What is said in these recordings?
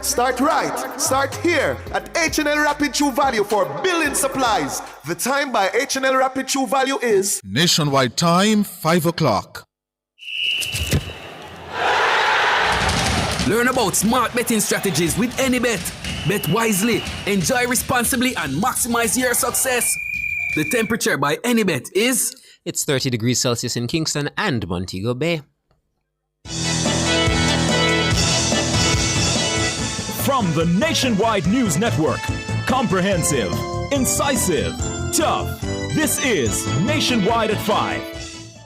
Start right. Start here at H&L Rapid True Value for building supplies. The time by H&L Rapid True Value is Nationwide time, 5 o'clock. Learn about smart betting strategies with AnyBet. Bet wisely, enjoy responsibly, and maximize your success. The temperature by AnyBet is... It's 30 degrees Celsius in Kingston and Montego Bay. From the Nationwide News Network, comprehensive, incisive, tough. This is Nationwide at 5.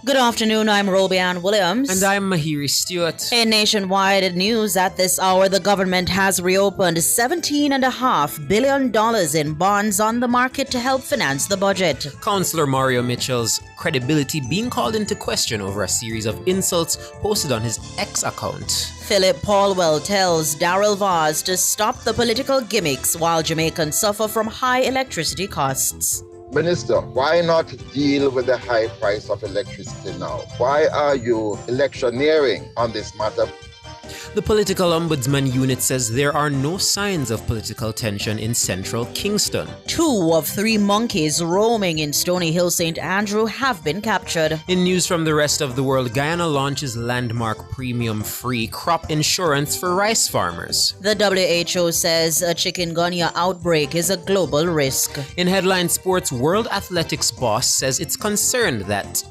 Good afternoon, I'm Robianne Williams. And I'm Mahiri Stewart. In Nationwide news at this hour, the government has reopened $17.5 billion in bonds on the market to help finance the budget. Councillor Mario Mitchell's credibility being called into question over a series of insults posted on his X account. Philip Paulwell tells Darrell Vaz to stop the political gimmicks while Jamaicans suffer from high electricity costs. Minister, why not deal with the high price of electricity now? Why are you electioneering on this matter? The Political Ombudsman Unit says there are no signs of political tension in central Kingston. 2 of 3 monkeys roaming in Stony Hill St. Andrew have been captured. In news from the rest of the world, Guyana launches landmark premium-free crop insurance for rice farmers. The WHO says a chikungunya outbreak is a global risk. In headline sports, World Athletics boss says it's concerned that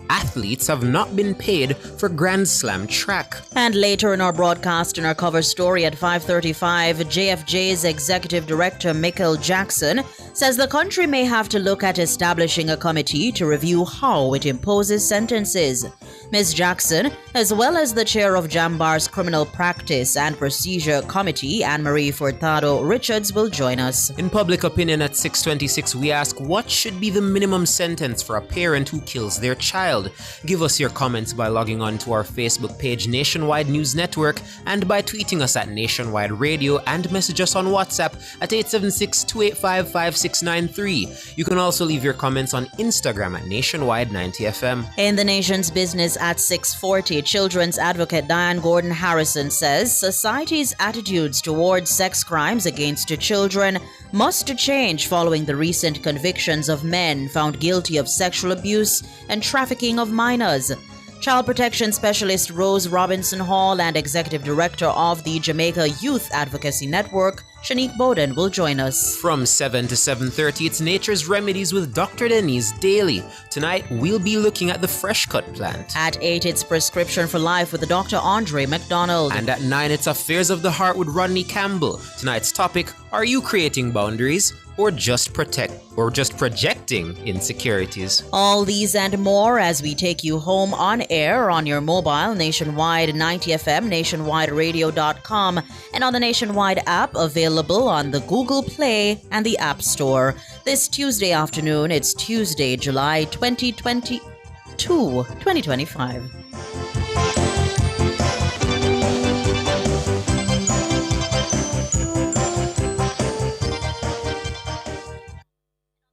athletes have not been paid for Grand Slam track. And later in our broadcast, in our cover story at 5:35, JFJ's executive director Michael Jackson says the country may have to look at establishing a committee to review how it imposes sentences. Ms. Jackson, as well as the chair of Jambar's Criminal Practice and Procedure Committee, Anne-Marie Furtado Richards, will join us. In Public Opinion at 6:26, we ask what should be the minimum sentence for a parent who kills their child. Give us your comments by logging on to our Facebook page Nationwide News Network and by tweeting us at Nationwide Radio and message us on WhatsApp at 876-285-5693. You can also leave your comments on Instagram at Nationwide 90FM. In the nation's business at 6:40, children's advocate Diane Gordon Harrison says society's attitudes towards sex crimes against children must change following the recent convictions of men found guilty of sexual abuse and trafficking of minors. Child protection specialist Rose Robinson Hall and executive director of the Jamaica Youth Advocacy Network, Shanique Bowden, will join us. From 7 to 7:30, it's Nature's Remedies with Dr. Denise Daly. Tonight, we'll be looking at the Fresh Cut plant. At 8, it's Prescription for Life with Dr. Andre McDonald. And at 9, it's Affairs of the Heart with Rodney Campbell. Tonight's topic, are you creating boundaries or just projecting insecurities? All these and more as we take you home on air on your mobile, Nationwide 90FM, nationwideradio.com, and on the Nationwide app available on the Google Play and the App Store. This Tuesday afternoon, it's Tuesday, July 2025.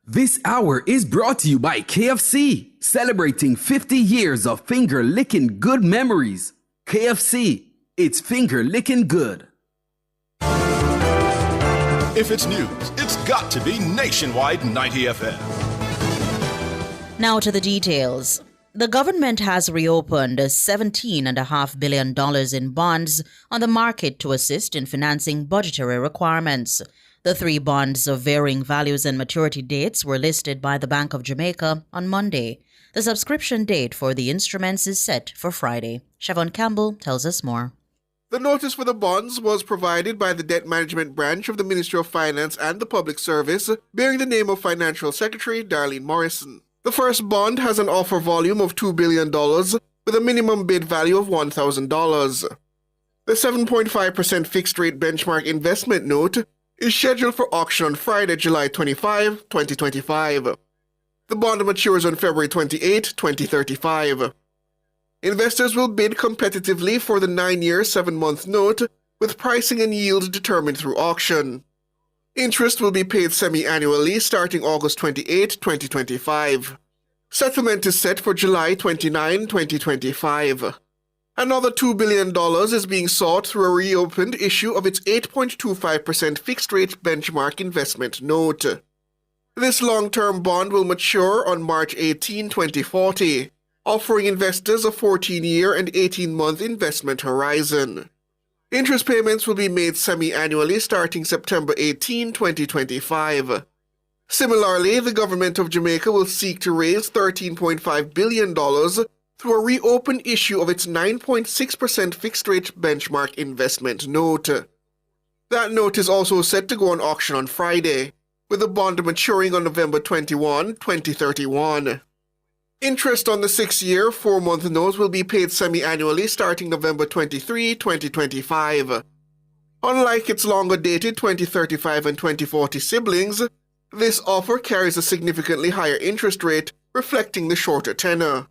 This hour is brought to you by KFC, celebrating 50 years of finger-licking good memories. KFC, it's finger-licking good. If it's news, it's got to be Nationwide 90 FM. Now to the details. The government has reopened $17.5 billion in bonds on the market to assist in financing budgetary requirements. The 3 bonds of varying values and maturity dates were listed by the Bank of Jamaica on Monday. The subscription date for the instruments is set for Friday. Siobhan Campbell tells us more. The notice for the bonds was provided by the Debt Management Branch of the Ministry of Finance and the Public Service, bearing the name of Financial Secretary Darlene Morrison. The first bond has an offer volume of $2 billion with a minimum bid value of $1,000. The 7.5% fixed-rate benchmark investment note is scheduled for auction on Friday, July 25, 2025. The bond matures on February 28, 2035. Investors will bid competitively for the 9-year, 7-month note, with pricing and yield determined through auction. Interest will be paid semi-annually starting August 28, 2025. Settlement is set for July 29, 2025. Another $2 billion is being sought through a reopened issue of its 8.25% fixed-rate benchmark investment note. This long-term bond will mature on March 18, 2040, offering investors a 14-year and 18-month investment horizon. Interest payments will be made semi-annually starting September 18, 2025. Similarly, the government of Jamaica will seek to raise $13.5 billion through a reopened issue of its 9.6% fixed-rate benchmark investment note. That note is also set to go on auction on Friday, with the bond maturing on November 21, 2031. Interest on the 6-year, 4-month notes will be paid semi-annually starting November 23, 2025. Unlike its longer-dated 2035 and 2040 siblings, this offer carries a significantly higher interest rate, reflecting the shorter tenor.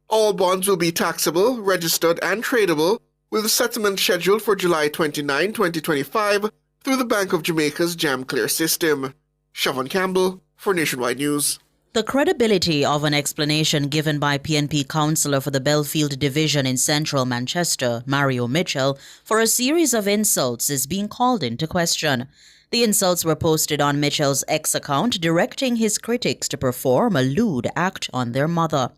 All bonds will be taxable, registered, and tradable, with a settlement scheduled for July 29, 2025, through the Bank of Jamaica's JamClear system. Siobhan Campbell for Nationwide News. The credibility of an explanation given by PNP councillor for the Belfield Division in central Manchester, Mario Mitchell, for a series of insults is being called into question. The insults were posted on Mitchell's X account, directing his critics to perform a lewd act on their mother.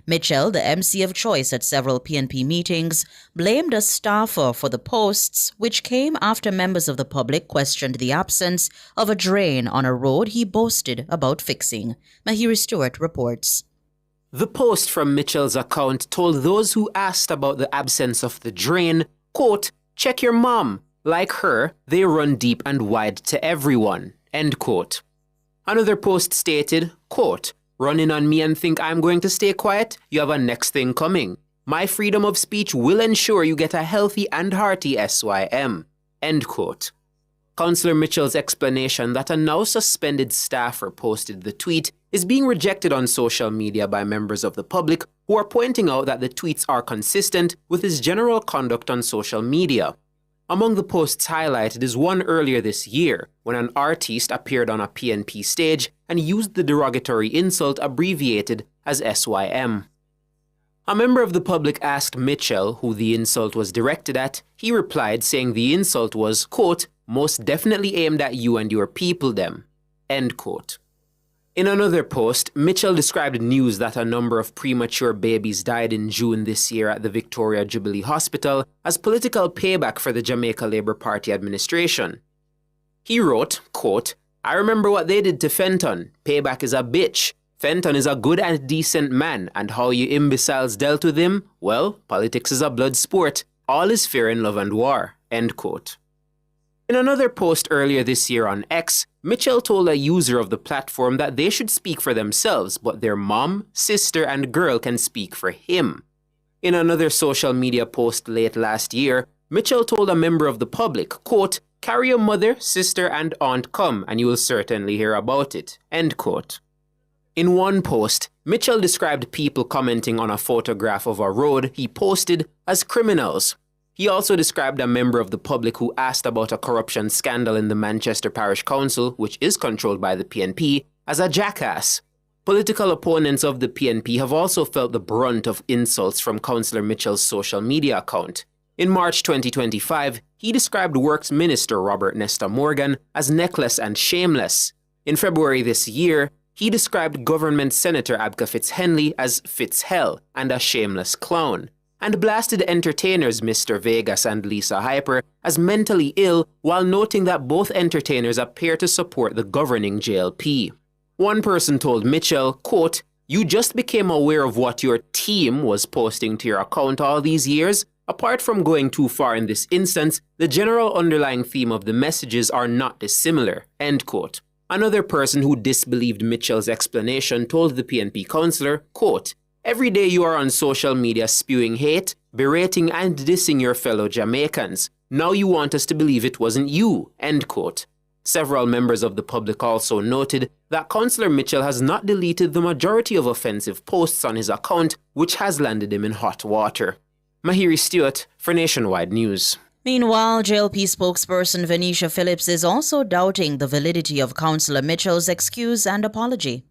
Mitchell, the MC of choice at several PNP meetings, blamed a staffer for the posts, which came after members of the public questioned the absence of a drain on a road he boasted about fixing. Mahiri Stewart reports. The post from Mitchell's account told those who asked about the absence of the drain, quote, "Check your mom. Like her, they run deep and wide to everyone," end quote. Another post stated, quote, "Run in on me and think I'm going to stay quiet? You have a next thing coming. My freedom of speech will ensure you get a healthy and hearty SYM," end quote. Councillor Mitchell's explanation that a now suspended staffer posted the tweet is being rejected on social media by members of the public who are pointing out that the tweets are consistent with his general conduct on social media. Among the posts highlighted is one earlier this year, when an artiste appeared on a PNP stage and used the derogatory insult abbreviated as SYM. A member of the public asked Mitchell who the insult was directed at. He replied saying the insult was, quote, "most definitely aimed at you and your people them," end quote. In another post, Mitchell described news that a number of premature babies died in June this year at the Victoria Jubilee Hospital as political payback for the Jamaica Labour Party administration. He wrote, quote, "I remember what they did to Fenton. Payback is a bitch. Fenton is a good and decent man, and how you imbeciles dealt with him? Well, politics is a blood sport. All is fair in love and war," end quote. In another post earlier this year on X, Mitchell told a user of the platform that they should speak for themselves, but their mom, sister, and girl can speak for him. In another social media post late last year, Mitchell told a member of the public, quote, "Carry your mother, sister, and aunt come, and you will certainly hear about it," end quote. In one post, Mitchell described people commenting on a photograph of a road he posted as criminals. He also described a member of the public who asked about a corruption scandal in the Manchester Parish Council, which is controlled by the PNP, as a jackass. Political opponents of the PNP have also felt the brunt of insults from Councillor Mitchell's social media account. In March 2025, he described Works Minister Robert Nesta Morgan as necklace and shameless. In February this year, he described Government Senator Abka Fitzhenley as Fitzhell and a shameless clown, and blasted entertainers Mr. Vegas and Lisa Hyper as mentally ill while noting that both entertainers appear to support the governing JLP. One person told Mitchell, quote, "You just became aware of what your team was posting to your account all these years. Apart from going too far in this instance, the general underlying theme of the messages are not dissimilar," end quote. Another person who disbelieved Mitchell's explanation told the PNP councillor, quote, "Every day you are on social media spewing hate, berating and dissing your fellow Jamaicans. Now you want us to believe it wasn't you," end quote. Several members of the public also noted that Councillor Mitchell has not deleted the majority of offensive posts on his account, which has landed him in hot water. Mahiri Stewart for Nationwide News. Meanwhile, JLP spokesperson Venetia Phillips is also doubting the validity of Councillor Mitchell's excuse and apology.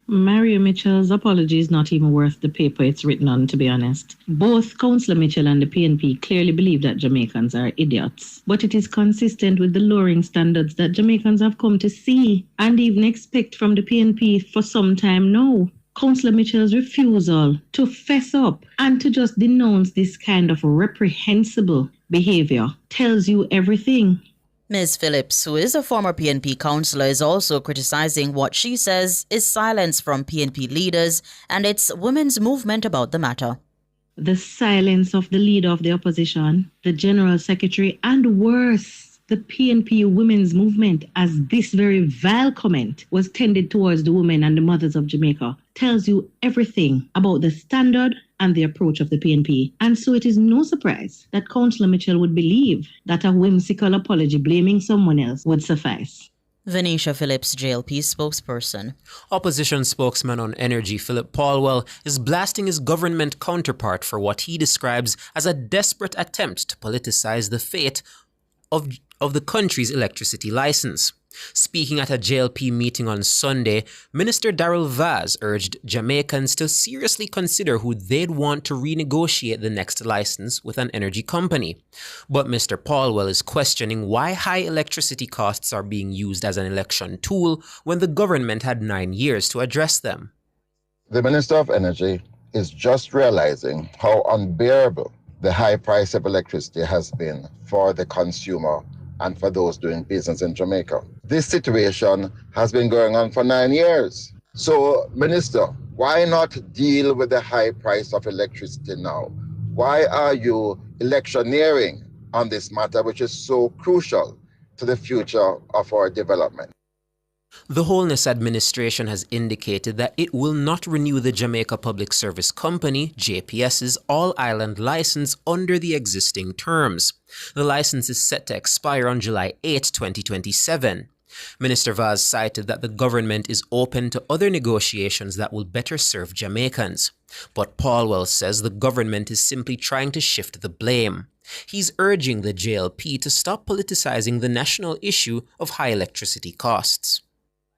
Mario Mitchell's apology is not even worth the paper it's written on, to be honest. Both Councillor Mitchell and the PNP clearly believe that Jamaicans are idiots, but it is consistent with the lowering standards that Jamaicans have come to see and even expect from the PNP for some time now. Councillor Mitchell's refusal to fess up and to just denounce this kind of reprehensible behavior tells you everything. Ms. Phillips, who is a former PNP councillor, is also criticizing what she says is silence from PNP leaders and its women's movement about the matter. The silence of the leader of the opposition, the General Secretary, and worse, the PNP women's movement, as this very vile comment was tended towards the women and the mothers of Jamaica, tells you everything about the standard and the approach of the PNP. And so it is no surprise that Councillor Mitchell would believe that a whimsical apology blaming someone else would suffice. Venetia Phillips, JLP spokesperson. Opposition spokesman on energy Philip Paulwell is blasting his government counterpart for what he describes as a desperate attempt to politicize the fate of the country's electricity license. Speaking at a JLP meeting on Sunday, Minister Darrell Vaz urged Jamaicans to seriously consider who they'd want to renegotiate the next license with an energy company. But Mr. Paulwell is questioning why high electricity costs are being used as an election tool when the government had 9 years to address them. The Minister of Energy is just realizing how unbearable the high price of electricity has been for the consumer and for those doing business in Jamaica. This situation has been going on for 9 years. So, Minister, why not deal with the high price of electricity now? Why are you electioneering on this matter, which is so crucial to the future of our development? The Holness administration has indicated that it will not renew the Jamaica Public Service Company, JPS's all-island license under the existing terms. The license is set to expire on July 8, 2027. Minister Vaz cited that the government is open to other negotiations that will better serve Jamaicans. But Paulwell says the government is simply trying to shift the blame. He's urging the JLP to stop politicizing the national issue of high electricity costs.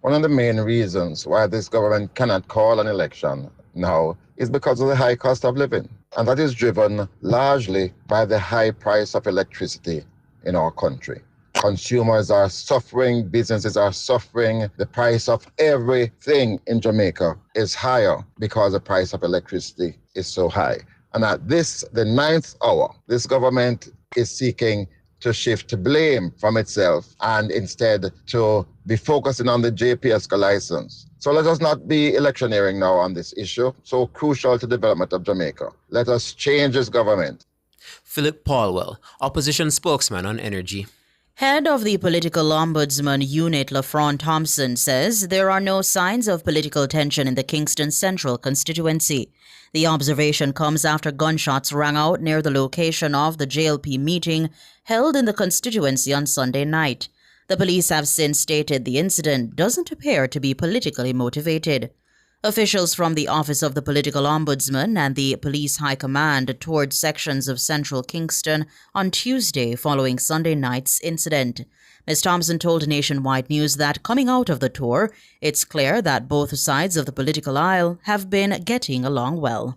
One of the main reasons why this government cannot call an election now is because of the high cost of living. And that is driven largely by the high price of electricity in our country. Consumers are suffering, businesses are suffering. The price of everything in Jamaica is higher because the price of electricity is so high. And at this, the 9th hour, this government is seeking to shift blame from itself and instead to be focusing on the JPS license. So let us not be electioneering now on this issue, so crucial to the development of Jamaica. Let us change this government. Philip Paulwell, opposition spokesman on energy. Head of the Political Ombudsman Unit, LaFron Thompson, says there are no signs of political tension in the Kingston Central constituency. The observation comes after gunshots rang out near the location of the JLP meeting held in the constituency on Sunday night. The police have since stated the incident doesn't appear to be politically motivated. Officials from the Office of the Political Ombudsman and the Police High Command toured sections of central Kingston on Tuesday following Sunday night's incident. Ms. Thompson told Nationwide News that coming out of the tour, it's clear that both sides of the political aisle have been getting along well.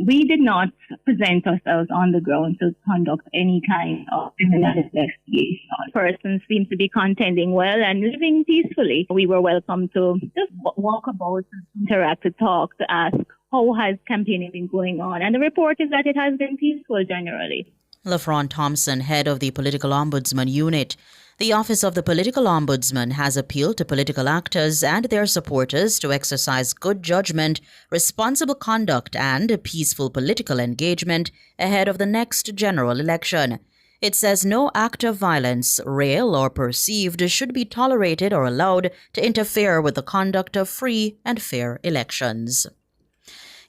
We did not present ourselves on the ground to conduct any kind of criminal investigation. Persons seem to be contending well and living peacefully. We were welcome to just walk about, interact, to talk, to ask how has campaigning been going on. And the report is that it has been peaceful generally. LaFron Thompson, head of the Political Ombudsman Unit. The Office of the Political Ombudsman has appealed to political actors and their supporters to exercise good judgment, responsible conduct, and peaceful political engagement ahead of the next general election. It says no act of violence, real or perceived, should be tolerated or allowed to interfere with the conduct of free and fair elections.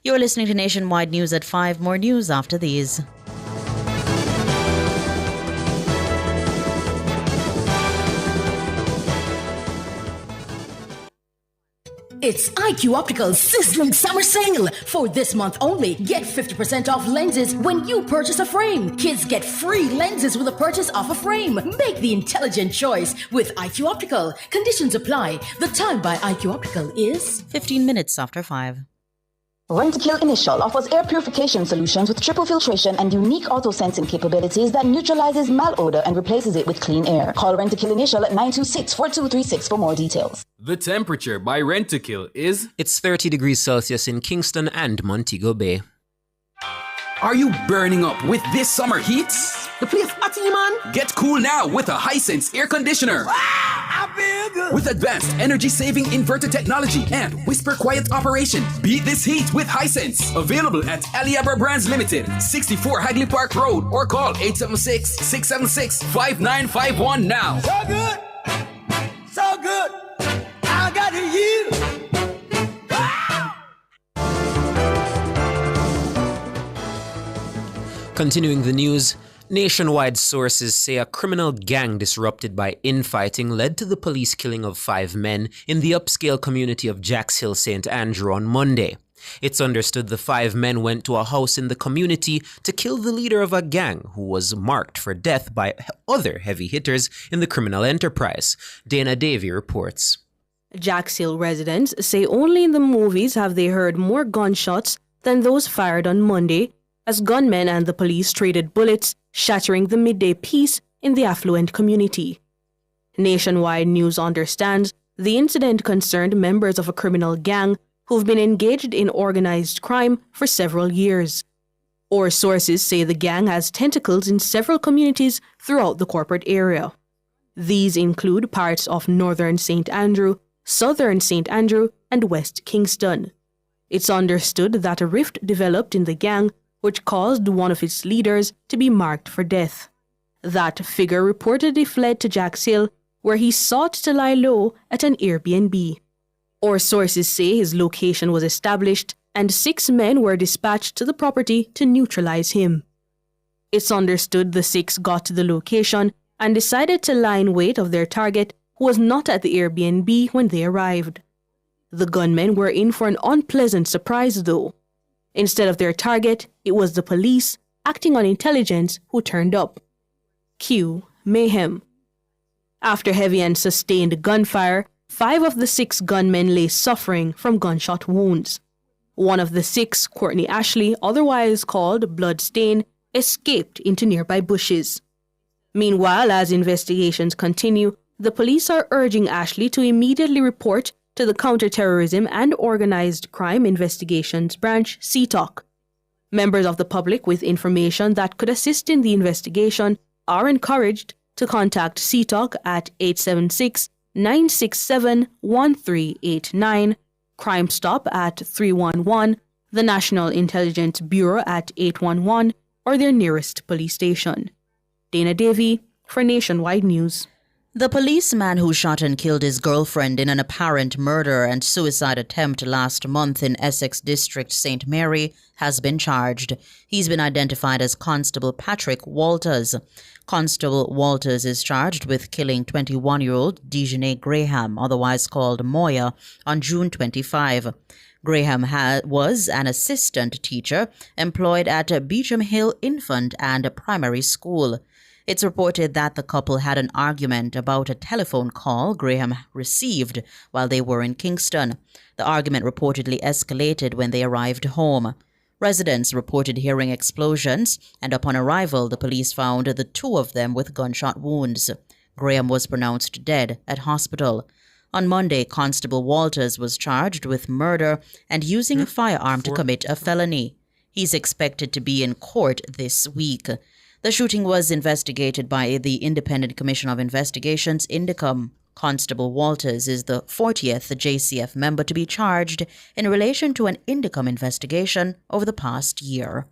You're listening to Nationwide News at 5. More news after these. It's IQ Optical's sizzling summer sale. For this month only, get 50% off lenses when you purchase a frame. Kids get free lenses with a purchase of a frame. Make the intelligent choice with IQ Optical. Conditions apply. The time by IQ Optical is 15 minutes after 5. Rentokil Initial offers air purification solutions with triple filtration and unique auto-sensing capabilities that neutralizes malodor and replaces it with clean air. Call Rentokil Initial at 926-4236 for more details. The temperature by Rent-A-Kill is... It's 30 degrees Celsius in Kingston and Montego Bay. Are you burning up with this summer heat? the place hot, man. Get cool now with a Hisense air conditioner. I feel good. With advanced energy-saving inverter technology and whisper quiet operation, beat this heat with Hisense. Available at Aliabra Brands Limited, 64 Hagley Park Road, or call 876-676-5951 now. So good. So good. I got you. Continuing the news, nationwide sources say a criminal gang disrupted by infighting led to the police killing of 5 men in the upscale community of Jacks Hill, St. Andrew on Monday. It's understood the 5 men went to a house in the community to kill the leader of a gang who was marked for death by other heavy hitters in the criminal enterprise. Dana Davy reports. Jacks Hill residents say only in the movies have they heard more gunshots than those fired on Monday, as gunmen and the police traded bullets, shattering the midday peace in the affluent community. Nationwide News understands the incident concerned members of a criminal gang who've been engaged in organized crime for several years. Or sources say the gang has tentacles in several communities throughout the corporate area. These include parts of northern St. Andrew, southern St. Andrew, and West Kingston. It's understood that a rift developed in the gang which caused one of its leaders to be marked for death. That figure reportedly fled to Jacks Hill, where he sought to lie low at an Airbnb. Or sources say his location was established and 6 men were dispatched to the property to neutralize him. It's understood the 6 got to the location and decided to lie in wait of their target, who was not at the Airbnb when they arrived. The gunmen were in for an unpleasant surprise, though. Instead of their target, it was the police, acting on intelligence, who turned up. Cue mayhem. After heavy and sustained gunfire, 5 of the 6 gunmen lay suffering from gunshot wounds. One of the 6, Courtney Ashley, otherwise called Bloodstain, escaped into nearby bushes. Meanwhile, as investigations continue, the police are urging Ashley to immediately report to the Counterterrorism and Organized Crime Investigations Branch, CTOC. Members of the public with information that could assist in the investigation are encouraged to contact CTOC at 876-967-1389, Crime Stop at 311, the National Intelligence Bureau at 811, or their nearest police station. Dana Davy for Nationwide News. The policeman who shot and killed his girlfriend in an apparent murder and suicide attempt last month in Essex District, St. Mary, has been charged. He's been identified as Constable Patrick Walters. Constable Walters is charged with killing 21-year-old Dejanay Graham, otherwise called Moya, on June 25. Graham was an assistant teacher employed at Beecham Hill Infant and Primary School. It's reported that the couple had an argument about a telephone call Graham received while they were in Kingston. The argument reportedly escalated when they arrived home. Residents reported hearing explosions, and upon arrival, the police found the 2 of them with gunshot wounds. Graham was pronounced dead at hospital. On Monday, Constable Walters was charged with murder and using a firearm to commit a felony. He's expected to be in court this week. The shooting was investigated by the Independent Commission of Investigations, INDECOM. Constable Walters is the 40th JCF member to be charged in relation to an INDECOM investigation over the past year.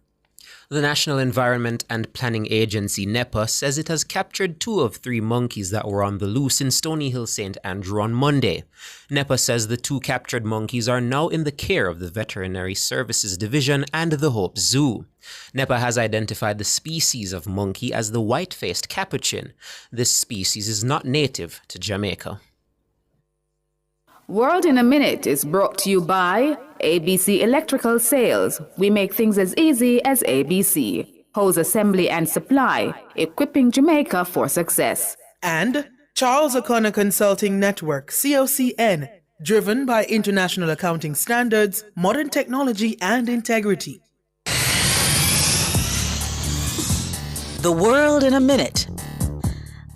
The National Environment and Planning Agency, NEPA, says it has captured 2 of 3 monkeys that were on the loose in Stony Hill, St. Andrew on Monday. NEPA says the 2 captured monkeys are now in the care of the Veterinary Services Division and the Hope Zoo. NEPA has identified the species of monkey as the white-faced capuchin. This species is not native to Jamaica. World in a Minute is brought to you by ABC Electrical Sales. We make things as easy as ABC. Hose assembly and supply, equipping Jamaica for success. And Charles O'Connor Consulting Network, COCN, driven by international accounting standards, modern technology, and integrity. The World in a Minute.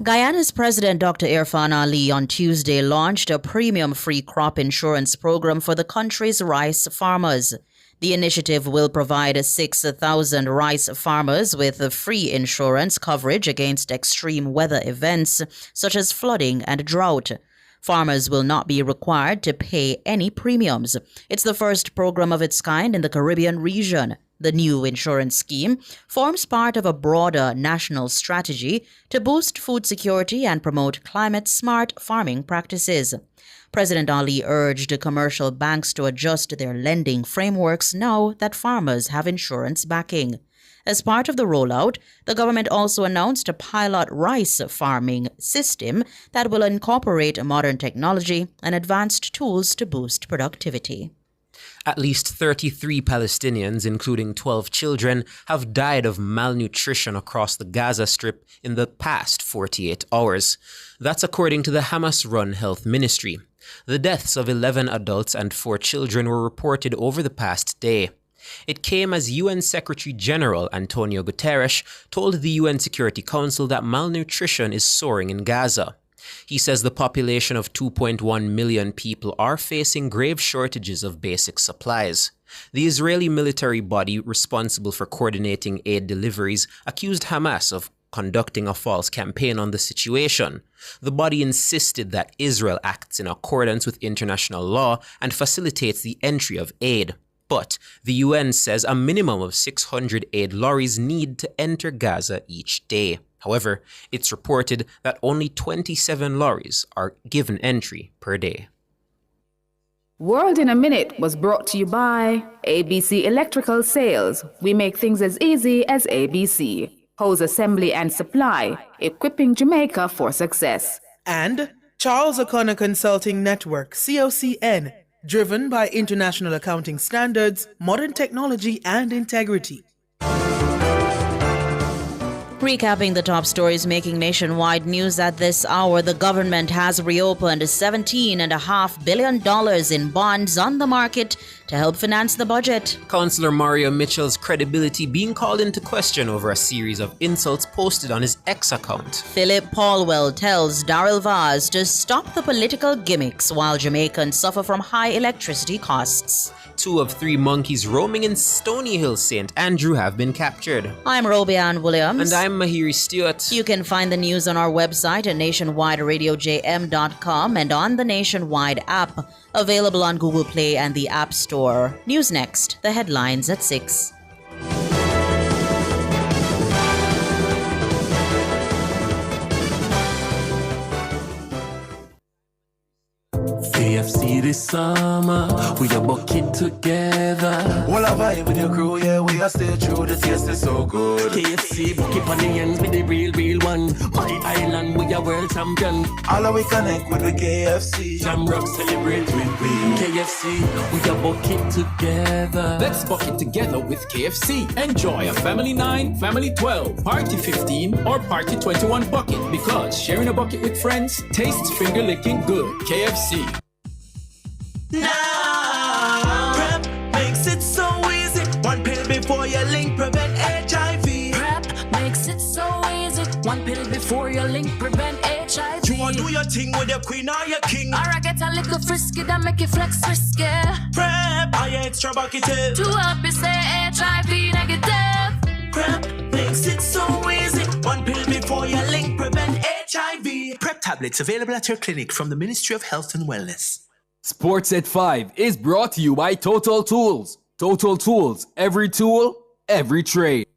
Guyana's President Dr. Irfan Ali on Tuesday launched a premium-free crop insurance program for the country's rice farmers. The initiative will provide 6,000 rice farmers with free insurance coverage against extreme weather events such as flooding and drought. Farmers will not be required to pay any premiums. It's the first program of its kind in the Caribbean region. The new insurance scheme forms part of a broader national strategy to boost food security and promote climate-smart farming practices. President Ali urged commercial banks to adjust their lending frameworks now that farmers have insurance backing. As part of the rollout, the government also announced a pilot rice farming system that will incorporate modern technology and advanced tools to boost productivity. At least 33 Palestinians, including 12 children, have died of malnutrition across the Gaza Strip in the past 48 hours. That's according to the Hamas-run health ministry. The deaths of 11 adults and 4 children were reported over the past day. It came as UN Secretary-General Antonio Guterres told the UN Security Council that malnutrition is soaring in Gaza. He says the population of 2.1 million people are facing grave shortages of basic supplies. The Israeli military body responsible for coordinating aid deliveries accused Hamas of conducting a false campaign on the situation. The body insisted that Israel acts in accordance with international law and facilitates the entry of aid. But the UN says a minimum of 600 aid lorries need to enter Gaza each day. However, it's reported that only 27 lorries are given entry per day. World in a Minute was brought to you by ABC Electrical Sales. We make things as easy as ABC. Hose assembly and supply, equipping Jamaica for success. And Charles O'Connor Consulting Network, COCN, driven by international accounting standards, modern technology, and integrity. Recapping the top stories making nationwide news at this hour, the government has reopened $17.5 billion in bonds on the market to help finance the budget. Councillor Mario Mitchell's credibility being called into question over a series of insults posted on his X account. Philip Paulwell tells Daryl Vaz to stop the political gimmicks while Jamaicans suffer from high electricity costs. 2 of 3 monkeys roaming in Stony Hill, St. Andrew have been captured. I'm Robianne Williams. And I'm Mahiri Stewart. You can find the news on our website at nationwideradiojm.com and on the Nationwide app, available on Google Play and the App Store. News next, the headlines at 6. KFC this summer, we a bucket together. Well, I vibe with your crew, yeah, we are stay true, the taste is so good. KFC, bucket on the ends with the real one. My island, we are world champion. All we connect with the KFC. Jamrock celebrate with we. KFC, we a bucket together. Let's bucket together with KFC. Enjoy a Family 9, Family 12, Party 15, or Party 21 bucket, because sharing a bucket with friends tastes finger-licking good. KFC. Now, PrEP makes it so easy. One pill before you link, prevent HIV. PrEP makes it so easy. One pill before you link, prevent HIV. You want do your thing with your queen or your king? Or I get a little frisky that make you flex risky. PrEP, I extra bucketed. To help you stay HIV negative. PrEP makes it so easy. One pill before you link, prevent HIV. PrEP tablets available at your clinic from the Ministry of Health and Wellness. Sports at 5 is brought to you by Total Tools. Total Tools, every tool, every trade.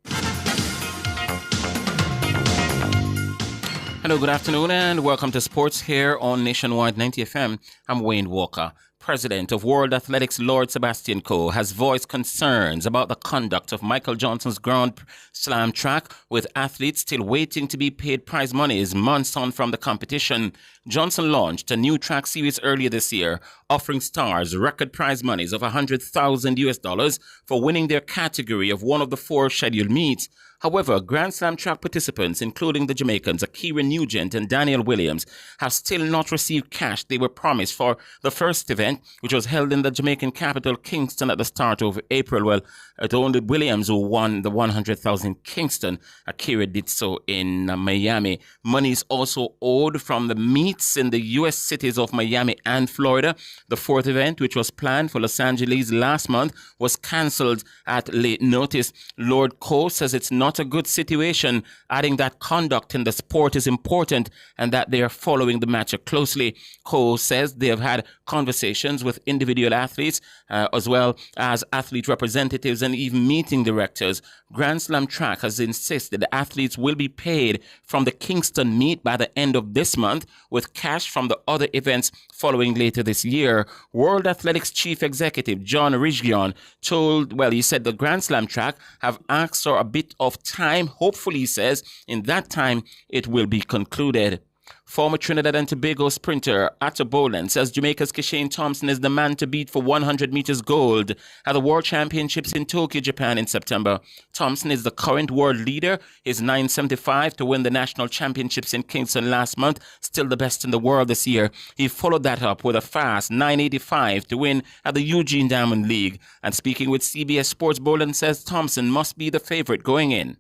Hello, good afternoon, and welcome to Sports here on Nationwide 90 FM. I'm Wayne Walker. President of World Athletics Lord Sebastian Coe has voiced concerns about the conduct of Michael Johnson's Grand Slam track, with athletes still waiting to be paid prize monies months on from the competition. Johnson launched a new track series earlier this year, offering stars record prize monies of $100,000 for winning their category of one of the 4 scheduled meets. However, Grand Slam track participants, including the Jamaicans Akira Nugent and Daniel Williams, have still not received cash they were promised for the first event, which was held in the Jamaican capital, Kingston, at the start of April. Well, it only Williams who won the $100,000 in Kingston. Akira did so in Miami. Money is also owed from the meets in the U.S. cities of Miami and Florida. The 4th event, which was planned for Los Angeles last month, was cancelled at late notice. Lord Coe says it's not a good situation, adding that conduct in the sport is important and that they are following the matter closely. Coe says they have had conversations with individual athletes as well as athlete representatives and even meeting directors. Grand Slam track has insisted the athletes will be paid from the Kingston meet by the end of this month, with cash from the other events following later this year. World Athletics Chief Executive John Rigion he said the Grand Slam track have asked for a bit of time. Hopefully, he says, in that time it will be concluded. Former Trinidad and Tobago sprinter Atta Boland says Jamaica's Kishane Thompson is the man to beat for 100 meters gold at the World Championships in Tokyo, Japan in September. Thompson is the current world leader. His 9.75 to win the national championships in Kingston last month, still the best in the world this year. He followed that up with a fast 9.85 to win at the Eugene Diamond League. And speaking with CBS Sports, Boland says Thompson must be the favorite going in.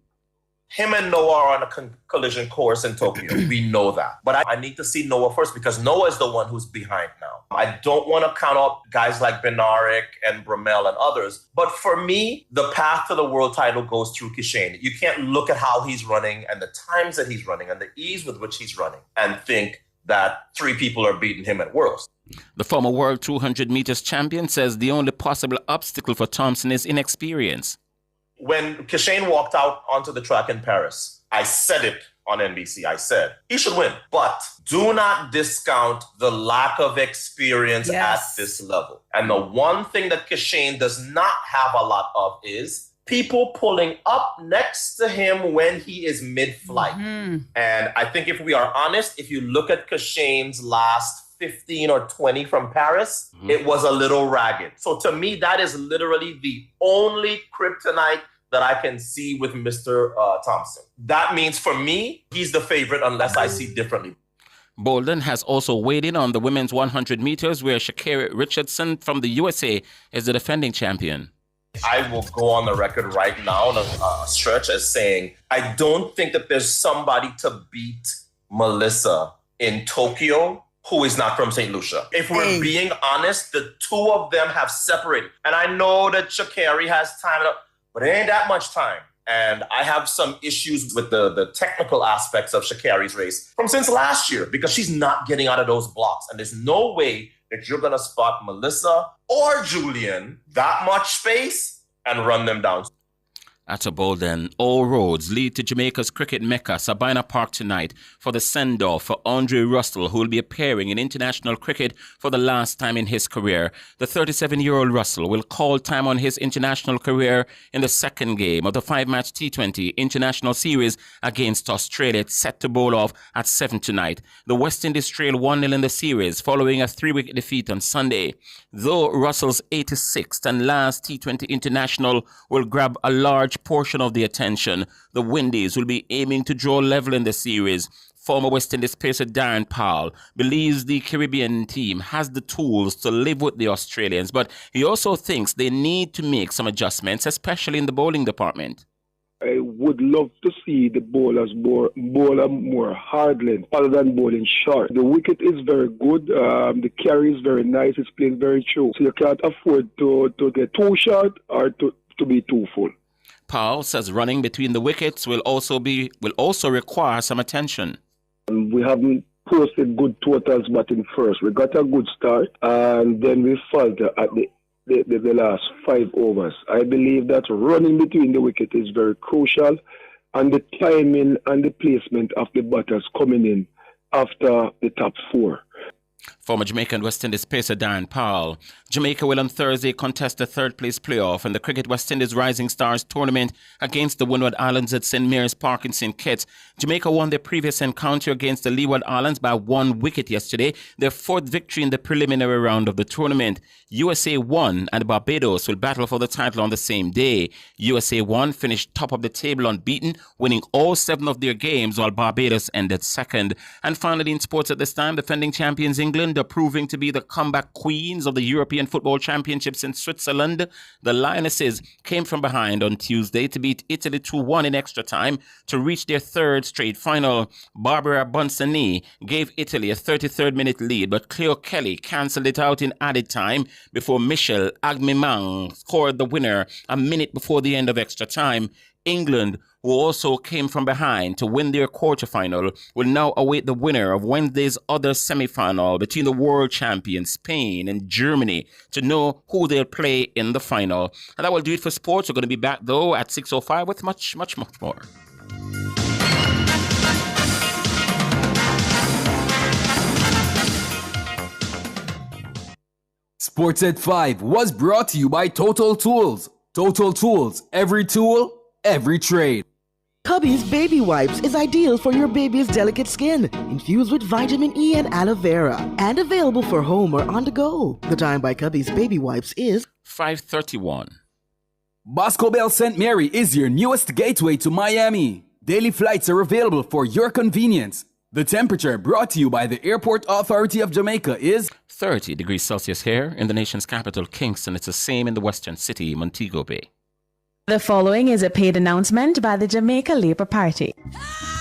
Him and Noah are on a collision course in Tokyo. We know that. But I need to see Noah first because Noah is the one who's behind now. I don't want to count up guys like Benaric and Bromell and others. But for me, the path to the world title goes through Kishane. You can't look at how he's running and the times that he's running and the ease with which he's running and think that 3 people are beating him at Worlds. The former world 200 meters champion says the only possible obstacle for Thompson is inexperience. When Kishane walked out onto the track in Paris, I said it on NBC. I said, he should win. But do not discount the lack of experience at this level. And the one thing that Kishane does not have a lot of is people pulling up next to him when he is mid-flight. And I think if we are honest, if you look at Kishane's last 15 or 20 from Paris, it was a little ragged. So to me, that is literally the only kryptonite that I can see with Mr. Thompson. That means for me, he's the favorite unless I see differently. Bolden has also weighed in on the women's 100 meters where Sha'Carri Richardson from the USA is the defending champion. I will go on the record right now on a stretch as saying, I don't think that there's somebody to beat Melissa in Tokyo who is not from St. Lucia. If we're being honest, the 2 of them have separated. And I know that Sha'Carri has time, but it ain't that much time. And I have some issues with the technical aspects of Sha'Carri's race from since last year because she's not getting out of those blocks. And there's no way that you're going to spot Melissa or Julian that much space and run them down. Atta Boland, all roads lead to Jamaica's cricket mecca, Sabina Park, tonight for the send-off for Andre Russell, who will be appearing in international cricket for the last time in his career. The 37-year-old Russell will call time on his international career in the second game of the 5-match T20 international series against Australia. It's set to bowl off at 7 tonight. The West Indies trail 1-0 in the series following a 3-wicket defeat on Sunday. Though Russell's 86th and last T20 international will grab a large portion of the attention, the Windies will be aiming to draw level in the series. Former West Indies pacer Darren Powell believes the Caribbean team has the tools to live with the Australians, but he also thinks they need to make some adjustments, especially in the bowling department. I would love to see the bowlers bowl more hard length other than bowling short. The wicket is very good. The carry is very nice. It's playing very true. So you can't afford to get too short or to be too full. Powell says running between the wickets will also require some attention. We haven't posted good totals batting first. We got a good start and then we faltered at the last 5 overs. I believe that running between the wicket is very crucial and the timing and the placement of the batters coming in after the top 4. Former Jamaica and West Indies pacer Darren Powell. Jamaica will on Thursday contest the third-place playoff in the Cricket West Indies Rising Stars tournament against the Windward Islands at St. Mary's Park in St. Kitts. Jamaica won their previous encounter against the Leeward Islands by 1 wicket yesterday, their fourth victory in the preliminary round of the tournament. USA won and Barbados will battle for the title on the same day. USA won finished top of the table unbeaten, winning all 7 of their games, while Barbados ended second. And finally in sports at this time, defending champions England are proving to be the comeback queens of the European Football Championships in Switzerland. The Lionesses came from behind on Tuesday to beat Italy 2-1 in extra time to reach their third straight final. Barbara Bonsani gave Italy a 33rd minute lead, but Cleo Kelly cancelled it out in added time before Michelle Agmimang scored the winner a minute before the end of extra time. England, who also came from behind to win their quarterfinal, will now await the winner of Wednesday's other semi-final between the world champions Spain and Germany to know who they'll play in the final. And that will do it for sports. We're going to be back, though, at 6:05 with much more. Sports at 5 was brought to you by Total Tools. Total Tools, every tool, every trade. Cubby's Baby Wipes is ideal for your baby's delicate skin, infused with vitamin E and aloe vera, and available for home or on the go. The time by Cubby's Baby Wipes is 5:31. Bosco Bell St. Mary is your newest gateway to Miami. Daily flights are available for your convenience. The temperature brought to you by the Airport Authority of Jamaica is 30 degrees Celsius here in the nation's capital, Kingston. It's the same in the western city, Montego Bay. The following is a paid announcement by the Jamaica Labour Party.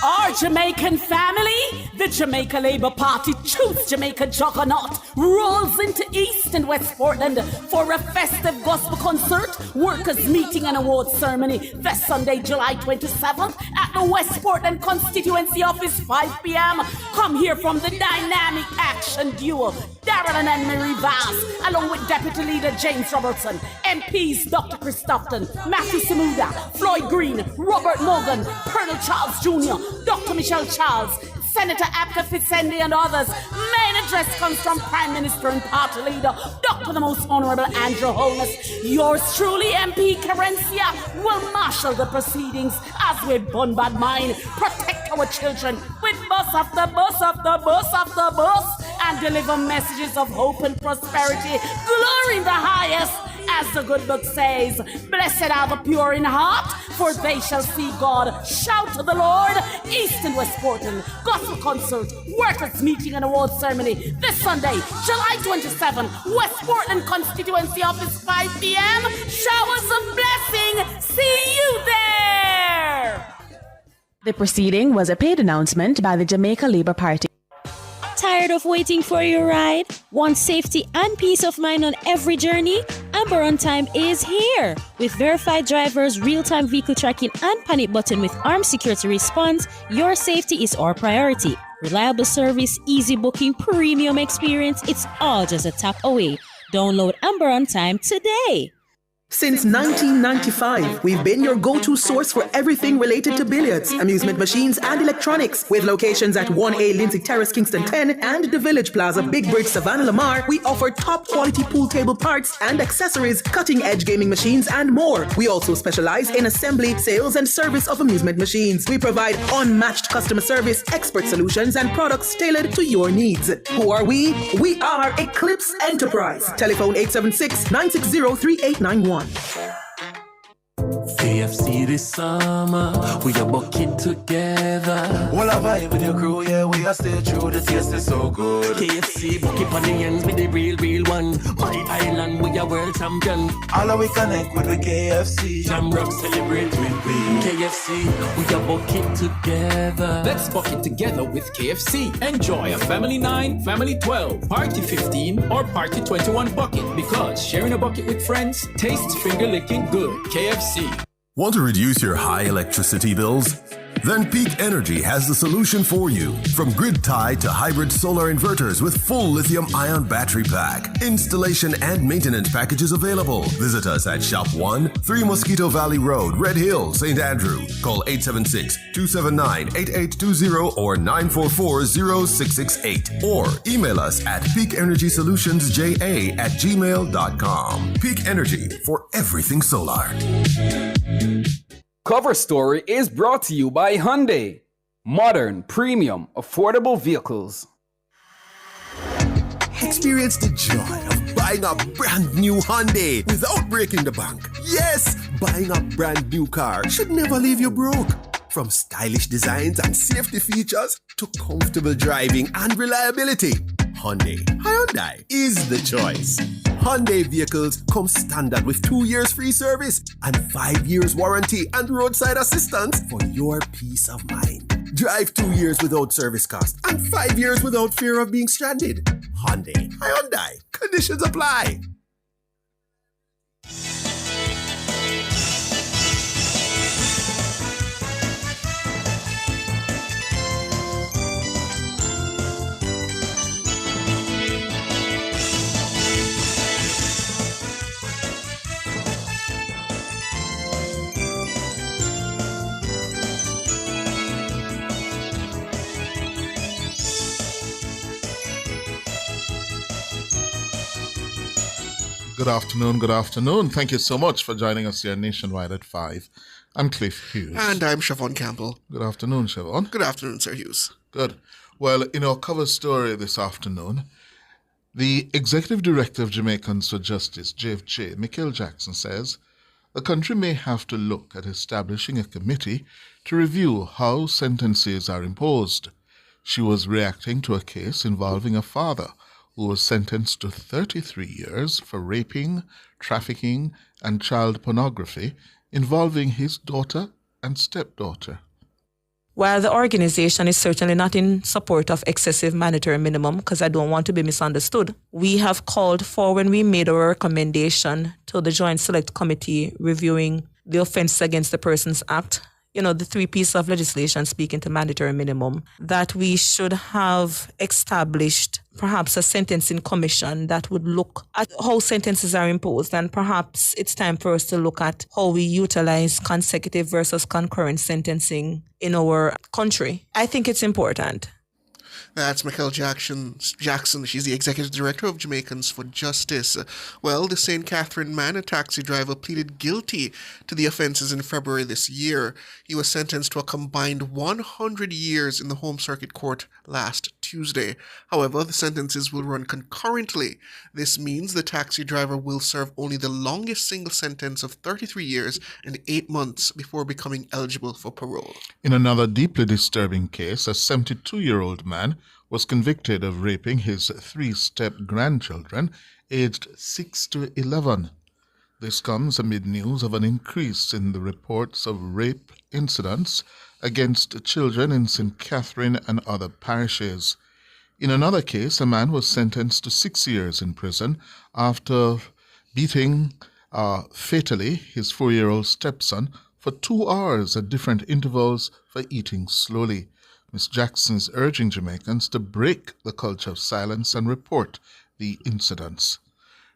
Our Jamaican family, the Jamaica Labour Party Choose Jamaica Juggernaut, rolls into East and West Portland for a festive gospel concert, workers' meeting and awards ceremony this Sunday, July 27th at the West Portland Constituency Office, 5 p.m. Come hear from the dynamic action duo, Darren and Anne-Marie Vaz, along with Deputy Leader James Robertson, MPs Dr. Christopherson, Matthew Samuda, Floyd Green, Robert Morgan, Colonel Charles Jr., Dr. Michelle Charles, Senator Abka Fitzendi and others. Main address comes from Prime Minister and Party Leader, Dr. the Most Honorable Andrew Holness. Yours truly, MP Carencia, will marshal the proceedings as we bombard mine, protect our children with bus after bus after bus after bus, and deliver messages of hope and prosperity. Glory in the highest. As the good book says, blessed are the pure in heart, for they shall see God. Shout to the Lord. East and West Portland, gospel concert, workers' meeting and awards ceremony this Sunday, July 27, West Portland Constituency Office, 5 p.m. Showers of blessing. See you there. The proceeding was a paid announcement by the Jamaica Labour Party. Tired of waiting for your ride? Want safety and peace of mind on every journey? Amber On Time is here! With verified drivers, real-time vehicle tracking, and panic button with armed security response, your safety is our priority. Reliable service, easy booking, premium experience, it's all just a tap away. Download Amber On Time today! Since 1995, we've been your go-to source for everything related to billiards, amusement machines, and electronics. With locations at 1A Lindsay Terrace, Kingston 10, and the Village Plaza, Big Bridge, Savannah Lamar, we offer top-quality pool table parts and accessories, cutting-edge gaming machines, and more. We also specialize in assembly, sales, and service of amusement machines. We provide unmatched customer service, expert solutions, and products tailored to your needs. Who are we? We are Eclipse Enterprise. Telephone 876-960-3891. KFC this summer, we are bucking together. All our vibe with your crew, yeah, we are stay true, the taste is so good. KFC, bucket on the ends with the real one. My island, we are world champion. All we connect with the KFC. Jamrock celebrate with we. KFC, we are bucking together. Let's bucket together with KFC. Enjoy a Family 9, Family 12, Party 15, or Party 21 bucket, because sharing a bucket with friends tastes finger-licking good. KFC. Want to reduce your high electricity bills? Then Peak Energy has the solution for you. From grid-tied to hybrid solar inverters with full lithium-ion battery pack. Installation and maintenance packages available. Visit us at Shop 1, 3 Mosquito Valley Road, Red Hill, St. Andrew. Call 876-279-8820 or 944-0668. Or email us at peakenergysolutionsja@gmail.com. Peak Energy for everything solar. Cover Story is brought to you by Hyundai. Modern, premium, affordable vehicles. Experience the joy of buying a brand new Hyundai without breaking the bank. Yes, buying a brand new car should never leave you broke. From stylish designs and safety features to comfortable driving and reliability, Hyundai is the choice. Hyundai vehicles come standard with 2 years free service and 5 years warranty and roadside assistance for your peace of mind. Drive 2 years without service cost and 5 years without fear of being stranded. Hyundai. Conditions apply. Good afternoon. Thank you so much for joining us here nationwide at 5. I'm Cliff Hughes. And I'm Siobhan Campbell. Good afternoon, Siobhan. Good afternoon, Sir Hughes. Good. Well, in our cover story this afternoon, the Executive Director of Jamaicans for Justice, JFJ, Michael Jackson, says the country may have to look at establishing a committee to review how sentences are imposed. She was reacting to a case involving a father who was sentenced to 33 years for raping, trafficking, and child pornography involving his daughter and stepdaughter. While the organization is certainly not in support of excessive mandatory minimum, because I don't want to be misunderstood, we have called for, when we made our recommendation to the Joint Select Committee reviewing the Offences Against the Persons Act, the 3 pieces of legislation speaking to mandatory minimum, that we should have established perhaps a sentencing commission that would look at how sentences are imposed, and perhaps it's time for us to look at how we utilize consecutive versus concurrent sentencing in our country. I think it's important. That's Michael Jackson. She's the Executive Director of Jamaicans for Justice. Well, the St. Catherine man, a taxi driver, pleaded guilty to the offences in February this year. He was sentenced to a combined 100 years in the Home Circuit Court last Tuesday. However, the sentences will run concurrently. This means the taxi driver will serve only the longest single sentence of 33 years and 8 months before becoming eligible for parole. In another deeply disturbing case, a 72-year-old man was convicted of raping his 3 step-grandchildren aged 6 to 11. This comes amid news of an increase in the reports of rape incidents against children in St. Catherine and other parishes. In another case, a man was sentenced to 6 years in prison after beating fatally his 4-year-old stepson for 2 hours at different intervals for eating slowly. Ms. Jackson is urging Jamaicans to break the culture of silence and report the incidents.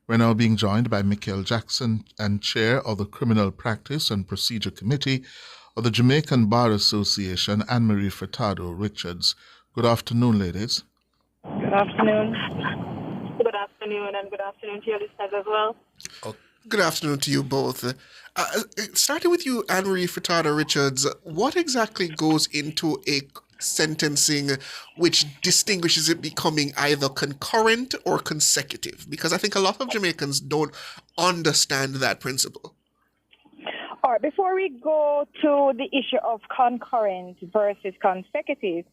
We're now being joined by Michael Jackson and Chair of the Criminal Practice and Procedure Committee of the Jamaican Bar Association, Anne-Marie Furtado Richards. Good afternoon, ladies. Good afternoon. Good afternoon, and good afternoon to your listeners as well. Good afternoon to you both. Starting with you, Anne-Marie Furtado Richards, what exactly goes into a sentencing which distinguishes it becoming either concurrent or consecutive? Because I think a lot of Jamaicans don't understand that principle. All right, before we go to the issue of concurrent versus consecutive,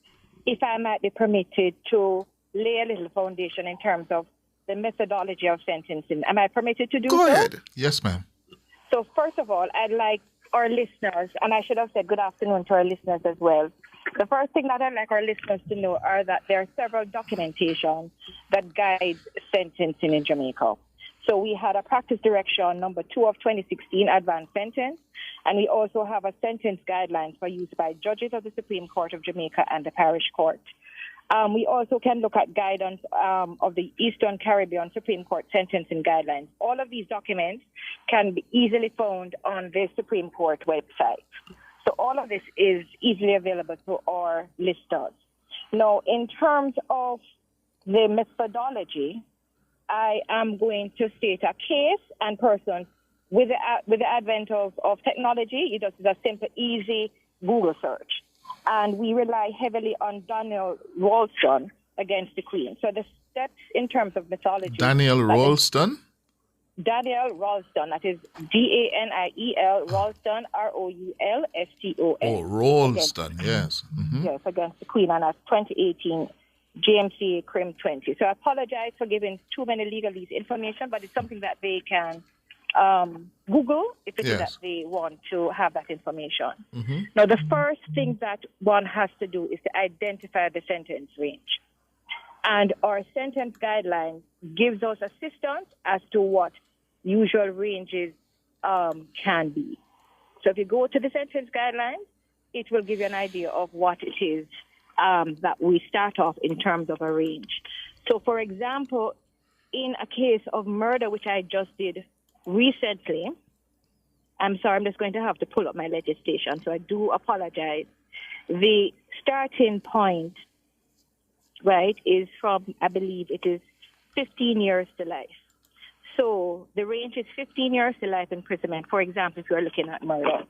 if I might be permitted to lay a little foundation in terms of the methodology of sentencing. Am I permitted to do so? Go ahead. Yes, ma'am. So first of all, I'd like our listeners, and I should have said good afternoon to our listeners as well. The first thing that I'd like our listeners to know are that there are several documentations that guide sentencing in Jamaica. So we had a practice direction number 2 of 2016, advanced sentence, And we also have a sentence guidelines for use by judges of the Supreme Court of Jamaica and the Parish Court. We also can look at guidance of the Eastern Caribbean Supreme Court sentencing guidelines. All of these documents can be easily found on the Supreme Court website. So all of this is easily available to our listeners. Now, in terms of the methodology, I am going to state a case and person. With the advent of technology, it is a simple, easy Google search. And we rely heavily on Daniel Ralston against the Queen. So the steps in terms of mythology. Daniel Ralston? Daniel Ralston. That is Daniel Ralston, Roulston. Oh, Ralston, yes. Mm-hmm. Yes, against the Queen. And that's 2018 GMC Crim 20. So I apologize for giving too many legalese information, but it's something that they can Google if it is that they want to have that information. Mm-hmm. Now, the first thing that one has to do is to identify the sentence range. And our sentence guideline gives us assistance as to what usual ranges can be. So if you go to the sentence guidelines, it will give you an idea of what it is that we start off in terms of a range. So, for example, in a case of murder, which I just did recently, I'm sorry, I'm just going to have to pull up my legislation, so I do apologize. The starting point, right, is from, I believe it is 15 years to life. So the range is 15 years to life imprisonment, for example, if you're looking at murder.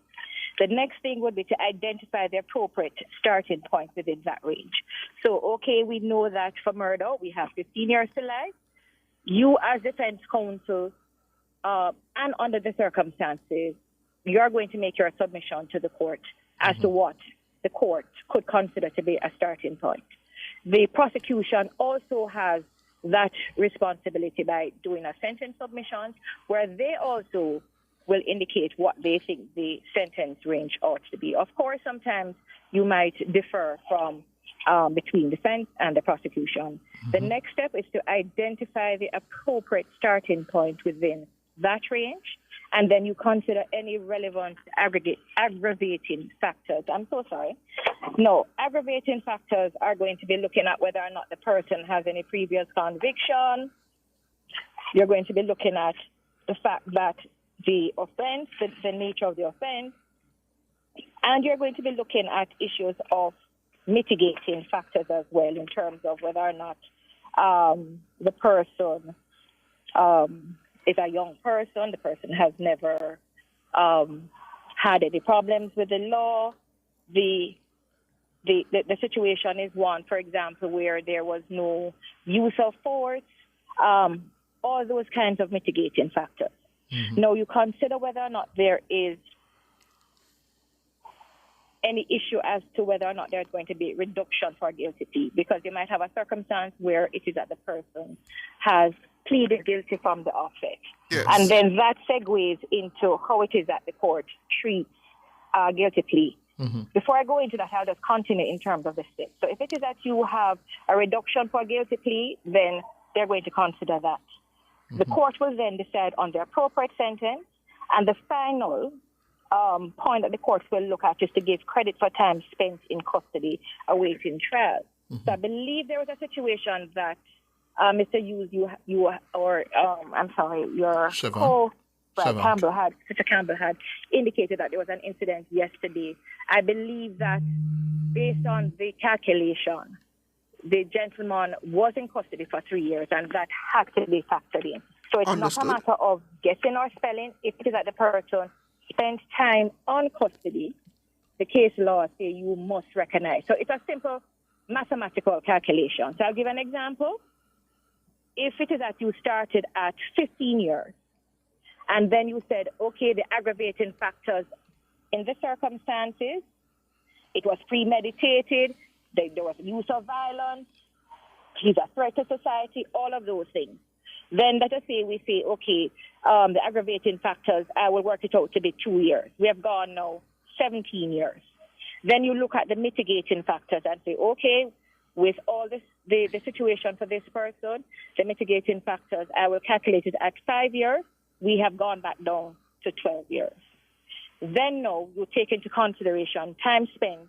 The next thing would be to identify the appropriate starting point within that range. So, okay, we know that for murder, we have 15 years to life. You as defense counsel, and under the circumstances, you are going to make your submission to the court as to what the court could consider to be a starting point. The prosecution also has that responsibility by doing a sentence submission where they also will indicate what they think the sentence range ought to be. Of course, sometimes you might differ from between defense and the prosecution. The next step is to identify the appropriate starting point within that range, and then you consider any relevant aggravating factors. I'm so sorry. No, aggravating factors are going to be looking at whether or not the person has any previous conviction. You're going to be looking at the fact that the offense, the nature of the offense, and you're going to be looking at issues of mitigating factors as well in terms of whether or not the person is a young person, the person has never had any problems with the law. The situation is one, for example, where there was no use of force, all those kinds of mitigating factors. Mm-hmm. Now, you consider whether or not there is any issue as to whether or not there's going to be reduction for guilty plea, because you might have a circumstance where it is that the person has pleaded guilty from the offset. Yes. And then that segues into how it is that the court treats guilty plea. Mm-hmm. Before I go into that, I'll just continue in terms of the steps. So if it is that you have a reduction for guilty plea, then they're going to consider that. Mm-hmm. The court will then decide on the appropriate sentence, and the final point that the court will look at is to give credit for time spent in custody awaiting trial. Mm-hmm. So I believe there was a situation that Mr. Hughes, your Mr. Campbell had indicated that there was an incident yesterday. I believe that based on the calculation, the gentleman was in custody for 3 years, and that had to be factored in. So it's not a matter of guessing or spelling. If it is that the person spent time on custody, the case law say you must recognize. So it's a simple mathematical calculation. So I'll give an example. If it is that you started at 15 years, and then you said, okay, the aggravating factors in the circumstances, it was premeditated, there was use of violence, he's a threat to society, all of those things. Then let us say we say, okay, the aggravating factors, I will work it out to be 2 years. We have gone now 17 years. Then you look at the mitigating factors and say, okay, with all this, the situation for this person, the mitigating factors, I will calculate it at 5 years. We have gone back down to 12 years. then no, you take into consideration time spent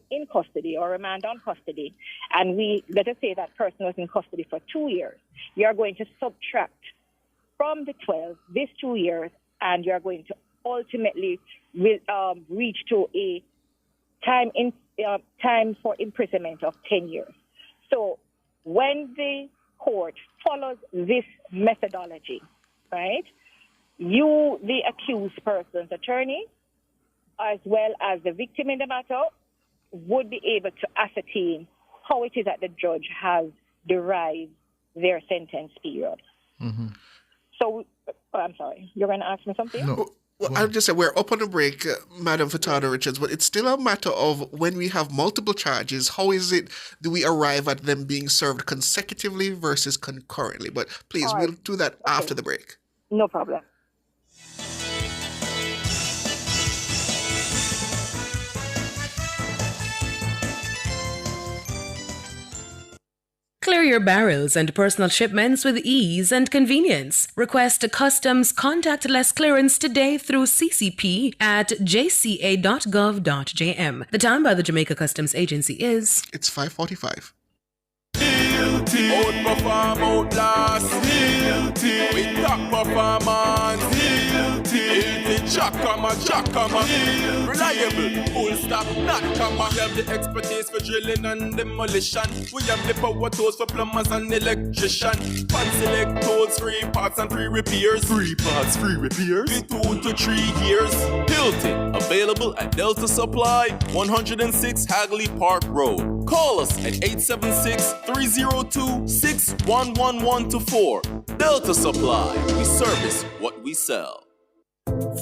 in custody or remand on custody, and let us say that person was in custody for 2 years. You're going to subtract from the 12 this 2 years, and you're going to ultimately reach to a time for imprisonment of 10 years. So when the court follows this methodology, right, you, the accused person's attorney, as well as the victim in the matter, would be able to ascertain how it is that the judge has derived their sentence period. Mm-hmm. So, I'm sorry, you're going to ask me something? No. Well, I'll just say we're up on a break, Madam Furtado Richards, but it's still a matter of when we have multiple charges, how is it do we arrive at them being served consecutively versus concurrently? But please, we'll do that after the break. No problem. Clear your barrels and personal shipments with ease and convenience. Request a customs contactless clearance today through CCP at jca.gov.jm. The time by the Jamaica Customs Agency is... It's 5:45. Outperform, outlast. With top performance. Jackhammer. Reliable, full stop, not comma. We have the expertise for drilling and demolition. We have the power tools for plumbers and electrician. Fancy select tools, 3 parts and 3 repairs. 3 parts, 3 repairs. In 2 to 3 years. Hilton, available at Delta Supply, 106 Hagley Park Road. Call us at 876-302-6111-4. Delta Supply, we service what we sell.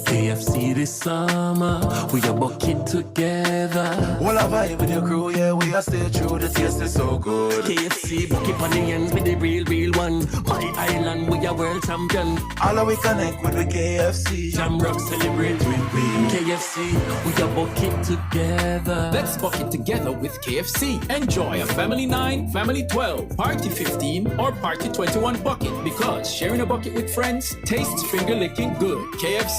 KFC this summer, we are bucking together. All I vibe with your crew, yeah, we are stay true, the taste is so good. KFC, bucket on the ends with the real one. My island, we are world champion. All we connect with the KFC. Jamrock celebrate with we. KFC, we are bucking together. Let's bucket together with KFC. Enjoy a Family 9, Family 12, Party 15, or Party 21 bucket, because sharing a bucket with friends tastes finger-licking good. KFC.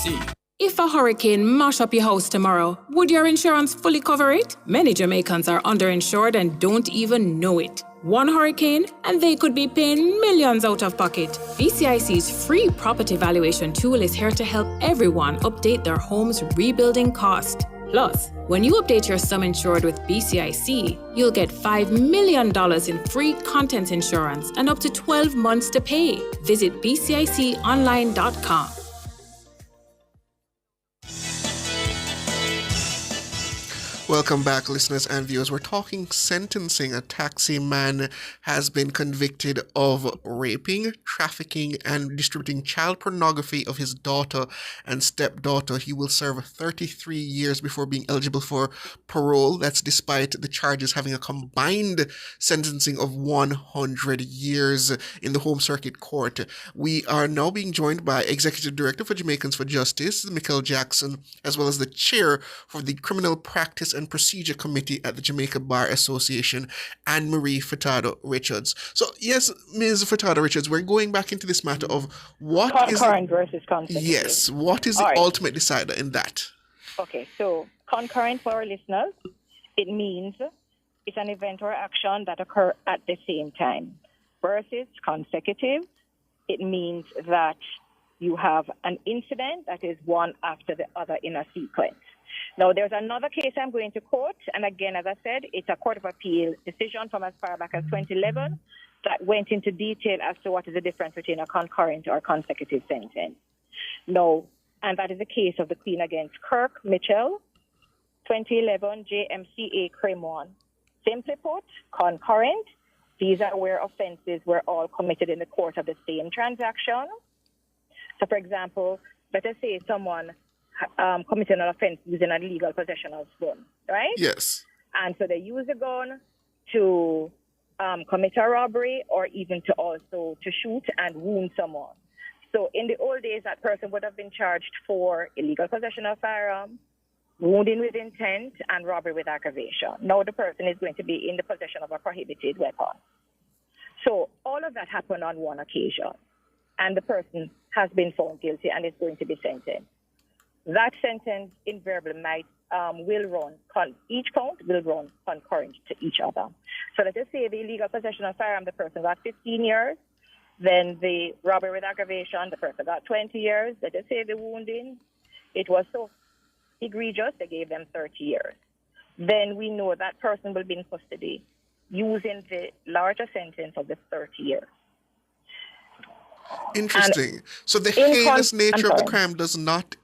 If a hurricane mash up your house tomorrow, would your insurance fully cover it? Many Jamaicans are underinsured and don't even know it. One hurricane, and they could be paying millions out of pocket. BCIC's free property valuation tool is here to help everyone update their home's rebuilding cost. Plus, when you update your sum insured with BCIC, you'll get $5 million in free contents insurance and up to 12 months to pay. Visit bciconline.com. Welcome back, listeners and viewers. We're talking sentencing. A taxi man has been convicted of raping, trafficking, and distributing child pornography of his daughter and stepdaughter. He will serve 33 years before being eligible for parole. That's despite the charges having a combined sentencing of 100 years in the Home Circuit Court. We are now being joined by Executive Director for Jamaicans for Justice, Michael Jackson, as well as the Chair for the Criminal Practice and Procedure Committee at the Jamaica Bar Association, Anne-Marie Furtado Richards. So, yes, Ms. Furtado Richards, we're going back into this matter of what concurrent versus consecutive. Yes, what is the ultimate decider in that? Okay, so concurrent for our listeners, it means it's an event or action that occur at the same time. Versus consecutive, it means that you have an incident that is one after the other in a sequence. Now, there's another case I'm going to quote, and again, as I said, it's a Court of Appeal decision from as far back as 2011 that went into detail as to what is the difference between a concurrent or consecutive sentence. Now, and that is the case of the Queen against Kirk Mitchell, 2011 JMCA Crime 1. Simply put, concurrent, these are where offenses were all committed in the course of the same transaction. So, for example, let us say someone committed an offense using an illegal possession of gun, right? Yes. And so they use a gun to commit a robbery or even to also to shoot and wound someone. So in the old days, that person would have been charged for illegal possession of firearm, wounding with intent, and robbery with aggravation. Now the person is going to be in the possession of a prohibited weapon. So all of that happened on one occasion, and the person has been found guilty and is going to be sentenced. that sentence invariably will run, each count will run concurrent to each other. So let us say the illegal possession of firearm, the person got 15 years, then the robbery with aggravation, the person got 20 years. Let us say the wounding, it was so egregious, they gave them 30 years. Then we know that person will be in custody using the larger sentence of the 30 years. Interesting. So the heinous nature of the crime does not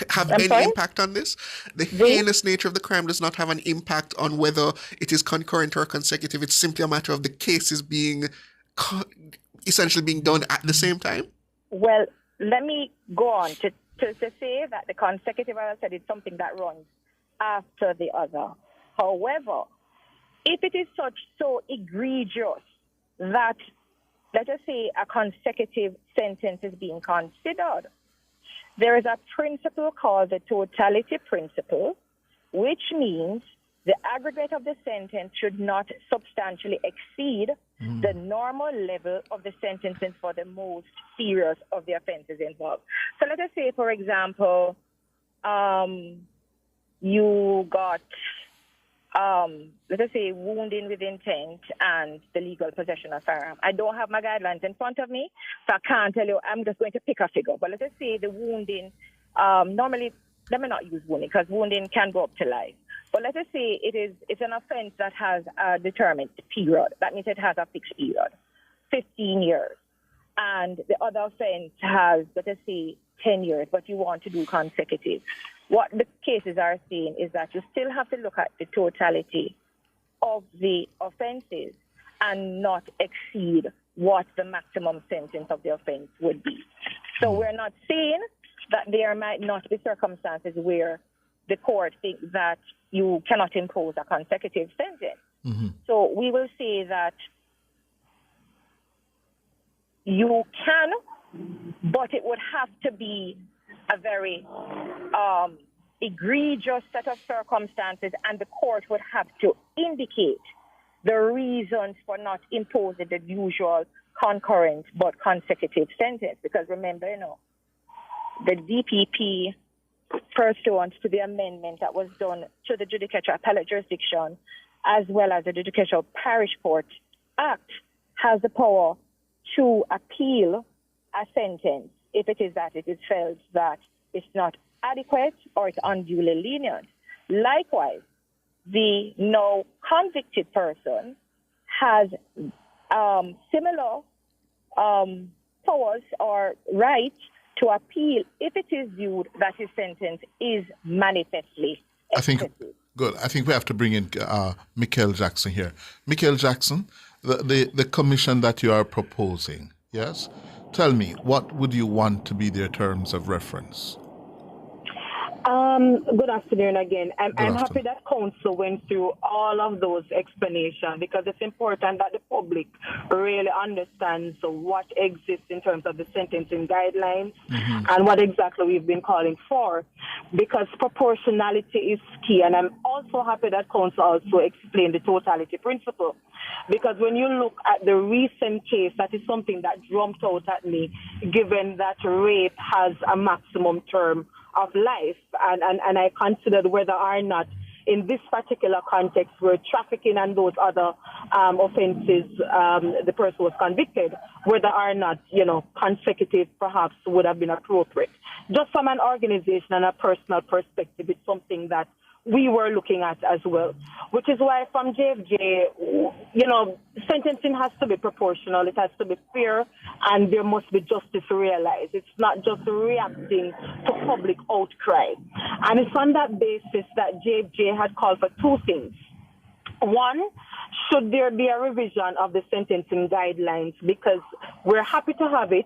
have any impact on this? The heinous nature of the crime does not have an impact on whether it is concurrent or consecutive. It's simply a matter of the cases being essentially being done at the same time? Well, let me go on to say that the consecutive, as I said, is something that runs after the other. However, if it is so egregious that, let us say, a consecutive sentence is being considered, there is a principle called the totality principle, which means the aggregate of the sentence should not substantially exceed the normal level of the sentencing for the most serious of the offenses involved. So let us say, for example, you got, let us say, wounding with intent and the legal possession of firearm. I don't have my guidelines in front of me, so I can't tell you. I'm just going to pick a figure. But let us say the wounding, normally, let me not use wounding because wounding can go up to life. But let us say it's an offense that has a determined period. That means it has a fixed period, 15 years. And the other offense has, let us say, 10 years, but you want to do consecutive. What the cases are saying is that you still have to look at the totality of the offenses and not exceed what the maximum sentence of the offense would be. So we're not saying that there might not be circumstances where the court thinks that you cannot impose a consecutive sentence. Mm-hmm. So we will say that you can, but it would have to be a very egregious set of circumstances, and the court would have to indicate the reasons for not imposing the usual concurrent but consecutive sentence. Because remember, the DPP pursuant to the amendment that was done to the Judicial Appellate Jurisdiction as well as the Judicial Parish Court Act has the power to appeal a sentence if it is that it is felt that it's not adequate or it's unduly lenient. Likewise, the now convicted person has similar powers or rights to appeal if it is viewed that his sentence is manifestly excessive. I think we have to bring in Michael Jackson here. Michael Jackson, the commission that you are proposing, yes? Tell me, what would you want to be their terms of reference? Good afternoon again. I'm happy that council went through all of those explanations because it's important that the public really understands what exists in terms of the sentencing guidelines and what exactly we've been calling for, because proportionality is key. And I'm also happy that council also explained the totality principle, because when you look at the recent case, that is something that jumped out at me, given that rape has a maximum term of life, and I considered whether or not in this particular context where trafficking and those other offenses the person was convicted, whether or not consecutive perhaps would have been appropriate. Just from an organization and a personal perspective, it's something that we were looking at as well, which is why from JFJ, sentencing has to be proportional, it has to be fair, and there must be justice realized. It's not just reacting to public outcry. And it's on that basis that JFJ had called for two things. One, should there be a revision of the sentencing guidelines? Because we're happy to have it,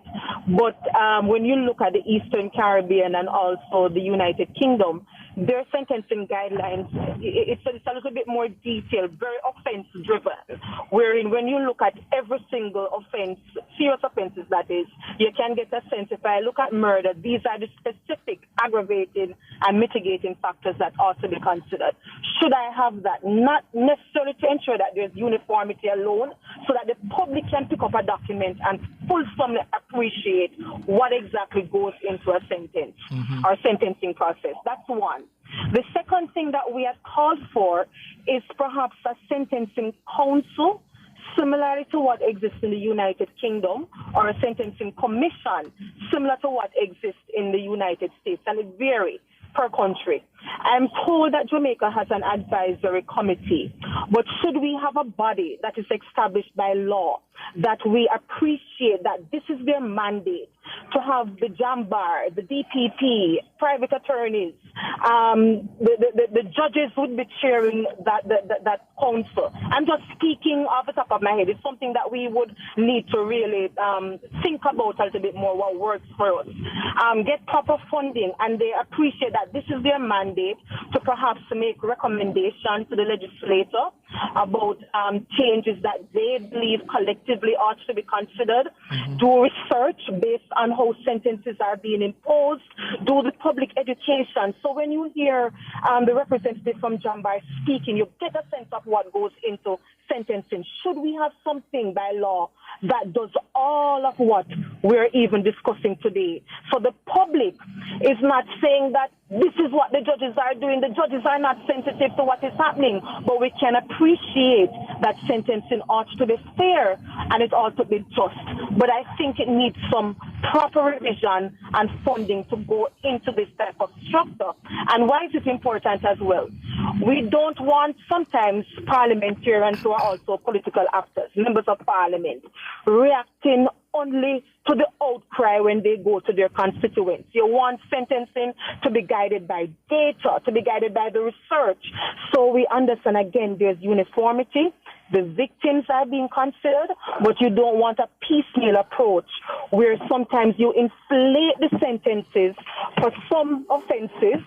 but when you look at the Eastern Caribbean and also the United Kingdom, their sentencing guidelines, it's a little bit more detailed, very offense-driven, wherein when you look at every single offense, serious offenses that is, you can get a sense, if I look at murder, these are the specific aggravating and mitigating factors that ought to be considered. Should I have that? Not necessarily to ensure that there's uniformity alone, so that the public can pick up a document and fully appreciate what exactly goes into a sentence or sentencing process. That's one. The second thing that we have called for is perhaps a sentencing council, similar to what exists in the United Kingdom, or a sentencing commission, similar to what exists in the United States, and it varies per country. I'm told that Jamaica has an advisory committee, but should we have a body that is established by law, that we appreciate that this is their mandate, to have the JAMBAR, the DPP, private attorneys, the judges would be chairing that council. I'm just speaking off the top of my head. It's something that we would need to really think about a little bit more, what works for us. Get proper funding, and they appreciate that this is their mandate to perhaps make recommendations to the legislator about changes that they believe collectively ought to be considered. Do research based on how sentences are being imposed. Do the public education. So when you hear the representative from Jambar speaking, you get a sense of what goes into sentencing. Should we have something by law that does all of what we're even discussing today? So the public is not saying that this is what the judges are doing. The judges are not sensitive to what is happening, but we can appreciate that sentencing ought to be fair and it ought to be just. But I think it needs some proper revision and funding to go into this type of structure. And why is it important as well? We don't want sometimes parliamentarians who are also political actors, members of parliament, reacting only to the outcry when they go to their constituents. You want sentencing to be guided by data, to be guided by the research. So we understand, again, there's uniformity. The victims are being considered, but you don't want a piecemeal approach where sometimes you inflate the sentences for some offenses.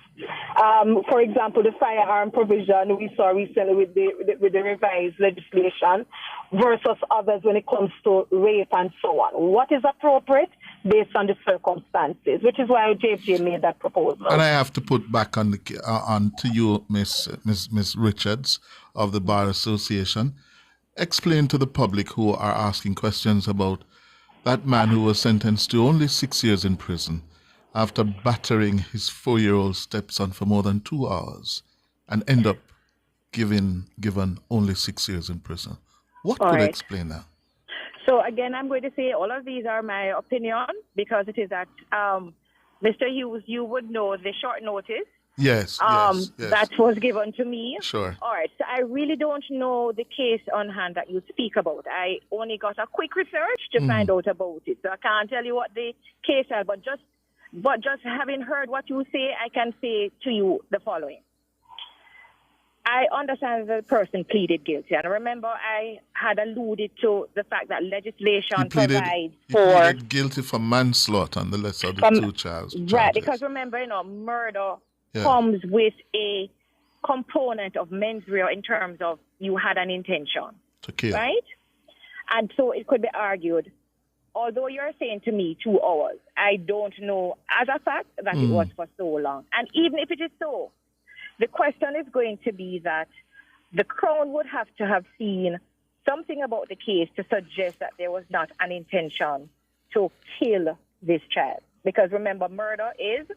For example, the firearm provision we saw recently with the revised legislation versus others when it comes to rape and so on. What is appropriate based on the circumstances, which is why JFJ made that proposal. And I have to put back on to you, Miss Richards of the Bar Association. Explain to the public who are asking questions about that man who was sentenced to only 6 years in prison after battering his 4-year-old stepson for more than 2 hours and end up given only 6 years in prison. What could explain that? So again, I'm going to say all of these are my opinion because it is that Mr. Hughes, you would know the short notice. Yes, yes. That was given to me. Sure. All right. So I really don't know the case on hand that you speak about. I only got a quick research to find out about it. So I can't tell you what the case is, but just having heard what you say, I can say to you the following. I understand the person pleaded guilty. And remember, I had alluded to the fact that legislation provides for... He pleaded guilty for manslaughter on the lesser of the two charges. Right, because remember, murder comes with a component of mens rea in terms of you had an intention. To kill. Right? And so it could be argued, although you're saying to me 2 hours, I don't know as a fact that it was for so long. And even if it is so, the question is going to be that the Crown would have to have seen something about the case to suggest that there was not an intention to kill this child. Because remember, murder is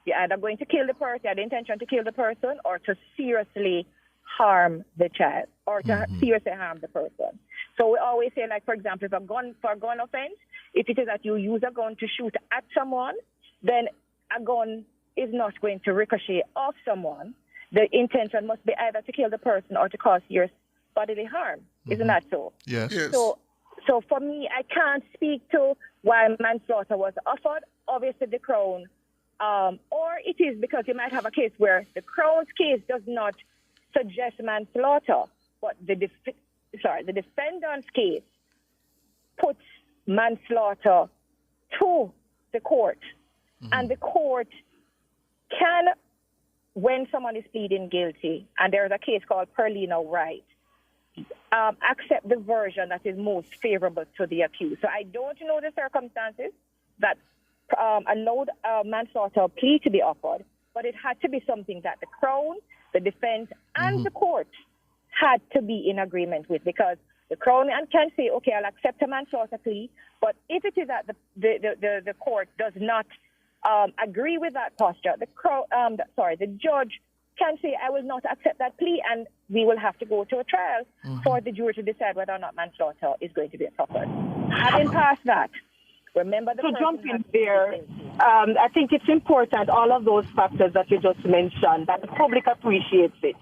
you're either going to kill the person, you had the intention to kill the person, or to seriously harm the child, or to seriously harm the person. So we always say, like, for example, for a gun offense, if it is that you use a gun to shoot at someone, then a gun is not going to ricochet off someone. The intention must be either to kill the person or to cause serious bodily harm. Isn't that so? Yes. So for me, I can't speak to why manslaughter was offered. Obviously, the Crown, or it is because you might have a case where the Crown's case does not suggest manslaughter, but the defendant's case puts manslaughter to the court, and the court can, when someone is pleading guilty, and there is a case called Perlino Wright, accept the version that is most favorable to the accused. So I don't know the circumstances that allowed manslaughter plea to be offered, but it had to be something that the Crown, the defense, and the court had to be in agreement with, because The Crown can say, okay, I'll accept a manslaughter plea, but if it is that the court does not agree with that posture, the judge can say, I will not accept that plea, and we will have to go to a trial for the jury to decide whether or not manslaughter is going to be suffered. Having passed that, remember the to jump in there, I think it's important, all of those factors that you just mentioned, that the public appreciates it.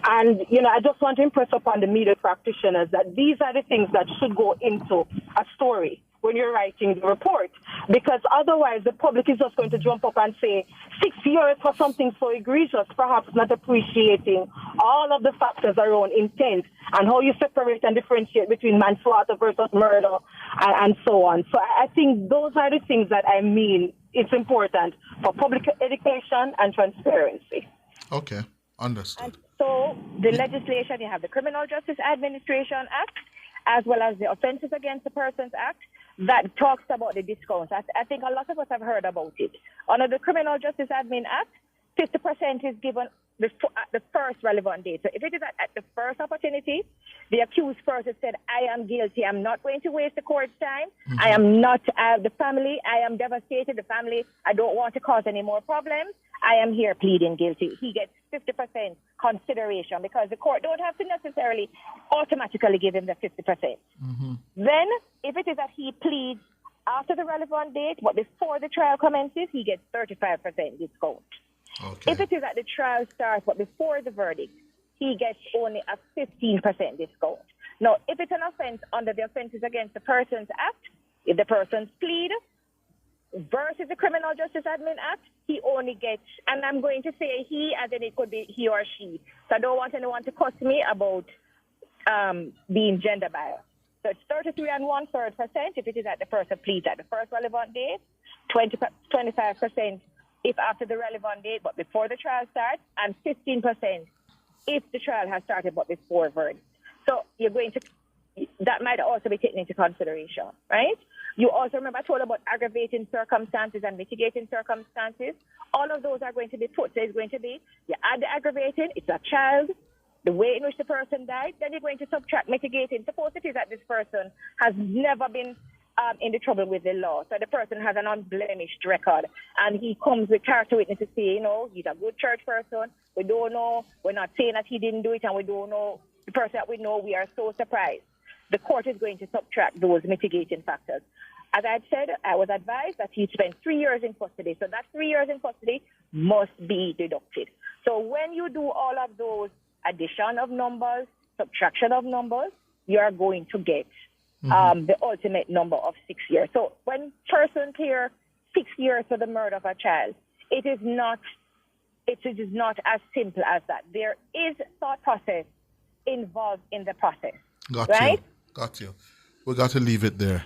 And, I just want to impress upon the media practitioners that these are the things that should go into a story when you're writing the report. Because otherwise, the public is just going to jump up and say, 6 years for something so egregious, perhaps not appreciating all of the factors around intent and how you separate and differentiate between manslaughter versus murder and so on. So I think those are the things that I mean it's important for public education and transparency. Okay, understood. And so the legislation, you have the Criminal Justice Administration Act, as well as the Offences Against the Persons Act, that talks about the discounts. I think a lot of us have heard about it. Under the Criminal Justice Admin Act, 50% is given at the first relevant date. So if it is at the first opportunity, the accused person said, I am guilty. I'm not going to waste the court's time. I am not the family. I am devastated. The family, I don't want to cause any more problems. I am here pleading guilty. He gets 50% consideration because the court don't have to necessarily automatically give him the 50%. Then, if it is that he pleads after the relevant date, but before the trial commences, he gets 35% discount. Okay. If it is that the trial starts, but before the verdict, he gets only a 15% discount. Now, if it's an offense under the Offences Against the Persons Act, if the persons plead versus the Criminal Justice Admin Act, he only gets, and I'm going to say he, as in it could be he or she. So I don't want anyone to cuss me about being gender biased. So it's 33 1/3% if it is that the person pleads at the first relevant date, 25% if after the relevant date but before the trial starts, and 15% if the trial has started but before verdict. So you're going to, that might also be taken into consideration, right? You also remember I told about aggravating circumstances and mitigating circumstances. All of those are going to be put. So it's going to be, you add the aggravating, it's a child, the way in which the person died, then you're going to subtract mitigating. Suppose it is that this person has never been in the trouble with the law. So the person has an unblemished record, and he comes with character witness to say, he's a good church person. We don't know. We're not saying that he didn't do it, and we don't know the person that we know. We are so surprised. The court is going to subtract those mitigating factors. As I said, I was advised that he spent 3 years in custody. So that 3 years in custody must be deducted. So when you do all of those addition of numbers, subtraction of numbers, you are going to get the ultimate number of 6 years. So when persons hear 6 years for the murder of a child, it is not as simple as that. There is thought process involved in the process. Got you. We got to leave it there.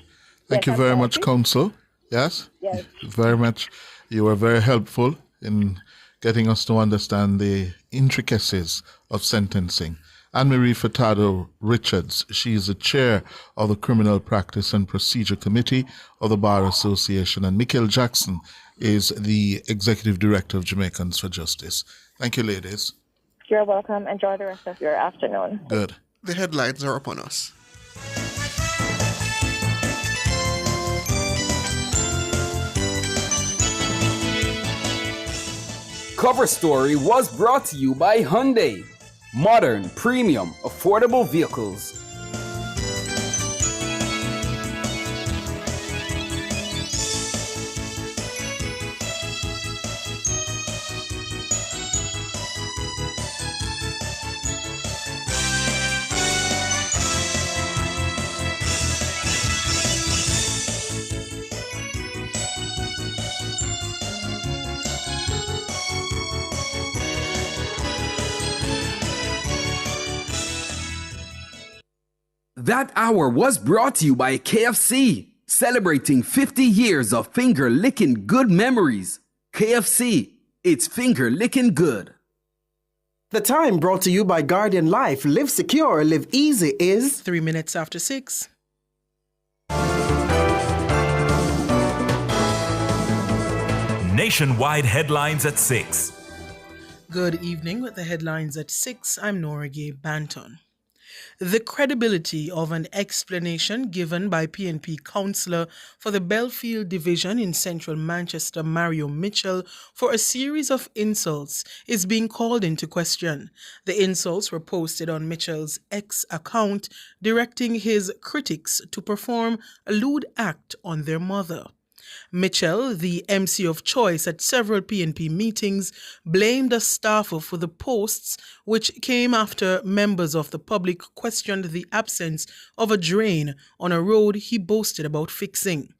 Thank you very much, Counsel. Yes? Yes. Very much. You were very helpful in getting us to understand the intricacies of sentencing. Anne-Marie Furtado Richards, she is the chair of the Criminal Practice and Procedure Committee of the Bar Association, and Michael Jackson is the Executive Director of Jamaicans for Justice. Thank you, ladies. You're welcome. Enjoy the rest of your afternoon. Good. The headlines are upon us. Cover Story was brought to you by Hyundai. Modern, premium, affordable vehicles. That hour was brought to you by KFC, celebrating 50 years of finger-licking good memories. KFC, it's finger-licking good. The time brought to you by Guardian Life. Live secure, live easy is 3 minutes after 6. Nationwide headlines at 6. Good evening with the headlines at 6. I'm Nora Gay Banton. The credibility of an explanation given by PNP councillor for the Belfield division in central Manchester, Mario Mitchell, for a series of insults is being called into question. The insults were posted on Mitchell's X account, directing his critics to perform a lewd act on their mother. Mitchell, the MC of choice at several PNP meetings, blamed a staffer for the posts, which came after members of the public questioned the absence of a drain on a road he boasted about fixing.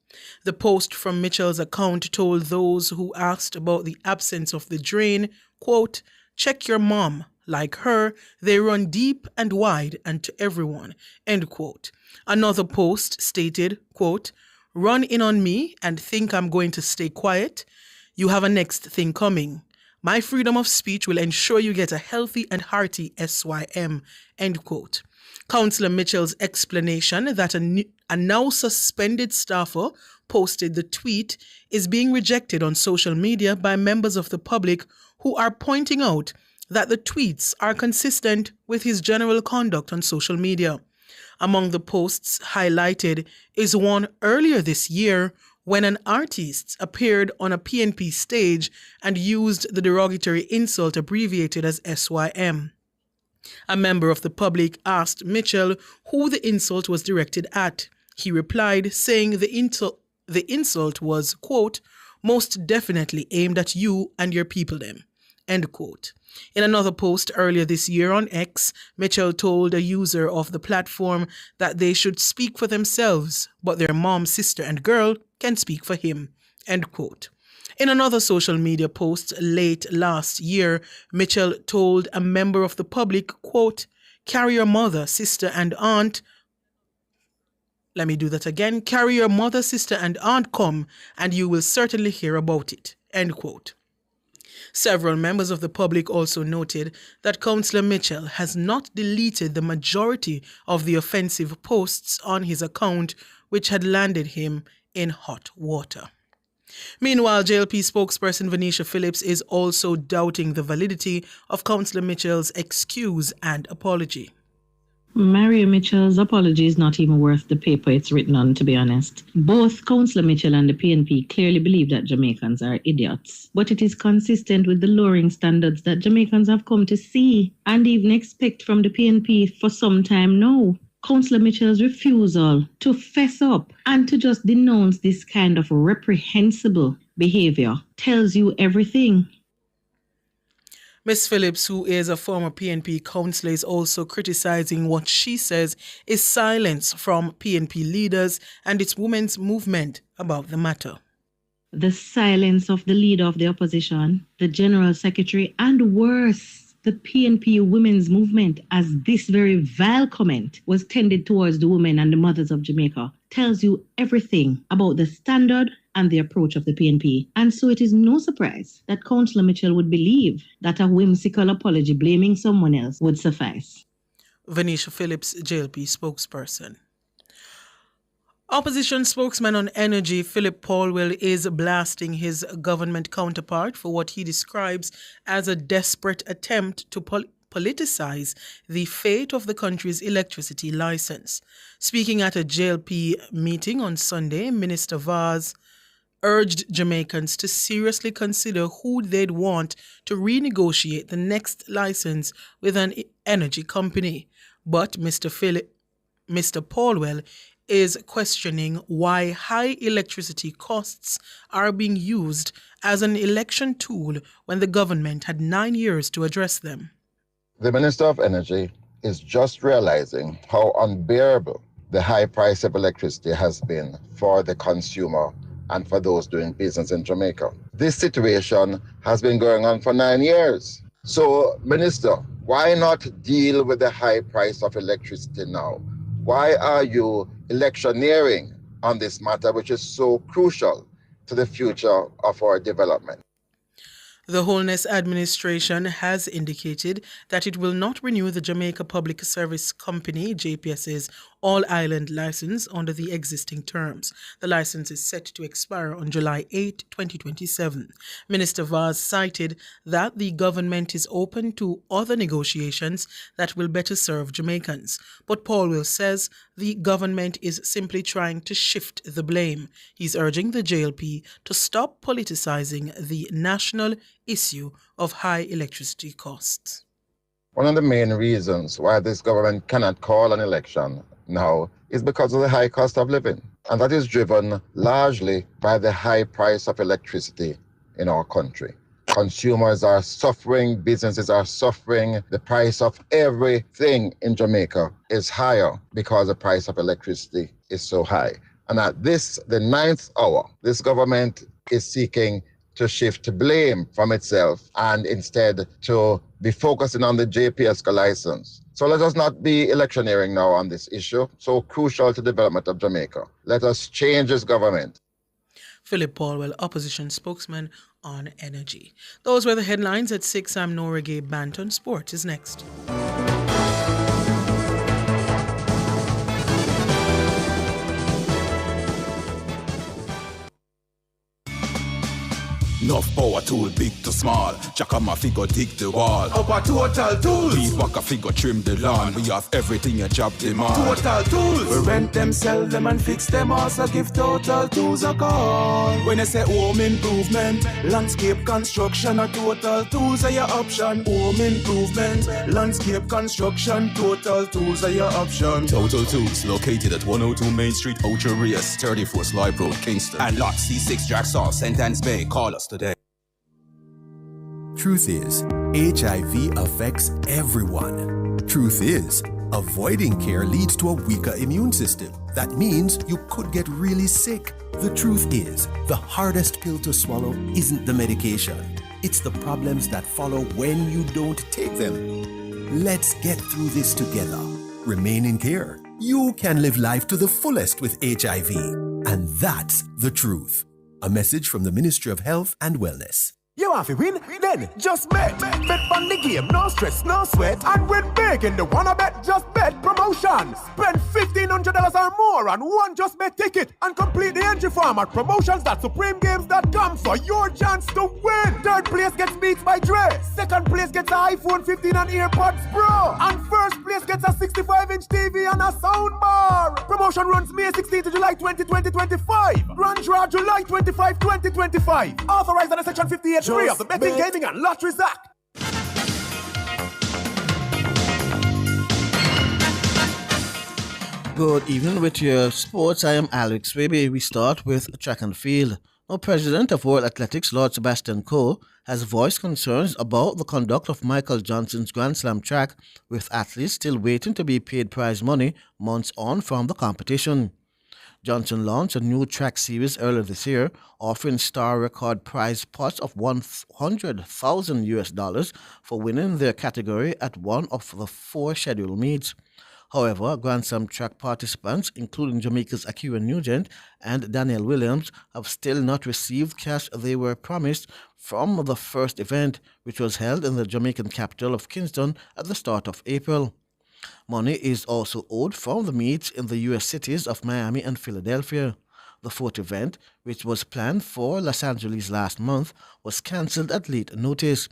The post from Mitchell's account told those who asked about the absence of the drain, quote, "Check your mom. Like her, they run deep and wide and to everyone," end quote. Another post stated, quote, "Run in on me and think I'm going to stay quiet? You have a next thing coming. My freedom of speech will ensure you get a healthy and hearty SYM," end quote. Councillor Mitchell's explanation that a now suspended staffer posted the tweet is being rejected on social media by members of the public who are pointing out that the tweets are consistent with his general conduct on social media. Among the posts highlighted is one earlier this year when an artist appeared on a PNP stage and used the derogatory insult abbreviated as SYM. A member of the public asked Mitchell who the insult was directed at. He replied, saying the insult was, quote, "most definitely aimed at you and your people them," end quote. In another post earlier this year on X, Mitchell told a user of the platform that they should speak for themselves, but their mom, sister, and girl can speak for him, end quote. In another social media post late last year, Mitchell told a member of the public, quote, "Carry your mother, sister, and aunt. Let me do that again. Carry your mother, sister, and aunt come, and you will certainly hear about it," end quote. Several members of the public also noted that Councillor Mitchell has not deleted the majority of the offensive posts on his account, which had landed him in hot water. Meanwhile, JLP spokesperson Venetia Phillips is also doubting the validity of Councillor Mitchell's excuse and apology. Mario Mitchell's apology is not even worth the paper it's written on, to be honest. Both Councillor Mitchell and the PNP clearly believe that Jamaicans are idiots, but it is consistent with the lowering standards that Jamaicans have come to see and even expect from the PNP for some time now. Councillor Mitchell's refusal to fess up and to just denounce this kind of reprehensible behavior tells you everything. Ms. Phillips, who is a former PNP councillor, is also criticizing what she says is silence from PNP leaders and its women's movement about the matter. The silence of the leader of the opposition, the General Secretary, and worse, the PNP women's movement, as this very vile comment was tended towards the women and the mothers of Jamaica, tells you everything about the standard and the approach of the PNP. And so it is no surprise that Councillor Mitchell would believe that a whimsical apology blaming someone else would suffice. Venetia Phillips, JLP spokesperson. Opposition spokesman on energy Philip Paulwell is blasting his government counterpart for what he describes as a desperate attempt to politicize the fate of the country's electricity license. Speaking at a JLP meeting on Sunday, Minister Vaz urged Jamaicans to seriously consider who they'd want to renegotiate the next license with an energy company. But Mr. Paulwell is questioning why high electricity costs are being used as an election tool when the government had 9 years to address them. The Minister of Energy is just realizing how unbearable the high price of electricity has been for the consumer and for those doing business in Jamaica. This situation has been going on for 9 years. So, Minister, why not deal with the high price of electricity now? Why are you electioneering on this matter, which is so crucial to the future of our development? The Holness administration has indicated that it will not renew the Jamaica Public Service Company, JPS's, all-island license under the existing terms. The license is set to expire on July 8, 2027. Minister Vaz cited that the government is open to other negotiations that will better serve Jamaicans. But Paul Will says the government is simply trying to shift the blame. He's urging the JLP to stop politicizing the national issue of high electricity costs. One of the main reasons why this government cannot call an election now is because of the high cost of living. And that is driven largely by the high price of electricity in our country. Consumers are suffering, businesses are suffering. The price of everything in Jamaica is higher because the price of electricity is so high. And at this, the 9th hour, this government is seeking to shift blame from itself and instead to be focusing on the JPSCO license. So let us not be electioneering now on this issue, so crucial to the development of Jamaica. Let us change this government. Philip Paulwell, opposition spokesman on energy. Those were the headlines at 6. I'm Nora Gay Banton. Sport is next. Enough power tool, big to small. Jack on my figure, dig the wall. Our Total Tools. Beat back a figure, trim the lawn. We have everything a job demand. Total Tools. We rent them, sell them, and fix them. Also give Total Tools a call. When I say home improvement, landscape construction, a Total Tools are your option. Home improvement, landscape construction, Total Tools are your option. Total Tools, located at 102 Main Street, Ocho Rios, 34 Slive Road, Kingston. And lot C6 Jacksaw, Sentence Bay. Call us today. Truth is, HIV affects everyone. Truth is, avoiding care leads to a weaker immune system. That means you could get really sick. The truth is, the hardest pill to swallow isn't the medication. It's the problems that follow when you don't take them. Let's get through this together. Remain in care. You can live life to the fullest with HIV. And that's the truth. A message from the Ministry of Health and Wellness. You want to win? Then just bet. Bet on the game, no stress, no sweat. And win big in the Wanna Bet Just Bet promotion. Spend $1,500 or more on one Just Bet ticket and complete the entry form at promotions.supremegames.com for your chance to win. Third place gets Beats by Dre. Second place gets an iPhone 15 and AirPods Pro. And first place gets a 65-inch TV and a soundbar. Promotion runs May 16 to July 20, 2025. Grand draw July 25, 2025. Authorized under Section 58. Of the Betting, Gaming and Lotteries Act. Good evening with your sports. I am Alex Webby. We start with track and field. Now, President of World Athletics, Lord Sebastian Coe, has voiced concerns about the conduct of Michael Johnson's Grand Slam track, with athletes still waiting to be paid prize money months on from the competition. Johnson launched a new track series earlier this year, offering star record prize pots of $100,000 for winning their category at one of the 4 scheduled meets. However, Grand Slam track participants, including Jamaica's Akira Nugent and Danielle Williams, have still not received cash they were promised from the first event, which was held in the Jamaican capital of Kingston at the start of April. Money is also owed from the meets in the U.S. cities of Miami and Philadelphia. The 4th event, which was planned for Los Angeles last month, was cancelled at late notice.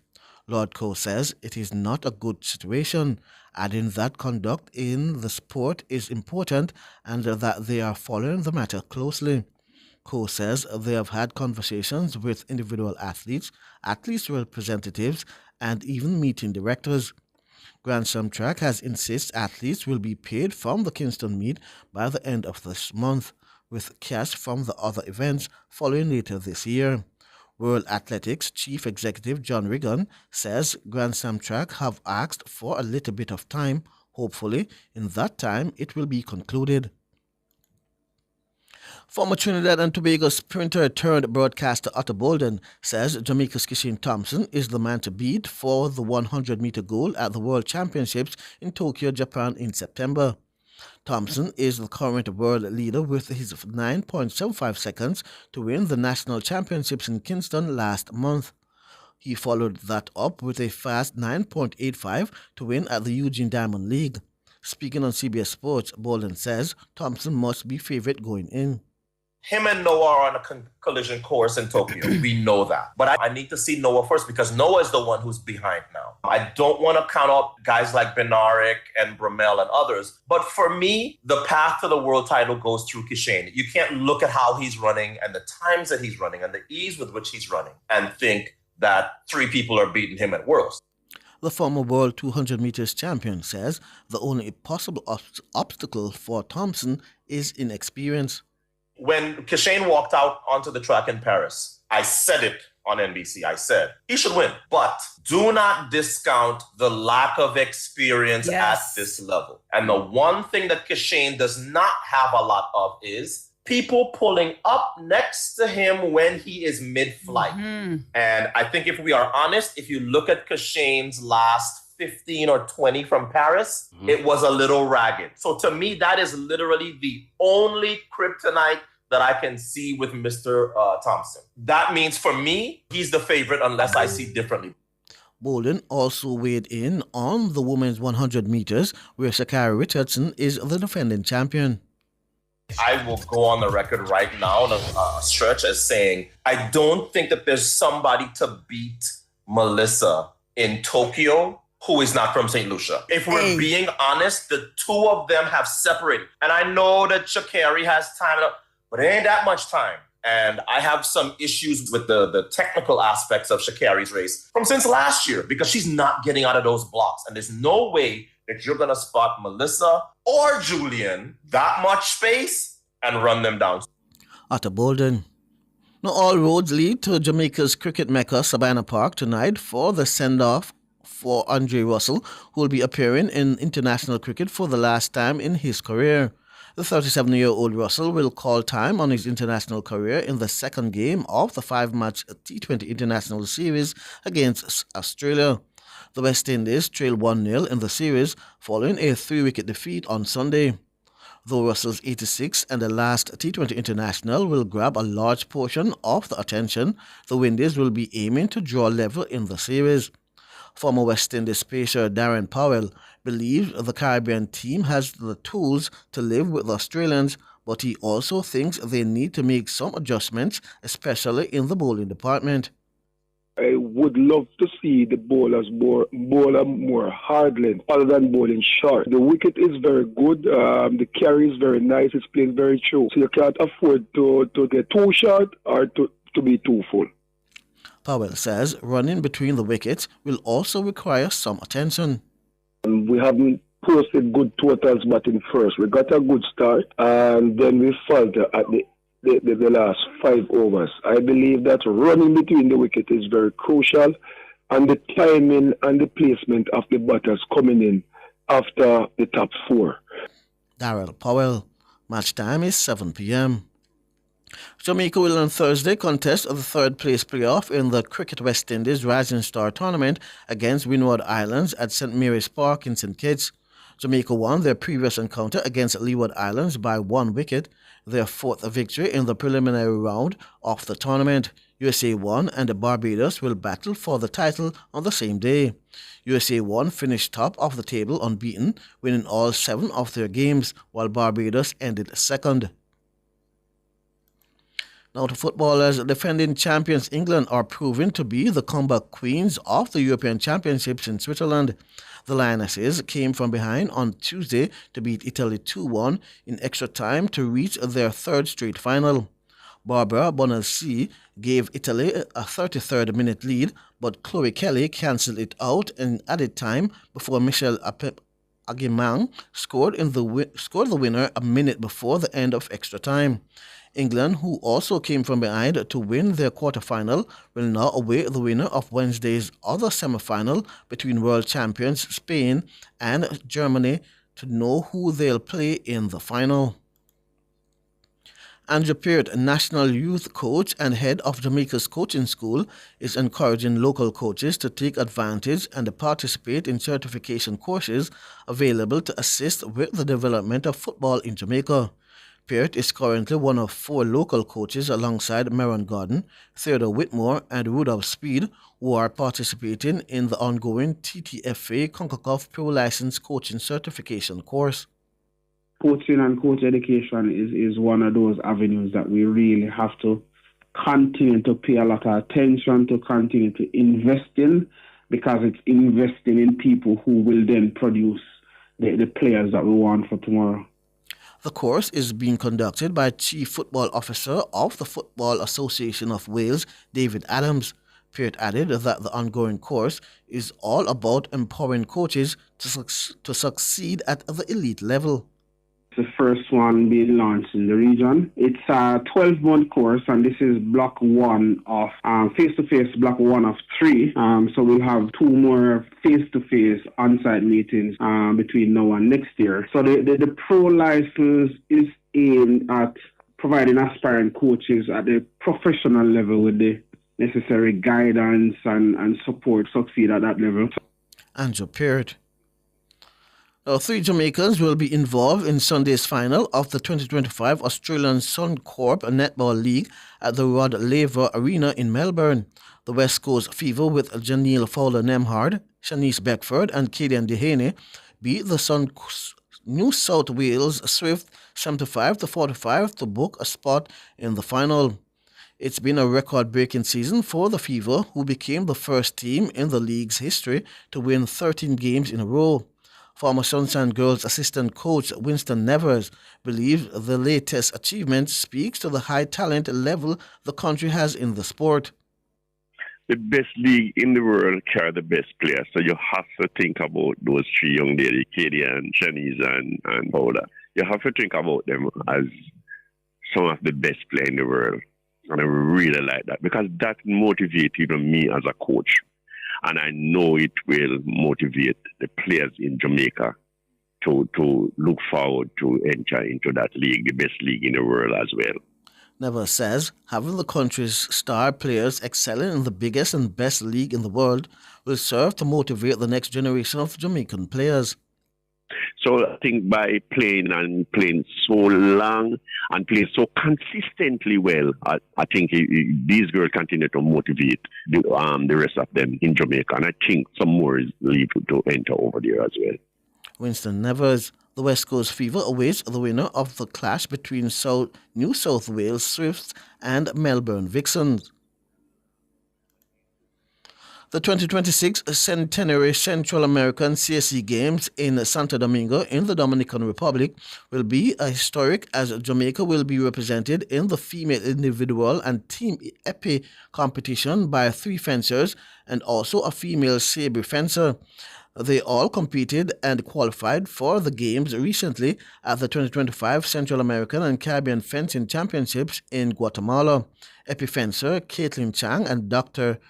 Lord Coe says it is not a good situation, adding that conduct in the sport is important and that they are following the matter closely. Coe says they have had conversations with individual athletes, athletes representatives, and even meeting directors. Grand Slam Track has insisted athletes will be paid from the Kingston meet by the end of this month, with cash from the other events following later this year. World Athletics Chief Executive John Riggin says Grand Slam Track have asked for a little bit of time. Hopefully, in that time, it will be concluded. Former Trinidad and Tobago sprinter turned broadcaster Otto Bolden says Jamaica's Kishane Thompson is the man to beat for the 100-meter gold at the World Championships in Tokyo, Japan in September. Thompson is the current world leader with his 9.75 seconds to win the national championships in Kingston last month. He followed that up with a fast 9.85 to win at the Eugene Diamond League. Speaking on CBS Sports, Bolden says Thompson must be favourite going in. Him and Noah are on a collision course in Tokyo. We know that. But I need to see Noah first because Noah is the one who's behind now. I don't want to count out guys like Benarik and Bramel and others. But for me, the path to the world title goes through Kishane. You can't look at how he's running and the times that he's running and the ease with which he's running and think that 3 people are beating him at Worlds. The former world 200 meters champion says the only possible obstacle for Thompson is inexperience. When Kishane walked out onto the track in Paris, I said it on NBC. I said, he should win. But do not discount the lack of experience at this level. And the one thing that Kishane does not have a lot of is people pulling up next to him when he is mid-flight. And I think if we are honest, if you look at Kishane's last 15 or 20 from Paris, it was a little ragged. So to me, that is literally the only kryptonite that I can see with Mr. Thompson. That means for me, he's the favorite unless I see differently. Bolden also weighed in on the women's 100 meters, where Sha'Carri Richardson is the defending champion. I will go on the record right now on a stretch as saying, I don't think that there's somebody to beat Melissa in Tokyo who is not from St. Lucia. If we're being honest, the two of them have separated. And I know that Sha'Carri has time, but it ain't that much time. And I have some issues with the technical aspects of Sha'Carri's race from since last year because she's not getting out of those blocks. And there's no way that you're going to spot Melissa or Julian that much space and run them down. At Bolden. Now all roads lead to Jamaica's cricket mecca, Savannah Park, tonight for the send-off for Andre Russell, who will be appearing in international cricket for the last time in his career. The 37-year-old Russell will call time on his international career in the second game of the 5-match T20 International Series against Australia. The West Indies trail 1-0 in the series following a 3-wicket defeat on Sunday. Though Russell's 86 and the last T20 International will grab a large portion of the attention, the Windies will be aiming to draw level in the series. Former West Indies pacer Darren Powell believes the Caribbean team has the tools to live with the Australians, but he also thinks they need to make some adjustments, especially in the bowling department. I would love to see the bowlers bowl more hard length other than bowling short. The wicket is very good. The carry is very nice. It's played very true. So you can't afford to get too short or to be too full. Powell says running between the wickets will also require some attention. We haven't posted good totals batting first. We got a good start and then we faltered at the last 5 overs. I believe that running between the wicket is very crucial and the timing and the placement of the batters coming in after the top 4. Darrell Powell. Match time is 7 p.m. Jamaica will on Thursday contest the third-place playoff in the Cricket West Indies Rising Star Tournament against Windward Islands at St. Mary's Park in St. Kitts. Jamaica won their previous encounter against Leeward Islands by 1 wicket, their 4th victory in the preliminary round of the tournament. USA 1 and Barbados will battle for the title on the same day. USA 1 finished top of the table unbeaten, winning all 7 of their games, while Barbados ended second. Now to footballers, defending champions England are proving to be the comeback queens of the European Championships in Switzerland. The Lionesses came from behind on Tuesday to beat Italy 2-1 in extra time to reach their 3rd straight final. Barbara Bonelsi gave Italy a 33rd minute lead, but Chloe Kelly cancelled it out in added time before Michelle Aguimang scored the winner a minute before the end of extra time. England, who also came from behind to win their quarter-final, will now await the winner of Wednesday's other semi-final between world champions Spain and Germany to know who they'll play in the final. Andrew Peart, national youth coach and head of Jamaica's coaching school, is encouraging local coaches to take advantage and participate in certification courses available to assist with the development of football in Jamaica. Peart is currently one of 4 local coaches alongside Meron Gordon, Theodore Whitmore, and Rudolph Speed, who are participating in the ongoing TTFA CONCACAF Pro License Coaching Certification course. Coaching and coach education is one of those avenues that we really have to continue to pay a lot of attention to, continue to invest in, because it's investing in people who will then produce the players that we want for tomorrow. The course is being conducted by Chief Football Officer of the Football Association of Wales, David Adams. Peart added that the ongoing course is all about empowering coaches to succeed at the elite level. The first one being launched in the region. It's a 12-month course, and this is block 1 of face-to-face block 1 of 3. So we'll have 2 more face-to-face on-site meetings between now and next year. So the pro license is aimed at providing aspiring coaches at the professional level with the necessary guidance and support to succeed at that level. Andrew Peart. 3 Jamaicans will be involved in Sunday's final of the 2025 Australian Suncorp Netball League at the Rod Laver Arena in Melbourne. The West Coast Fever with Janelle Fowler-Nemhard, Shanice Beckford and Kadian Dehaney beat the New South Wales Swift 75-45 to book a spot in the final. It's been a record-breaking season for the Fever, who became the first team in the league's history to win 13 games in a row. Former Sunshine Girls assistant coach Winston Nevers believes the latest achievement speaks to the high talent level the country has in the sport. The best league in the world carry the best players, so you have to think about those 3 young ladies, Katie and Shanice and Paula. You have to think about them as some of the best players in the world. And I really like that, because that motivates even me as a coach. And I know it will motivate the players in Jamaica to look forward to enter into that league, the best league in the world as well. Nevers says having the country's star players excelling in the biggest and best league in the world will serve to motivate the next generation of Jamaican players. So I think by playing so long and playing so consistently well, I think these girls continue to motivate the rest of them in Jamaica. And I think some more is leave to enter over there as well. Winston Nevers. The West Coast Fever awaits the winner of the clash between New South Wales Swifts and Melbourne Vixens. The 2026 Centenary Central American CSE Games in Santo Domingo in the Dominican Republic will be historic, as Jamaica will be represented in the female individual and team épée competition by 3 fencers and also a female sabre fencer. They all competed and qualified for the games recently at the 2025 Central American and Caribbean Fencing Championships in Guatemala. Épée fencer Caitlin Chang and Dr.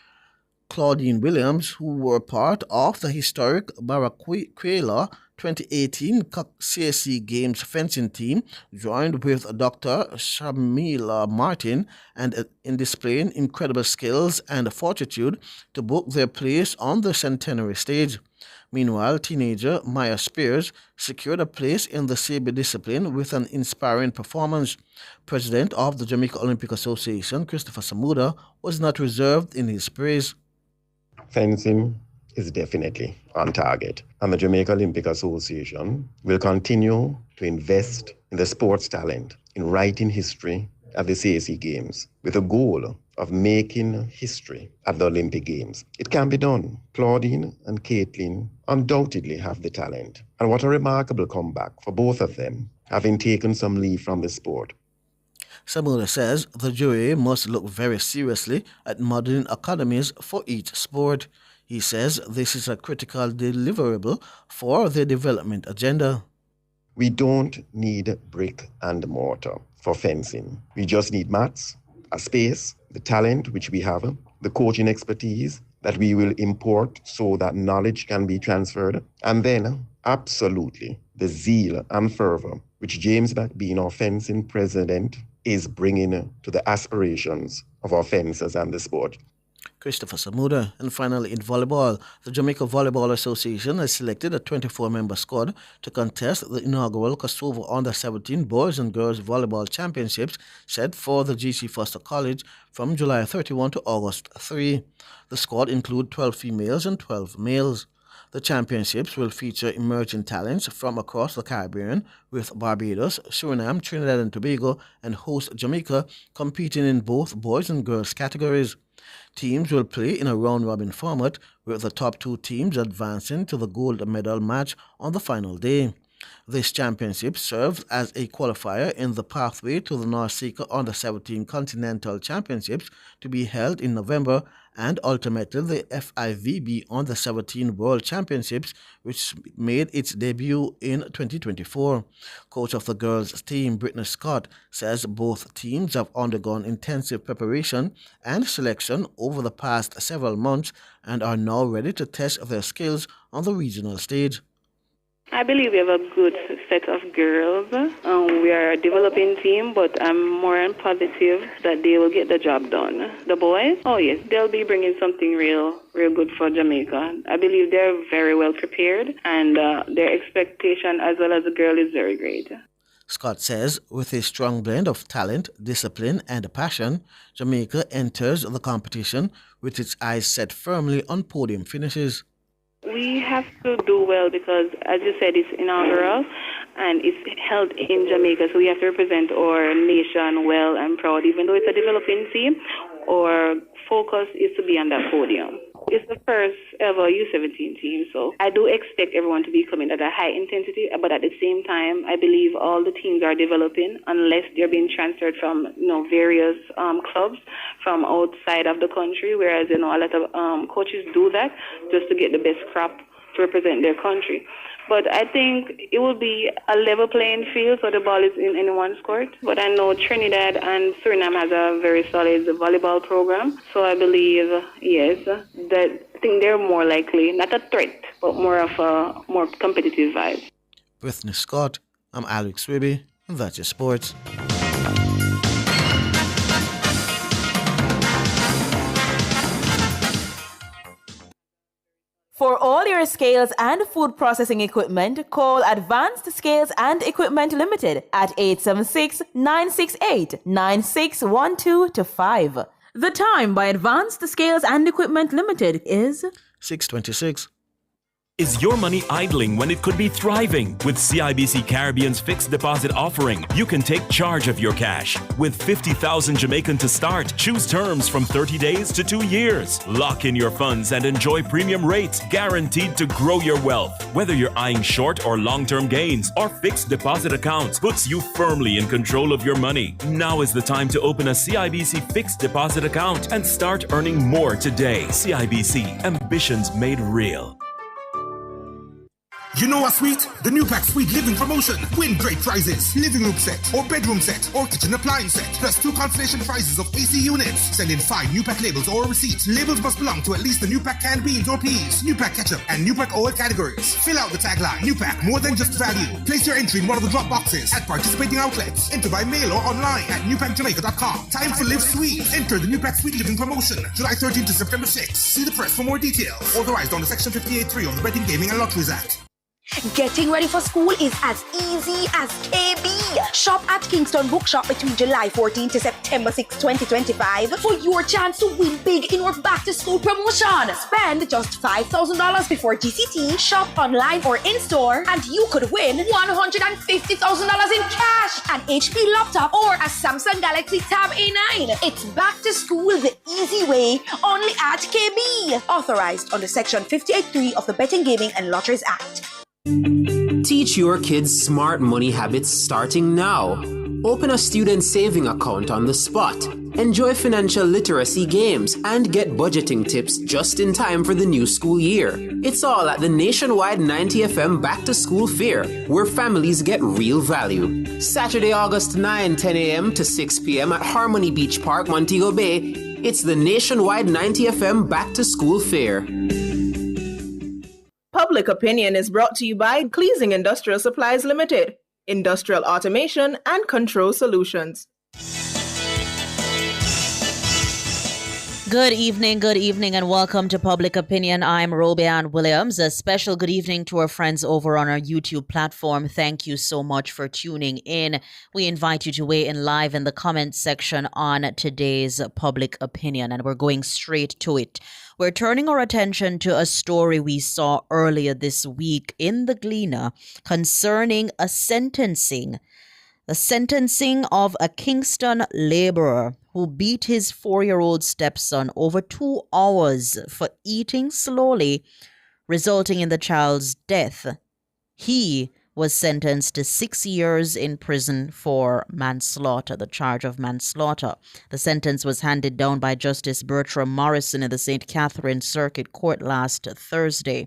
Claudine Williams, who were part of the historic Barranquilla 2018 CSE Games fencing team, joined with Dr. Shamila Martin in displaying incredible skills and fortitude to book their place on the centenary stage. Meanwhile, teenager Maya Spears secured a place in the sabre discipline with an inspiring performance. President of the Jamaica Olympic Association, Christopher Samuda, was not reserved in his praise. Fencing is definitely on target, and the Jamaica Olympic Association will continue to invest in the sports talent, in writing history at the CSE Games, with a goal of making history at the Olympic Games. It can be done. Claudine and Caitlin undoubtedly have the talent, and what a remarkable comeback for both of them, having taken some leave from the sport. Samuda says the jury must look very seriously at modeling academies for each sport. He says this is a critical deliverable for their development agenda. We don't need brick and mortar for fencing. We just need mats, a space, the talent which we have, the coaching expertise that we will import so that knowledge can be transferred, and then absolutely the zeal and fervor which James McBean, our fencing president, is bringing to the aspirations of our fencers and the sport. Christopher Samuda. And finally, in volleyball, the Jamaica Volleyball Association has selected a 24-member squad to contest the inaugural Kosovo Under-17 Boys and Girls Volleyball Championships set for the G.C. Foster College from July 31 to August 3. The squad includes 12 females and 12 males. The championships will feature emerging talents from across the Caribbean, with Barbados, Suriname, Trinidad and Tobago, and host Jamaica competing in both boys and girls categories. Teams will play in a round-robin format, with the top 2 teams advancing to the gold medal match on the final day. This championship serves as a qualifier in the pathway to the NORCECA Under-17 Continental Championships to be held in November, and ultimately the FIVB Under-17 World Championships, which made its debut in 2024. Coach of the girls' team, Brittany Scott, says both teams have undergone intensive preparation and selection over the past several months and are now ready to test their skills on the regional stage. I believe we have a good set of girls. We are a developing team, but I'm more positive that they will get the job done. The boys, oh yes, they'll be bringing something real good for Jamaica. I believe they're very well prepared, and their expectation as well as the girl is very great. Scott says, with a strong blend of talent, discipline, and passion, Jamaica enters the competition with its eyes set firmly on podium finishes. We have to do well because, as you said, it's inaugural and it's held in Jamaica, so we have to represent our nation well and proud. Even though it's a developing team, our focus is to be on that podium. It's the first ever U17 team, so I do expect everyone to be coming at a high intensity, but at the same time, I believe all the teams are developing unless they're being transferred from various clubs from outside of the country, whereas a lot of coaches do that just to get the best crop to represent their country. But I think it will be a level playing field, so the ball is in anyone's court. But I know Trinidad and Suriname has a very solid volleyball program, so I believe, yes, that I think they're more likely, not a threat, but more of a more competitive vibe. Brittany Scott, I'm Alex Ribby, and that's your sports. For all your scales and food processing equipment, call Advanced Scales and Equipment Limited at 876-968-9612-5. The time by Advanced Scales and Equipment Limited is 6:26. Is your money idling when it could be thriving? With CIBC Caribbean's fixed deposit offering, you can take charge of your cash. With 50,000 Jamaican to start, choose terms from 30 days to 2 years. Lock in your funds and enjoy premium rates guaranteed to grow your wealth. Whether you're eyeing short or long-term gains, our fixed deposit account puts you firmly in control of your money. Now is the time to open a CIBC fixed deposit account and start earning more today. CIBC, ambitions made real. You know what's sweet? The new pack Sweet Living promotion. Win great prizes. Living room set, or bedroom set, or kitchen appliance set. Plus 2 consolation prizes of AC units. Send in 5 new pack labels or receipts. Labels must belong to at least the new pack canned beans or peas, new pack ketchup, and new pack oil categories. Fill out the tagline. New pack, more than just value. Place your entry in one of the drop boxes at participating outlets. Enter by mail or online at newpackjamaica.com. Time for Live Sweet. Enter the new pack Sweet Living promotion. July 13th to September 6th. See the press for more details. Authorized under Section 58.3 of the Betting, Gaming and Lotteries Act. Getting ready for school is as easy as KB. Shop at Kingston Bookshop between July 14 to September 6, 2025 for your chance to win big in our back to school promotion. Spend just $5,000 before GCT, shop online or in store, and you could win $150,000 in cash, an HP laptop, or a Samsung Galaxy Tab A9. It's back to school the easy way, only at KB. Authorized under Section 58.3 of the Betting, Gaming and Lotteries Act. Teach your kids smart money habits starting now. Open a student saving account on the spot. Enjoy financial literacy games and get budgeting tips just in time for the new school year. It's all at the nationwide 90 FM Back to School Fair, where families get real value. Saturday, August 9, 10 a.m. to 6 p.m. at Harmony Beach Park, Montego Bay. It's the nationwide 90 FM Back to School Fair. Public Opinion is brought to you by Cleasing Industrial Supplies Limited, Industrial Automation and Control Solutions. Good evening, and welcome to Public Opinion. I'm Robian Williams. A special good evening to our friends over on our YouTube platform. Thank you so much for tuning in. We invite you to weigh in live in the comments section on today's Public Opinion, and we're going straight to it. We're turning our attention to a story we saw earlier this week in the Gleaner concerning a sentencing. The sentencing of a Kingston laborer who beat his 4-year-old stepson over 2 hours for eating slowly, resulting in the child's death. He was sentenced to 6 years in prison for manslaughter, the charge of manslaughter. The sentence was handed down by Justice Bertram Morrison in the St. Catherine Circuit Court last Thursday.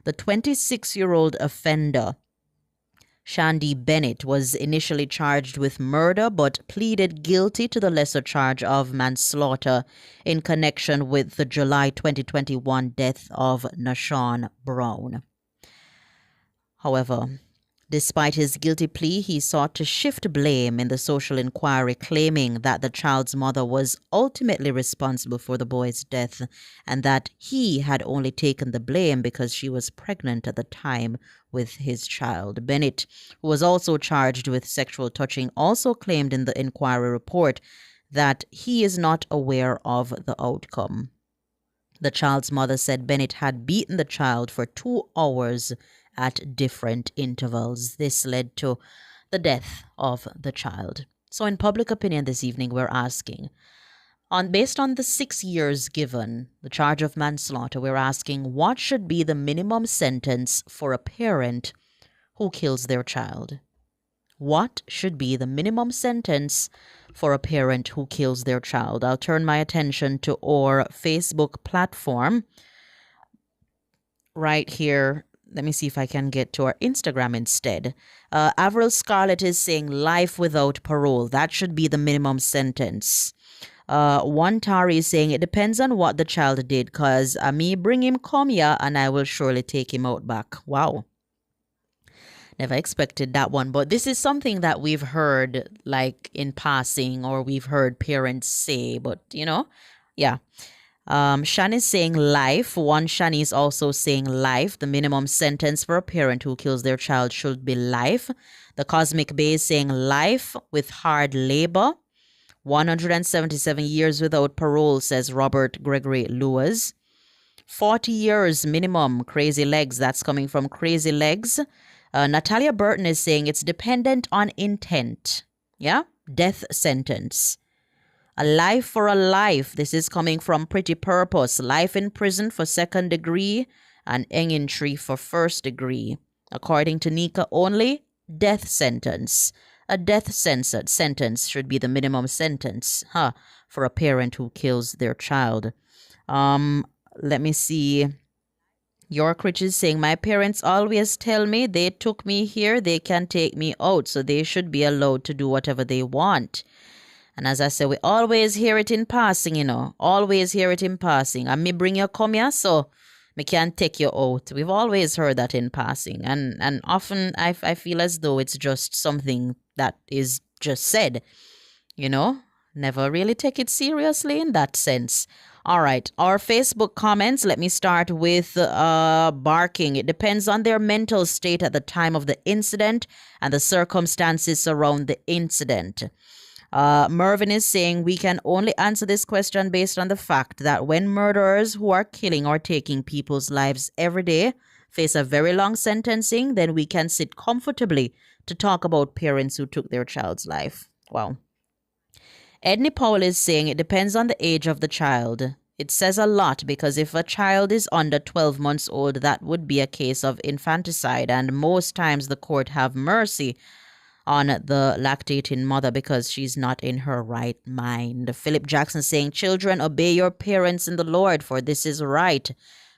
The 26-year-old offender, Shandy Bennett, was initially charged with murder but pleaded guilty to the lesser charge of manslaughter in connection with the July 2021 death of Nashawn Brown. However, despite his guilty plea, he sought to shift blame in the social inquiry, claiming that the child's mother was ultimately responsible for the boy's death and that he had only taken the blame because she was pregnant at the time with his child. Bennett, who was also charged with sexual touching, also claimed in the inquiry report that he is not aware of the outcome. The child's mother said Bennett had beaten the child for 2 hours at different intervals. This led to the death of the child. So in Public Opinion this evening, we're asking, based on the 6 years given, the charge of manslaughter, we're asking what should be the minimum sentence for a parent who kills their child? What should be the minimum sentence for a parent who kills their child? I'll turn my attention to our Facebook platform right here. Let me see if I can get to our Instagram instead. Avril Scarlett is saying life without parole. That should be the minimum sentence. One Tari is saying it depends on what the child did, because me bring him come here and I will surely take him out back. Wow. Never expected that one. But this is something that we've heard like in passing, or we've heard parents say, but yeah. Shani is saying life. One Shani is also saying life. The minimum sentence for a parent who kills their child should be life. The Cosmic Bay is saying life with hard labor. 177 years without parole, says Robert Gregory Lewis. 40 years minimum, Crazy Legs. That's coming from Crazy Legs. Natalia Burton is saying it's dependent on intent. Yeah? Death sentence. A life for a life. This is coming from Pretty Purpose. Life in prison for 2nd degree and hanging tree for 1st degree. According to Nika only, death sentence. A death sentence should be the minimum sentence for a parent who kills their child. Let me see. York Rich is saying, my parents always tell me they took me here, they can take me out, so they should be allowed to do whatever they want. And as I say, we always hear it in passing, always hear it in passing. And me bring you come here, so me can take you out. We've always heard that in passing. And often I feel as though it's just something that is just said, never really take it seriously in that sense. All right, our Facebook comments. Let me start with barking. It depends on their mental state at the time of the incident and the circumstances surround the incident. Mervyn is saying we can only answer this question based on the fact that when murderers who are killing or taking people's lives every day face a very long sentencing, then we can sit comfortably to talk about parents who took their child's life. Wow. Edney Powell is saying it depends on the age of the child. It says a lot because if a child is under 12 months old, that would be a case of infanticide, and most times the court have mercy on the lactating mother because she's not in her right mind. Philip Jackson saying, children, obey your parents in the Lord, for this is right.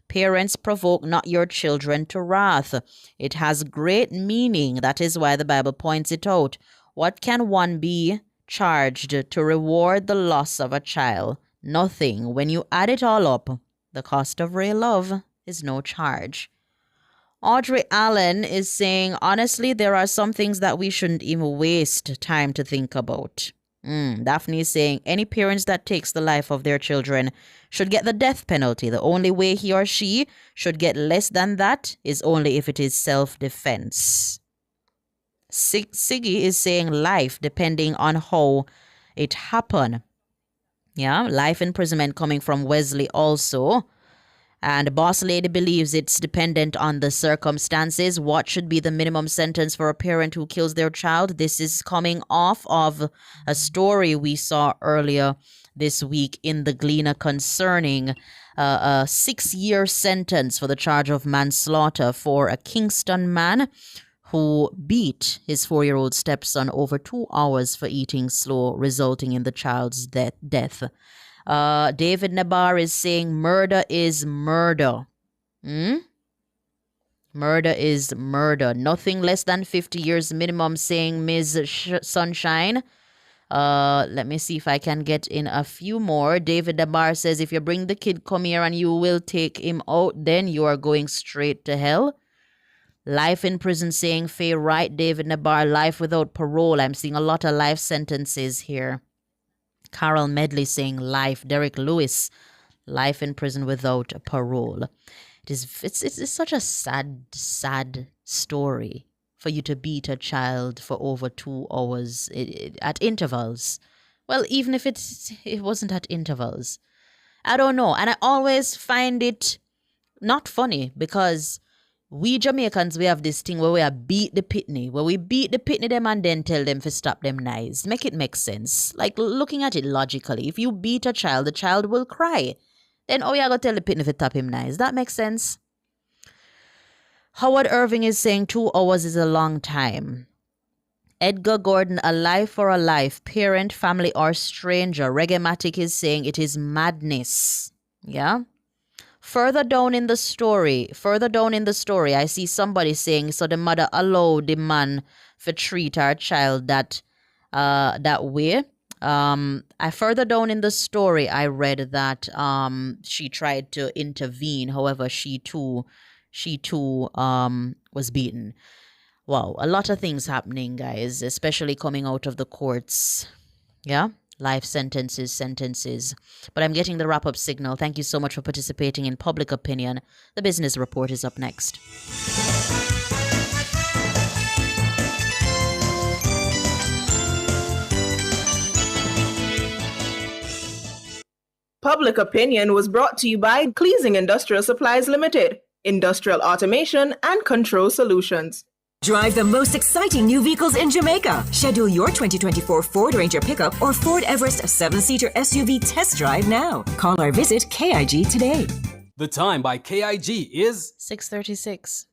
Parents, provoke not your children to wrath. It has great meaning. That is why the Bible points it out. What can one be charged to reward the loss of a child? Nothing. When you add it all up, the cost of real love is no charge. Audrey Allen is saying, honestly, there are some things that we shouldn't even waste time to think about. Daphne is saying any parents that takes the life of their children should get the death penalty. The only way he or she should get less than that is only if it is self-defense. Siggy is saying life depending on how it happened. Yeah, life imprisonment coming from Wesley also. And Boss Lady believes it's dependent on the circumstances. What should be the minimum sentence for a parent who kills their child? This is coming off of a story we saw earlier this week in the Gleaner concerning a 6-year sentence for the charge of manslaughter for a Kingston man who beat his 4-year-old stepson over 2 hours for eating slow, resulting in the child's death. David Nabar is saying murder is murder. Murder is murder. Nothing less than 50 years minimum, saying Ms. Sunshine. Let me see if I can get in a few more. David Nabar says if you bring the kid, come here and you will take him out, then you are going straight to hell. Life in prison, saying Faye Wright. David Nabar, life without parole. I'm seeing a lot of life sentences here. Carol Medley saying life. Derek Lewis, life in prison without parole. It's such a sad story for you to beat a child for over 2 hours at intervals. Well, even if it wasn't at intervals. I don't know. And I always find it not funny because we Jamaicans, we have this thing where we beat the pitney. Where we beat the pitney them and then tell them to stop them knives. Make it make sense. Like looking at it logically. If you beat a child, the child will cry. Then you going to tell the pitney to stop him knives. That makes sense. Howard Irving is saying 2 hours is a long time. Edgar Gordon, a life for a life. Parent, family or stranger. Reggae-matic is saying it is madness. Yeah? Further down in the story, I see somebody saying, so the mother allowed the man to treat her child that way. Further down in the story, I read that she tried to intervene. However, she too was beaten. Wow, a lot of things happening, guys, especially coming out of the courts. Yeah. Life sentences. But I'm getting the wrap-up signal. Thank you so much for participating in Public Opinion. The Business Report is up next. Public Opinion was brought to you by Cleasing Industrial Supplies Limited, Industrial Automation and Control Solutions. Drive the most exciting new vehicles in Jamaica. Schedule your 2024 Ford Ranger pickup or Ford Everest 7-seater SUV test drive now. Call or visit KIG today. The time by KIG is 6:36.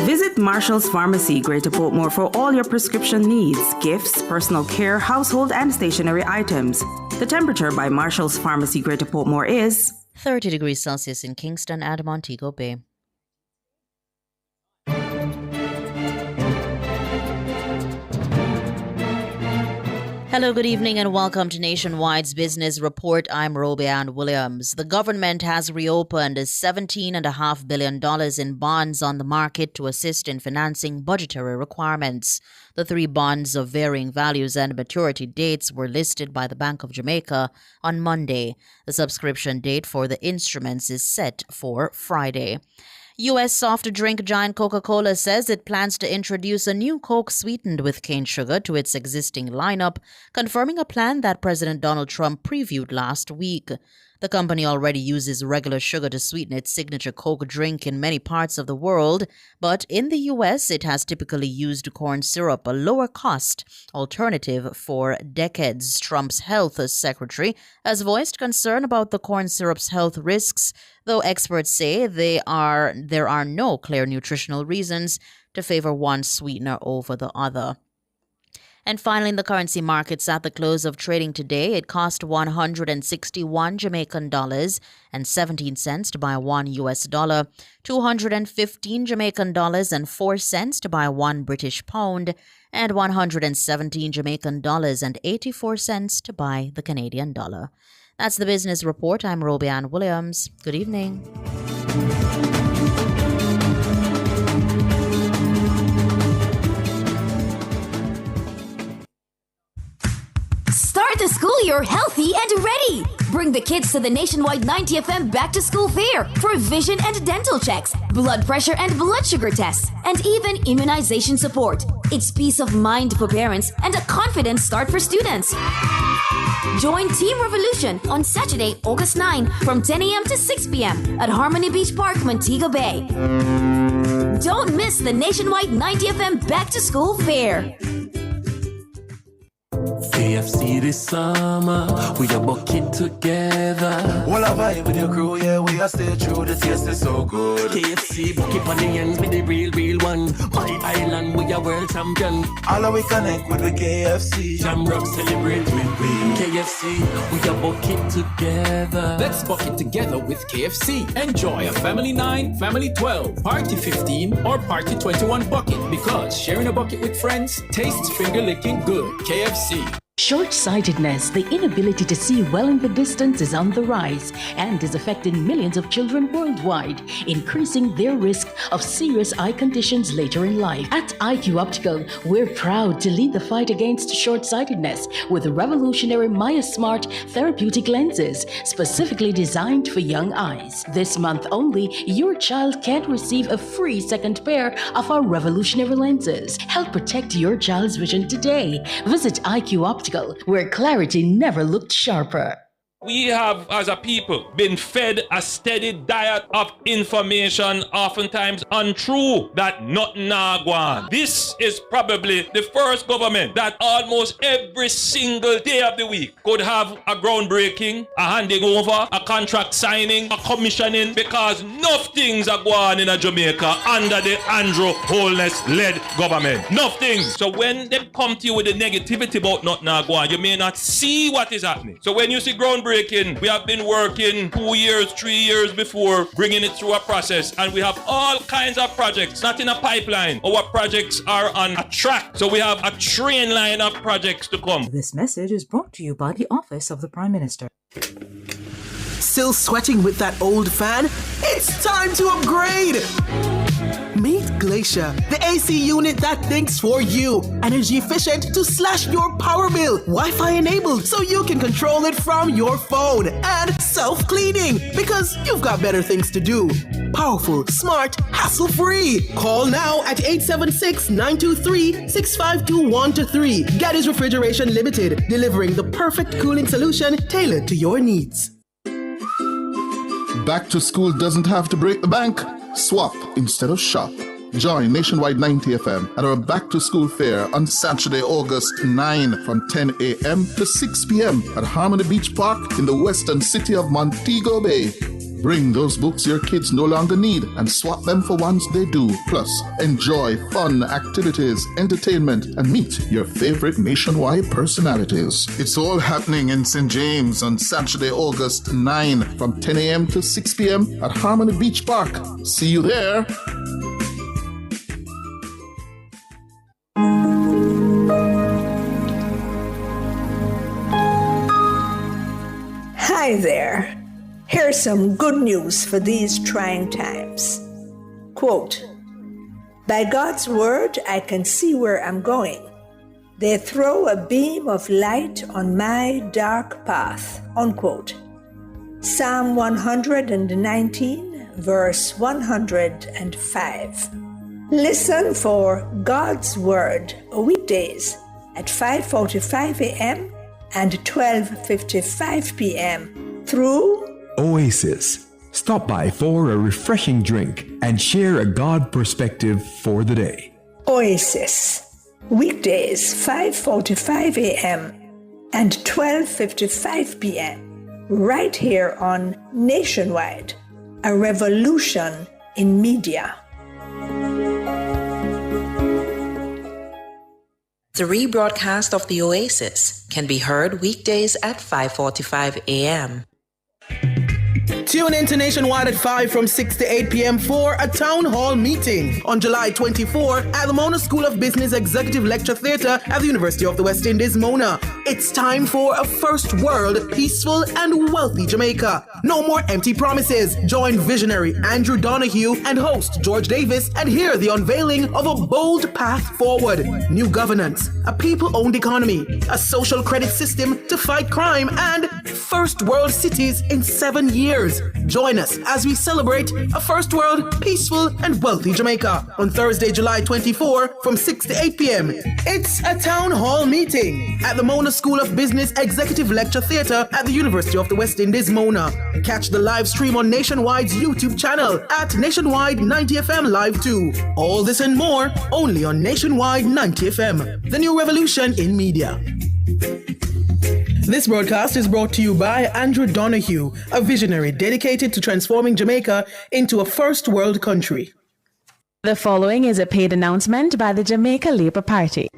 Visit Marshall's Pharmacy, Greater Portmore, for all your prescription needs, gifts, personal care, household and stationery items. The temperature by Marshall's Pharmacy, Greater Portmore is 30 degrees Celsius in Kingston and Montego Bay. Hello, good evening, and welcome to Nationwide's Business Report. I'm Robianne Williams. The government has reopened $17.5 billion in bonds on the market to assist in financing budgetary requirements. The 3 bonds of varying values and maturity dates were listed by the Bank of Jamaica on Monday. The subscription date for the instruments is set for Friday. U.S. soft drink giant Coca-Cola says it plans to introduce a new Coke sweetened with cane sugar to its existing lineup, confirming a plan that President Donald Trump previewed last week. The company already uses regular sugar to sweeten its signature Coke drink in many parts of the world, but in the U.S. it has typically used corn syrup, a lower-cost alternative for decades. Trump's health secretary has voiced concern about the corn syrup's health risks, though experts say there are no clear nutritional reasons to favor one sweetener over the other. And finally, in the currency markets at the close of trading today, it cost 161 Jamaican dollars and 17 cents to buy $1, 215 Jamaican dollars and 4 cents to buy £1, and 117 Jamaican dollars and 84 cents to buy the Canadian dollar. That's the Business Report. I'm Robianne Williams. Good evening. Start the school year healthy and ready. Bring the kids to the nationwide 90FM Back to School Fair for vision and dental checks, blood pressure and blood sugar tests, and even immunization support. It's peace of mind for parents and a confident start for students. Join Team Revolution on Saturday, August 9 from 10 a.m. to 6 p.m. at Harmony Beach Park, Montego Bay. Don't miss the nationwide 90FM Back to School Fair. KFC this summer, we a bucket together. All a vibe with your crew, yeah, we a stay true, the taste is so good. KFC, bucket on the ends with the real one. My island, we a world champion. All of we connect with the KFC. Jamrock celebrate with we. KFC, we a bucket together. Let's bucket together with KFC. Enjoy a Family 9, Family 12, Party 15, or Party 21 bucket, because sharing a bucket with friends tastes finger-licking good. KFC. Short-sightedness, the inability to see well in the distance, is on the rise and is affecting millions of children worldwide, increasing their risk of serious eye conditions later in life. At IQ Optical, we're proud to lead the fight against short-sightedness with revolutionary Maya Smart therapeutic lenses, specifically designed for young eyes. This month only, your child can receive a free second pair of our revolutionary lenses. Help protect your child's vision today. Visit IQ Optical, where clarity never looked sharper. We have, as a people, been fed a steady diet of information, oftentimes untrue, that nothing nah go on. This is probably the first government that almost every single day of the week could have a groundbreaking, a handing over, a contract signing, a commissioning, because enough things are going on in Jamaica under the Andrew Holness-led government. Enough things. So when they come to you with the negativity about nothing nah go on, you may not see what is happening. So when you see groundbreaking, we have been working 2 years, 3 years before, bringing it through a process, and we have all kinds of projects, not in a pipeline. Our projects are on a track, so we have a train line of projects to come. This message is brought to you by the Office of the Prime Minister. Still sweating with that old fan? It's time to upgrade! Meet Glacier, the AC unit that thinks for you. Energy efficient to slash your power bill. Wi-Fi enabled so you can control it from your phone. And self-cleaning because you've got better things to do. Powerful, smart, hassle-free. Call now at 876-923-652-123. Geddes Refrigeration Limited, delivering the perfect cooling solution tailored to your needs. Back to school doesn't have to break the bank. Swap instead of shop. Join Nationwide 90FM at our Back to School Fair on Saturday, August 9 from 10 a.m. to 6 p.m. at Harmony Beach Park in the western city of Montego Bay. Bring those books your kids no longer need and swap them for ones they do. Plus, enjoy fun activities, entertainment, and meet your favorite nationwide personalities. It's all happening in St. James on Saturday, August 9 from 10 a.m. to 6 p.m. at Harmony Beach Park. See you there. Hi there. Here's some good news for these trying times. Quote, "By God's word, I can see where I'm going. They throw a beam of light on my dark path." Unquote. Psalm 119, verse 105. Listen for God's word weekdays at 5:45 a.m. and 12:55 p.m. through Oasis. Stop by for a refreshing drink and share a God perspective for the day. Oasis, weekdays 5:45 a.m. and 12:55 p.m. right here on Nationwide, a revolution in media. The rebroadcast of the Oasis can be heard weekdays at 5:45 a.m. Tune in to Nationwide at 5 from 6 to 8 p.m. for a town hall meeting on July 24 at the Mona School of Business Executive Lecture Theatre at the University of the West Indies, Mona. It's time for a first world, peaceful and wealthy Jamaica. No more empty promises. Join visionary Andrew Donahue and host George Davis and hear the unveiling of a bold path forward. New governance, a people-owned economy, a social credit system to fight crime, and first world cities in 7 years. Join us as we celebrate a first world, peaceful and wealthy Jamaica on Thursday, July 24 from 6 to 8 p.m. It's a town hall meeting at the Mona School of Business Executive Lecture Theatre at the University of the West Indies, Mona. Catch the live stream on Nationwide's YouTube channel at Nationwide 90FM Live 2. All this and more only on Nationwide 90FM, the new revolution in media. This broadcast is brought to you by Andrew Donahue, a visionary dedicated to transforming Jamaica into a first world country. The following is a paid announcement by the Jamaica Labour Party.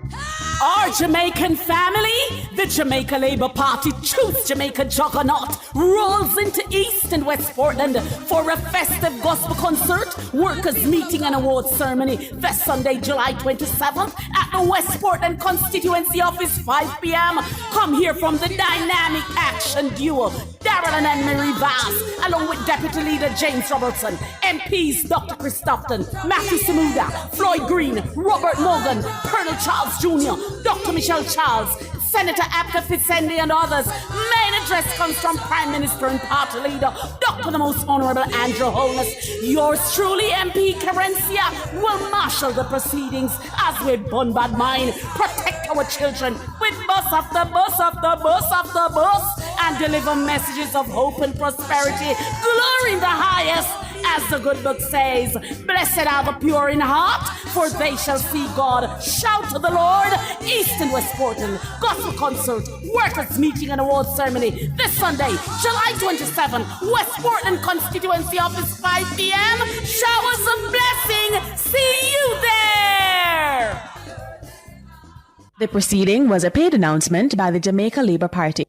Our Jamaican family, the Jamaica Labour Party Choose Jamaica Juggernaut, rolls into East and West Portland for a festive gospel concert, workers' meeting and awards ceremony this Sunday, July 27th at the West Portland Constituency Office, 5 p.m. Come hear from the dynamic action duo, Darrell and Anne-Marie Vaz, along with Deputy Leader James Robertson, MPs Dr. Chris Stofton, Matthew Samuda, Floyd Green, Robert Morgan, Colonel Charles Jr., Dr. Michelle Charles, Senator Abka Fitzendi and others. Main address comes from Prime Minister and Party Leader, Dr. the Most Honorable Andrew Holness. Yours truly, MP Carencia, will marshal the proceedings as we bombard mine, protect our children with bus after bus after bus after bus, and deliver messages of hope and prosperity. Glory in the highest, as the good book says. Blessed are the pure in heart, for they shall see God. Shout to the Lord. East and West Portland Gospel Concert, Workers' Meeting and Awards Ceremony this Sunday, July 27, West Portland Constituency Office, 5 p.m. Showers of blessing. See you there. The proceeding was a paid announcement by the Jamaica Labour Party.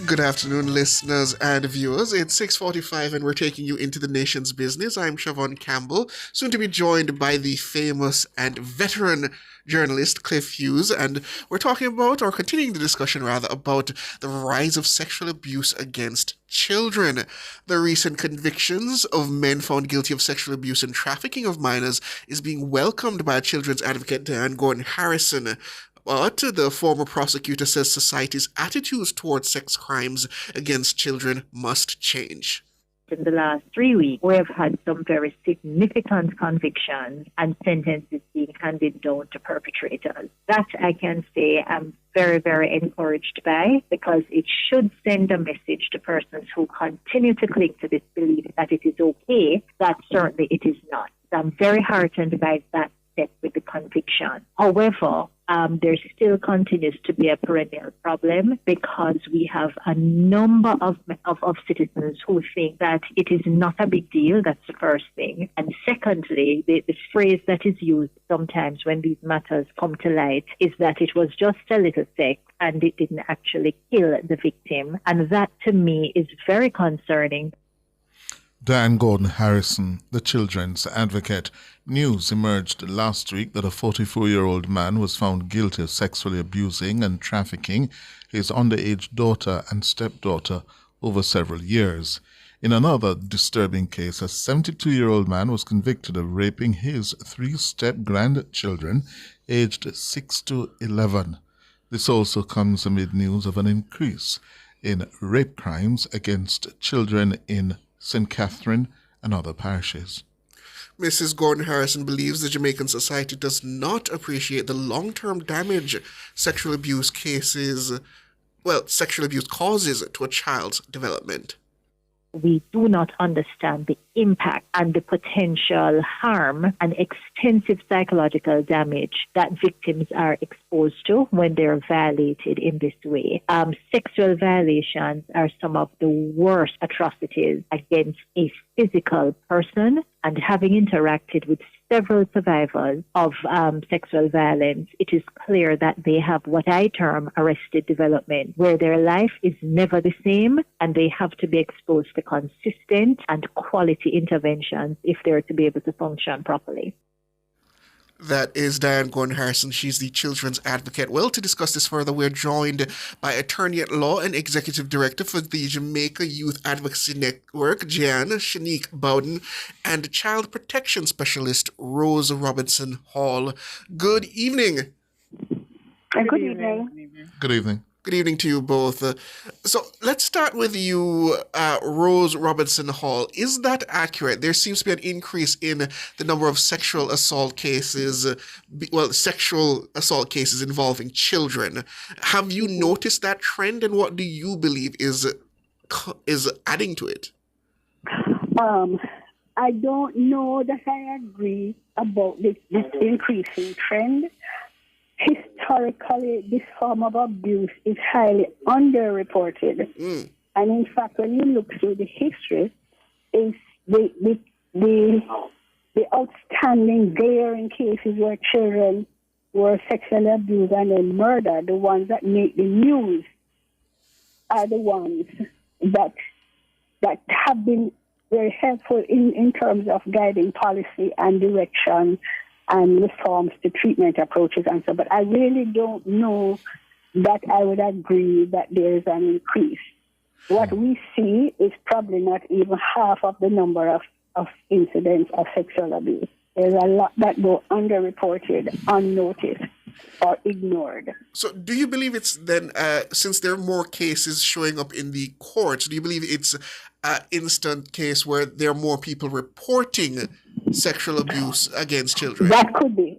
Good afternoon, listeners and viewers. It's 6:45 and we're taking you into the nation's business. I'm Siobhan Campbell, soon to be joined by the famous and veteran journalist Cliff Hughes, and we're talking about, or continuing the discussion rather, about the rise of sexual abuse against children. The recent convictions of men found guilty of sexual abuse and trafficking of minors is being welcomed by children's advocate Diane Gordon Harrison. But the former prosecutor says society's attitudes towards sex crimes against children must change. In the last 3 weeks, we have had some very significant convictions and sentences being handed down to perpetrators. That I can say I'm very, very encouraged by, because it should send a message to persons who continue to cling to this belief that it is okay, that certainly it is not. I'm very heartened by that step with the conviction. However, there still continues to be a perennial problem, because we have a number of citizens who think that it is not a big deal. That's the first thing. And secondly, the phrase that is used sometimes when these matters come to light is that it was just a little sex and it didn't actually kill the victim. And that to me is very concerning. Diane Gordon Harrison, the children's advocate. News emerged last week that a 44-year-old man was found guilty of sexually abusing and trafficking his underage daughter and stepdaughter over several years. In another disturbing case, a 72-year-old man was convicted of raping his 3 step-grandchildren aged 6 to 11. This also comes amid news of an increase in rape crimes against children in St. Catherine and other parishes. Mrs. Gordon Harrison believes the Jamaican society does not appreciate the long-term damage sexual abuse causes to a child's development. We do not understand the impact and the potential harm and extensive psychological damage that victims are exposed to when they're violated in this way. Sexual violations are some of the worst atrocities against a physical person, and having interacted with several survivors of sexual violence, it is clear that they have what I term arrested development, where their life is never the same and they have to be exposed to consistent and quality interventions if they're to be able to function properly. That is Diane Gordon Harrison. She's the children's advocate. Well, to discuss this further, we're joined by attorney at law and executive director for the Jamaica Youth Advocacy Network, Shanique Bowden, and child protection specialist, Rose Robinson Hall. Good evening. Good evening. Good evening. Good evening to you both. So let's start with you, Rose Robinson Hall. Is that accurate? There seems to be an increase in the number of sexual assault cases, involving children. Have you noticed that trend, and what do you believe is adding to it? I don't know that I agree about this increasing trend. Historically, this form of abuse is highly underreported. And in fact, when you look through the history, is the outstanding glaring cases where children were sexually abused and then murdered, the ones that make the news, are the ones that have been very helpful in terms of guiding policy and direction and reforms to treatment approaches and so. But I really don't know that I would agree that there is an increase. What we see is probably not even half of the number of incidents of sexual abuse. There's a lot that go underreported, unnoticed, or ignored. So do you believe it's then, since there are more cases showing up in the courts, do you believe it's an instant case where there are more people reporting sexual abuse against children? That could be.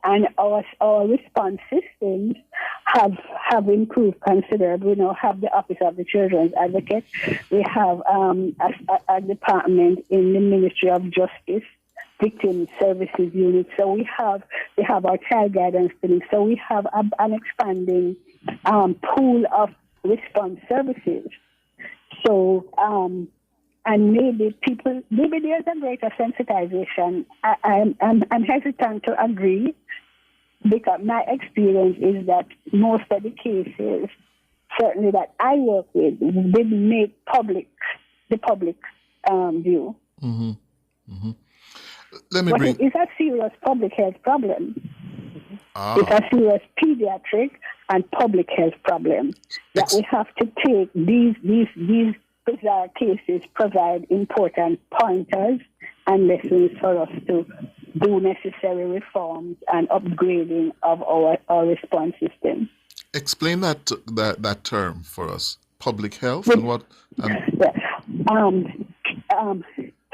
And our response systems have improved considerably. We now have the Office of the Children's Advocate. We have a department in the Ministry of Justice, Victim Services Unit. So we have our child guidance clinic. So we have an expanding pool of response services. So, and maybe there's a greater sensitization. I'm hesitant to agree, because my experience is that most of the cases, certainly that I work with, didn't make the public view. Mm-hmm. Mm-hmm. It's a serious public health problem. It's a serious pediatric and public health problem that we have to take these bizarre cases, provide important pointers and lessons for us to do necessary reforms and upgrading of our response system. Explain that term for us. Public health and what?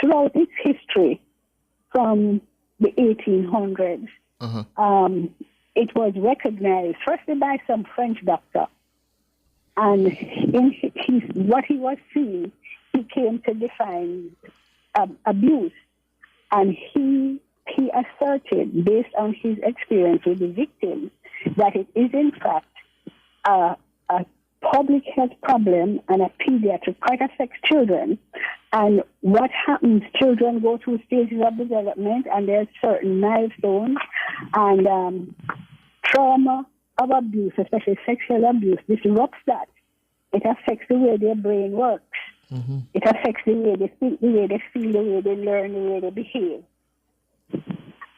Throughout its history, from the 1800s, it was recognized firstly by some French doctor, and what he was seeing, he came to define abuse, and he asserted, based on his experience with the victims, that it is in fact a public health problem and a pediatric, quite affects children. And what happens, children go through stages of development and there's certain milestones, and trauma of abuse, especially sexual abuse, disrupts that. It affects the way their brain works. Mm-hmm. It affects the way they think, the way they feel, the way they learn, the way they behave.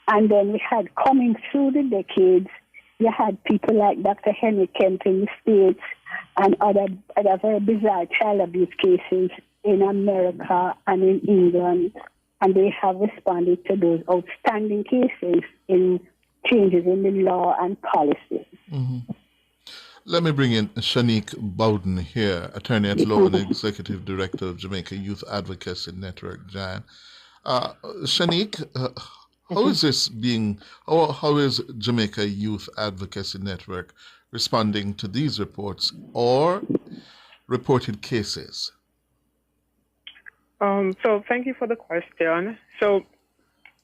And then we had, coming through the decades, you had people like Dr. Henry Kemp in the States and other very bizarre child abuse cases in America and in England, and they have responded to those outstanding cases in changes in the law and policy. Mm-hmm. Let me bring in Shanique Bowden here, attorney at law and executive director of Jamaica Youth Advocacy Network, JAN. Shanique, how is this being, how is Jamaica Youth Advocacy Network responding to these reports or reported cases? So thank you for the question. So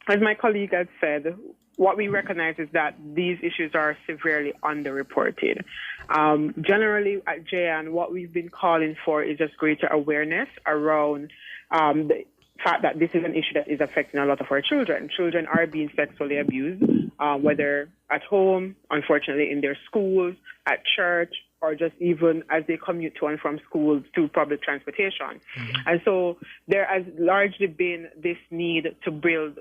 as my colleague had said, what we recognize is that these issues are severely underreported. Generally at JAN, what we've been calling for is just greater awareness around the fact that this is an issue that is affecting a lot of our children. Children are being sexually abused, whether at home, unfortunately in their schools, at church, or just even as they commute to and from school to public transportation. And so there has largely been this need to build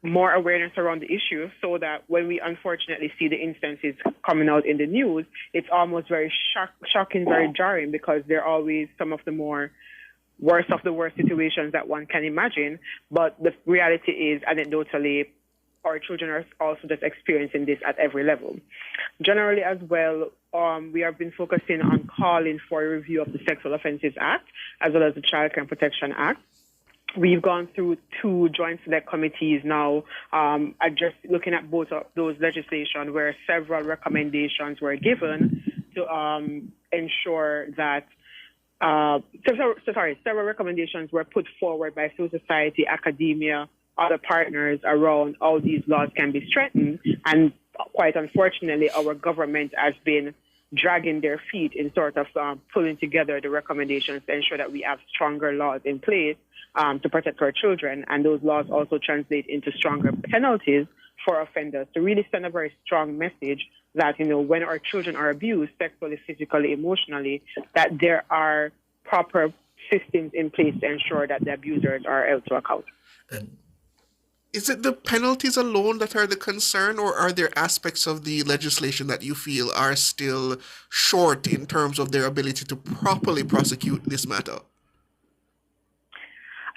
more awareness around the issue so that when we unfortunately see the instances coming out in the news, it's almost very shocking, very jarring, because they're always some of the more worst of the worst situations that one can imagine. But the reality is, anecdotally, our children are also just experiencing this at every level. Generally as well, we have been focusing on calling for a review of the Sexual Offences Act as well as the Child Care Protection Act. We've gone through 2 joint select committees now, just looking at both of those legislation where several recommendations were given to ensure that several recommendations were put forward by civil society, academia, other partners around how these laws can be strengthened. And quite unfortunately, our government has been dragging their feet in sort of pulling together the recommendations to ensure that we have stronger laws in place to protect our children. And those laws also translate into stronger penalties for offenders to really send a very strong message that, when our children are abused sexually, physically, emotionally, that there are proper systems in place to ensure that the abusers are held to account. Is it the penalties alone that are the concern, or are there aspects of the legislation that you feel are still short in terms of their ability to properly prosecute this matter?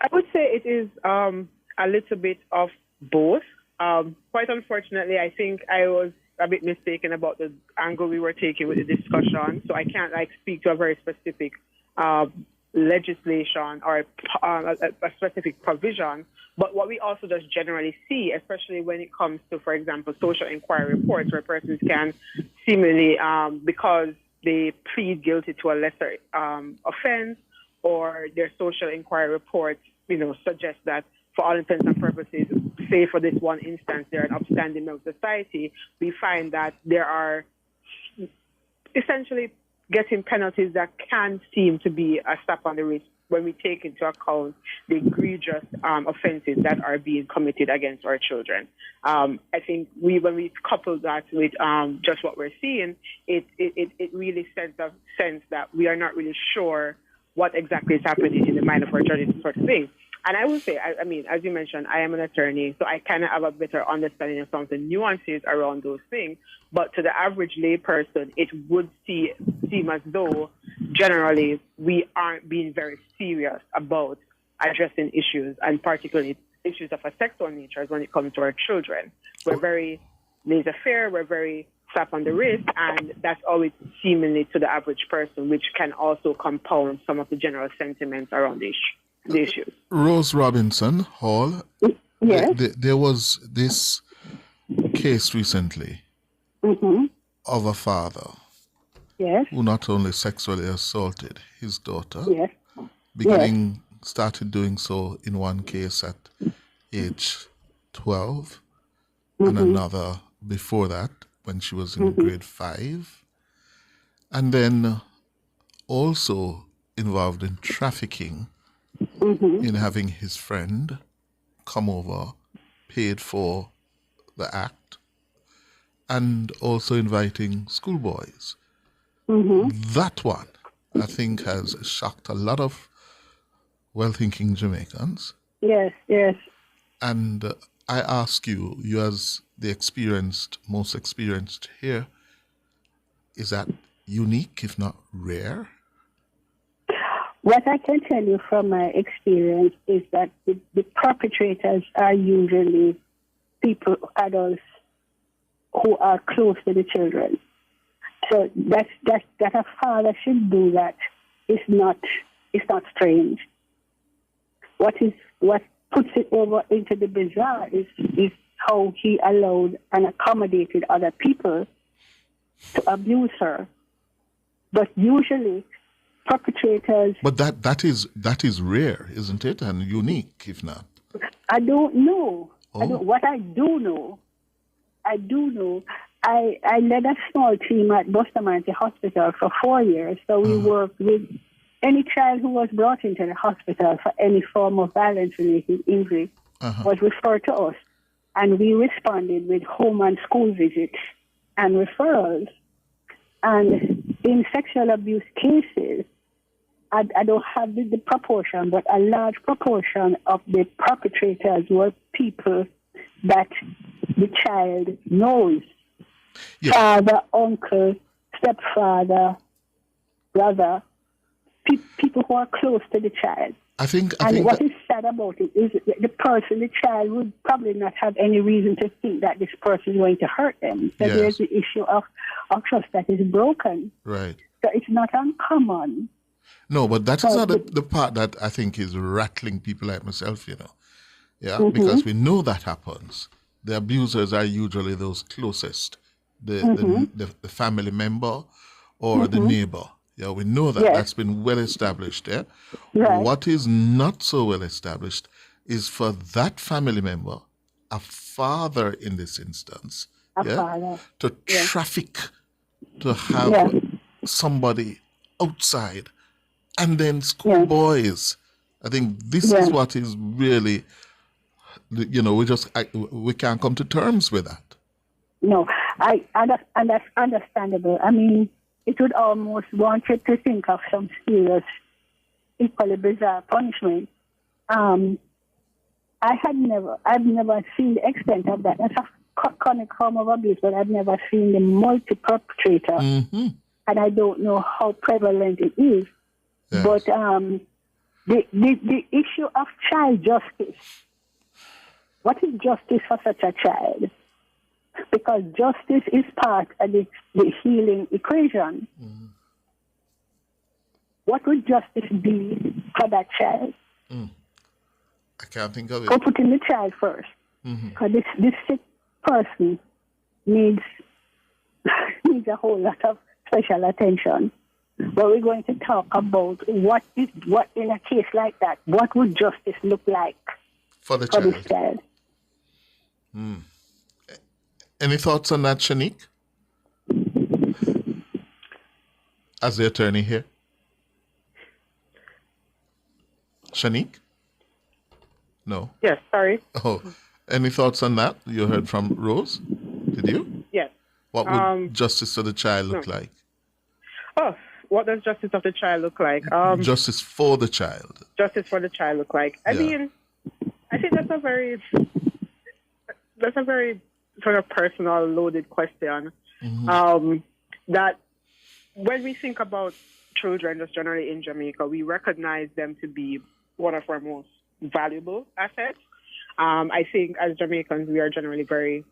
I would say it is a little bit of both. Quite unfortunately, I think I was a bit mistaken about the angle we were taking with the discussion, so I can't speak to a very specific legislation or a specific provision. But what we also just generally see, especially when it comes to, for example, social inquiry reports, where persons can seemingly, because they plead guilty to a lesser offense, or their social inquiry reports, suggest that for all intents and purposes, say for this one instance, they're an upstanding member of society, we find that there are essentially getting penalties that can seem to be a slap on the wrist when we take into account the egregious offenses that are being committed against our children. I think when we couple that with just what we're seeing, it really sends a sense that we are not really sure what exactly is happening in the mind of our judges, sort of thing. And I would say, I mean, as you mentioned, I am an attorney, so I kind of have a better understanding of some of the nuances around those things. But to the average lay person, it would seem as though, generally, we aren't being very serious about addressing issues, and particularly issues of a sexual nature when it comes to our children. We're very laissez-faire, we're very slap on the wrist, and that's always seemingly to the average person, which can also compound some of the general sentiments around the issues. Rose Robinson Hall, Yes. there was this case recently of a father Yes. who not only sexually assaulted his daughter, Yes. started doing so in one case at age 12, and another before that when she was in grade 5, and then also involved in trafficking, in having his friend come over, paid for the act, and also inviting schoolboys. That one, I think, has shocked a lot of well-thinking Jamaicans. Yes, yes. And I ask you, as the most experienced here, is that unique, if not rare? What I can tell you from my experience is that the perpetrators are usually adults who are close to the children. So that a father should do that is not strange. What puts it over into the bizarre is how he allowed and accommodated other people to abuse her. But usually perpetrators... But that is rare, isn't it? And unique, if not. I don't know. Oh. What I do know, I led a small team at Bustamante Hospital for 4 years. So we worked with any child who was brought into the hospital for any form of violence-related injury was referred to us, and we responded with home and school visits and referrals. And in sexual abuse cases, I don't have the proportion, but a large proportion of the perpetrators were people that the child knows. Yeah. Father, uncle, stepfather, brother, people who are close to the child. I think what is sad about it is the child would probably not have any reason to think that this person is going to hurt them. So there's the issue of trust that is broken. Right. So it's not uncommon. No, but that is not the part that I think is rattling people like myself, Yeah, because we know that happens. The abusers are usually those closest, the family member or the neighbor. Yeah, we know that. That's been well established. Yeah. Right. What is not so well established is for that family member, a father in this instance, to traffic, to have somebody outside, and then schoolboys. I think this is what is really, we can't come to terms with that. No, and that's understandable. I mean, it would almost want you to think of some serious, equally bizarre punishment. I've never seen the extent of that. That's a chronic form of abuse, but I've never seen the multi-perpetrator. And I don't know how prevalent it is. Yes. But the issue of child justice, what is justice for such a child? Because justice is part of the healing equation. What would justice be for that child? I can't think of it. Go put in the child first. Because this sick person needs a whole lot of special attention. But we're going to talk about what in a case like that, what would justice look like for this child? Any thoughts on that, Shanique? As the attorney here. Shanique? No. Yes, sorry. Oh, any thoughts on that? You heard from Rose? Did you? Yes. What would justice for the child look like? Oh, what does justice of the child look like? Justice for the child. Justice for the child look like? I mean, I think that's a very sort of personal, loaded question. That when we think about children, just generally in Jamaica, we recognize them to be one of our most valuable assets. I think as Jamaicans, we are generally very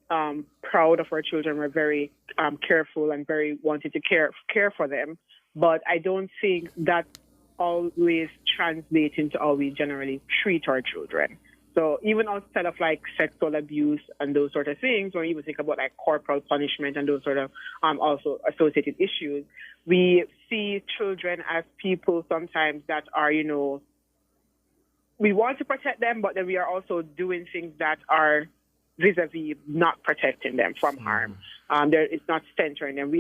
proud of our children. We're very careful and very wanting to care for them. But I don't think that always translates into how we generally treat our children. So even outside of like sexual abuse and those sort of things, when you even think about like corporal punishment and those sort of also associated issues, we see children as people sometimes that are, we want to protect them, but then we are also doing things that are vis-a-vis not protecting them from harm. It's not centering them.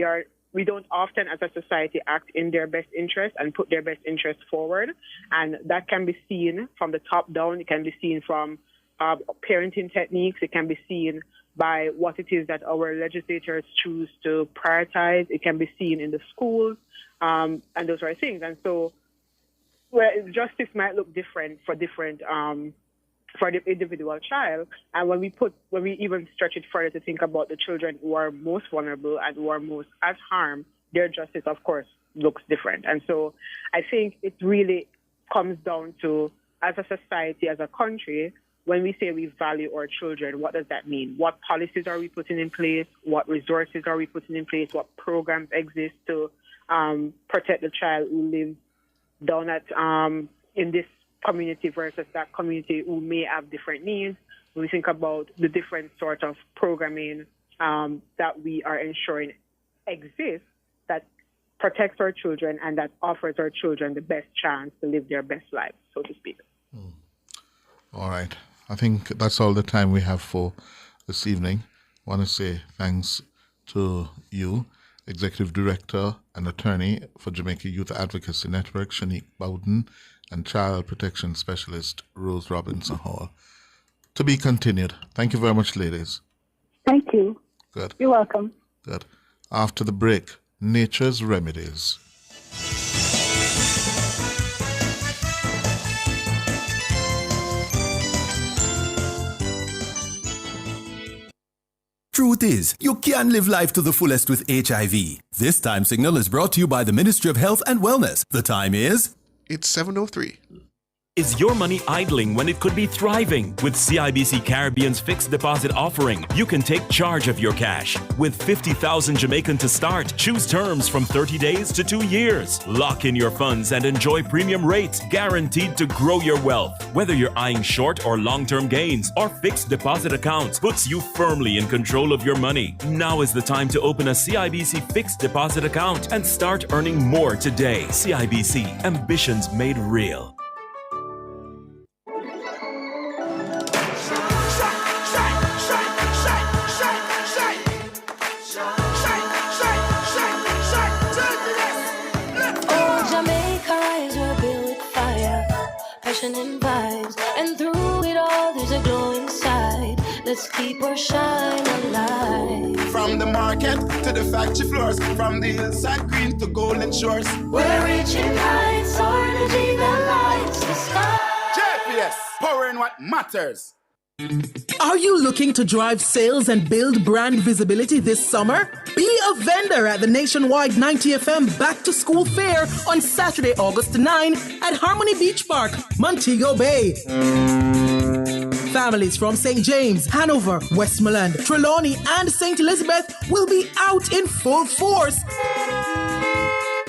We don't often, as a society, act in their best interest and put their best interest forward. And that can be seen from the top down. It can be seen from parenting techniques. It can be seen by what it is that our legislators choose to prioritize. It can be seen in the schools and those sort of things. And so justice might look different for the individual child. And when we even stretch it further to think about the children who are most vulnerable and who are most at harm, their justice, of course, looks different. And so I think it really comes down to, as a society, as a country, when we say we value our children, what does that mean? What policies are we putting in place? What resources are we putting in place? What programs exist to protect the child who lives down at in this community versus that community who may have different needs? When we think about the different sort of programming that we are ensuring exists that protects our children and that offers our children the best chance to live their best lives, so to speak. All right. I think that's all the time we have for this evening. I want to say thanks to you Executive Director and Attorney for Jamaica Youth Advocacy Network, Shanique Bowden, and Child Protection Specialist, Rose Robinson Hall. To be continued. Thank you very much, ladies. Thank you. Good. You're welcome. Good. After the break, Nature's Remedies. Truth is, you can live life to the fullest with HIV. This time signal is brought to you by the Ministry of Health and Wellness. The time is... It's 7:03. Is your money idling when it could be thriving? With CIBC Caribbean's fixed deposit offering, you can take charge of your cash. With 50,000 Jamaican to start, choose terms from 30 days to 2 years. Lock in your funds and enjoy premium rates guaranteed to grow your wealth. Whether you're eyeing short or long-term gains, our fixed deposit accounts puts you firmly in control of your money. Now is the time to open a CIBC fixed deposit account and start earning more today. CIBC, ambitions made real. And vibes, and through it all there's a glow inside. Let's keep our shine alive. From the market to the factory floors, from the hillside green to golden shores, we're reaching heights, our energy that lights the sky. JPS, powering what matters. Are you looking to drive sales and build brand visibility this summer? Be a vendor at the Nationwide 90 FM Back to School Fair on Saturday, August 9 at Harmony Beach Park, Montego Bay. Families from St. James, Hanover, Westmoreland, Trelawney, and St. Elizabeth will be out in full force.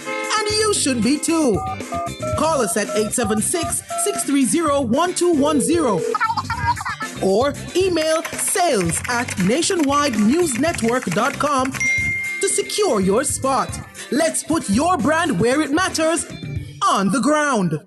And you should be too. Call us at 876-630-1210. Or email sales@nationwidenewsnetwork.com to secure your spot. Let's put your brand where it matters, on the ground.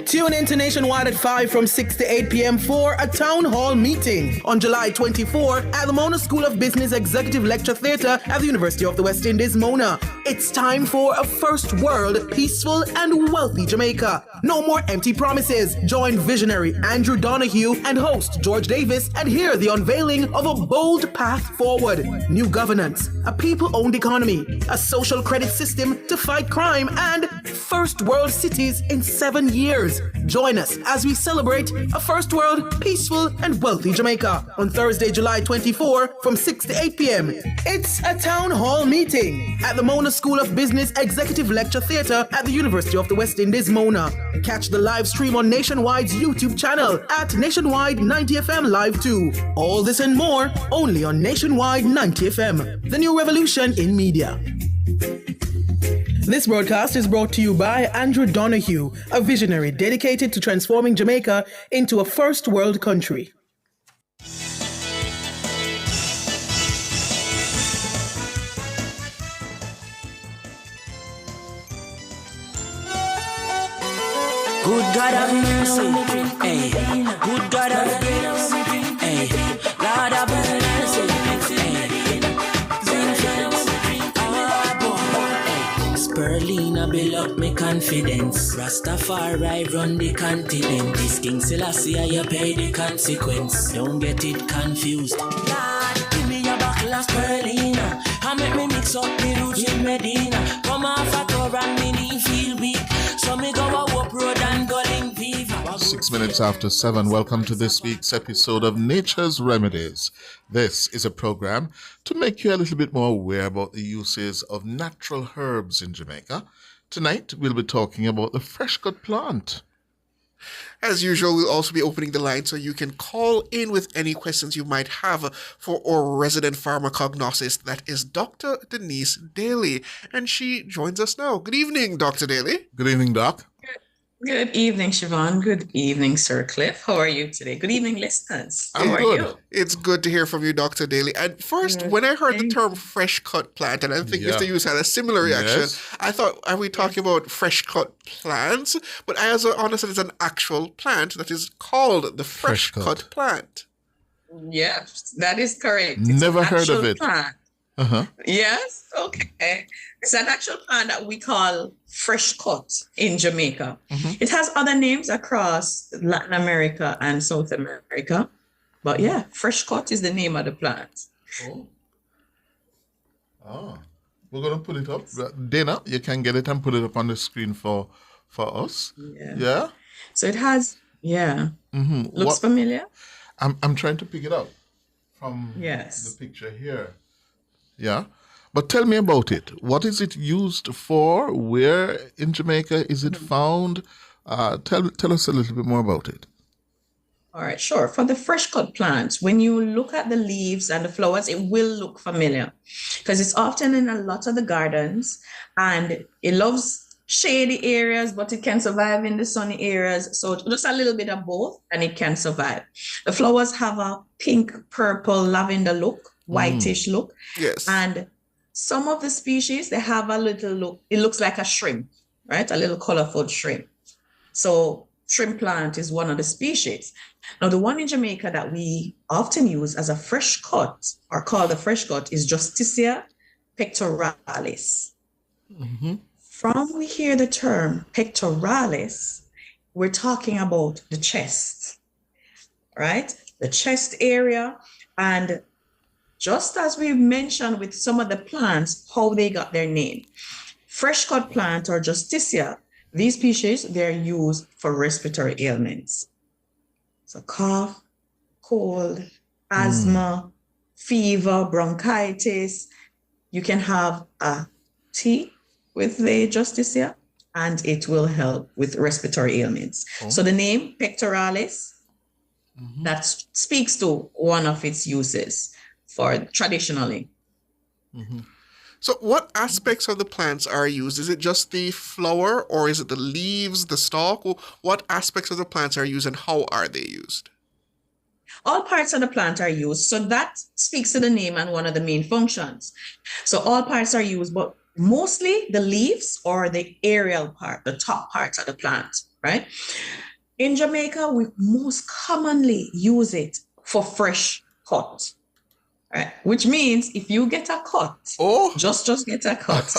Tune in to Nationwide at 5 from 6 to 8 p.m. for a town hall meeting on July 24 at the Mona School of Business Executive Lecture Theatre at the University of the West Indies, Mona. It's time for a first world, peaceful and wealthy Jamaica. No more empty promises. Join visionary Andrew Donahue and host George Davis and hear the unveiling of a bold path forward. New governance, a people-owned economy, a social credit system to fight crime, and first world cities in 7 years. Join us as we celebrate a first world, peaceful and wealthy Jamaica on Thursday, July 24 from 6 to 8 p.m. It's a town hall meeting at the Mona School of Business Executive Lecture Theatre at the University of the West Indies, Mona. Catch the live stream on Nationwide's YouTube channel at Nationwide 90 FM Live 2. All this and more only on Nationwide 90 FM, the new revolution in media. This broadcast is brought to you by Andrew Donahue, a visionary dedicated to transforming Jamaica into a first world country. Good God have mercy, hey. Good God have mercy, hey. Lord have mercy, hey. Sperlina build up me confidence. Rastafari run the continent. This King Selassie, you pay the consequence. Don't get it confused. Lord, give me a buckle of Sperlina and make me mix up the roots with Medina. Come off a tour and me knee feel weak, so me go a up road and go link Viva. 6 minutes after 7, welcome to this week's episode of Nature's Remedies. This is a program to make you a little bit more aware about the uses of natural herbs in Jamaica. Tonight, we'll be talking about the fresh cut plant. As usual, we'll also be opening the line so you can call in with any questions you might have for our resident pharmacognosist, that is Dr. Denise Daly. And she joins us now. Good evening, Dr. Daly. Good evening, Doc. Good evening, Siobhan. Good evening, Sir Cliff. How are you today? Good evening, listeners. How are you? It's good to hear from you, Dr. Daly. And first, when I heard the term fresh cut plant, and I think Mr. Hughes had a similar reaction, I thought, are we talking about fresh cut plants? But I also understand it's an actual plant that is called the fresh cut plant. Yes, that is correct. Never heard of it. Plant. Uh-huh. Yes, okay. It's an actual plant that we call fresh cut in Jamaica. It has other names across Latin America and South America. But yeah, fresh cut is the name of the plant. We're going to put it up. Dana, you can get it and put it up on the screen for us. Yeah? So it has, Mm-hmm. looks familiar? I'm trying to pick it up from the picture here. Yeah. But tell me about it. What is it used for? Where in Jamaica is it found? Tell us a little bit more about it. All right, sure. For the fresh cut plants, when you look at the leaves and the flowers, it will look familiar because it's often in a lot of the gardens and it loves shady areas, but it can survive in the sunny areas. So just a little bit of both and it can survive. The flowers have a pink, purple, lavender look, whitish look. Yes. And some of the species, they have a little look, it looks like a shrimp, right? A little colorful shrimp. So shrimp plant is one of the species. Now, the one in Jamaica that we often use as a fresh cut or called a fresh cut is Justicia pectoralis. From we hear the term pectoralis, we're talking about the chest, right? The chest area. And just as we mentioned with some of the plants, how they got their name. Fresh cut plant or Justicia, these species, they're used for respiratory ailments. So cough, cold, asthma, fever, bronchitis. You can have a tea with the Justicia and it will help with respiratory ailments. So the name pectoralis, that speaks to one of its uses for traditionally. So what aspects of the plants are used? Is it just the flower or is it the leaves, the stalk? What aspects of the plants are used and how are they used? All parts of the plant are used. So that speaks to the name and one of the main functions. So all parts are used, but mostly the leaves or the aerial part, the top part of the plant, right? In Jamaica, we most commonly use it for fresh cut. Right. Which means if you get a cut, just get a cut,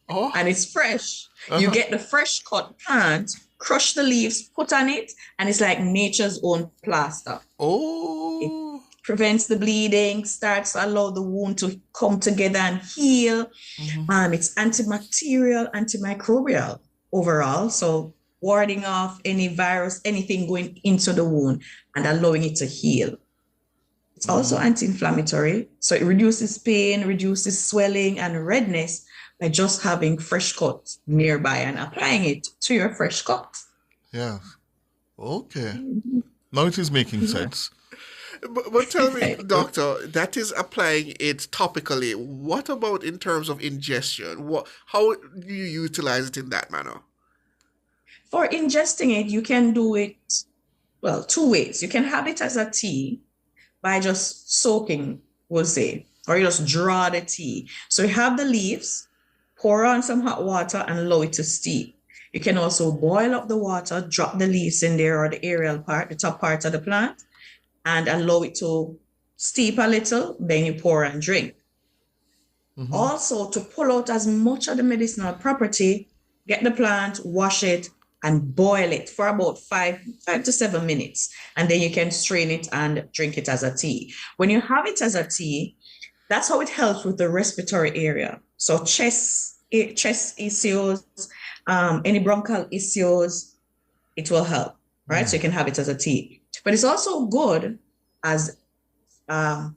and it's fresh, you get the fresh cut plant, crush the leaves, put on it, and it's like nature's own plaster. It prevents the bleeding, starts to allow the wound to come together and heal. It's antibacterial, antimicrobial overall, so warding off any virus, anything going into the wound and allowing it to heal. It's also anti-inflammatory, so it reduces pain, reduces swelling and redness by just having fresh cut nearby and applying it to your fresh cut. Yeah. Okay. Now it is making sense. But tell me, doctor, that is applying it topically. What about in terms of ingestion? How do you utilize it in that manner? For ingesting it, you can do it, well, two ways. You can have it as a tea by just soaking, we'll say, or you just draw the tea. So you have the leaves, pour on some hot water and allow it to steep. You can also boil up the water, drop the leaves in there or the aerial part, the top part of the plant, and allow it to steep a little, then you pour and drink. Also, to pull out as much of the medicinal property, get the plant, wash it, and boil it for about 5 to 7 minutes. And then you can strain it and drink it as a tea. When you have it as a tea, that's how it helps with the respiratory area. So chest issues, any bronchial issues, it will help, right? So you can have it as a tea. But it's also good as a